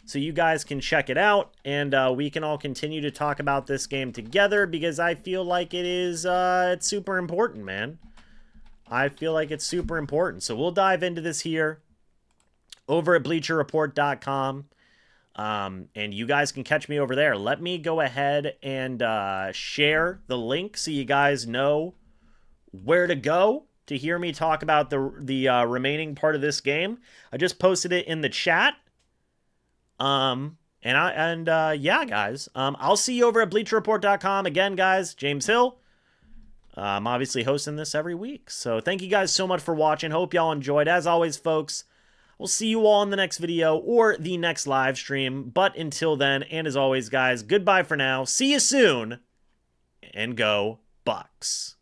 so you guys can check it out, and we can all continue to talk about this game together, because I feel like it is it's super important, man. I feel like it's super important. So we'll dive into this here over at BleacherReport.com. And you guys can catch me over there. Let me go ahead and share the link so you guys know where to go to hear me talk about the remaining part of this game. I just posted it in the chat. Yeah, guys. I'll see you over at BleacherReport.com. Again, guys, James Hill. I'm obviously hosting this every week. So thank you guys so much for watching. Hope y'all enjoyed. As always, folks, we'll see you all in the next video or the next live stream. But until then, and as always, guys, goodbye for now. See you soon, and go Bucs.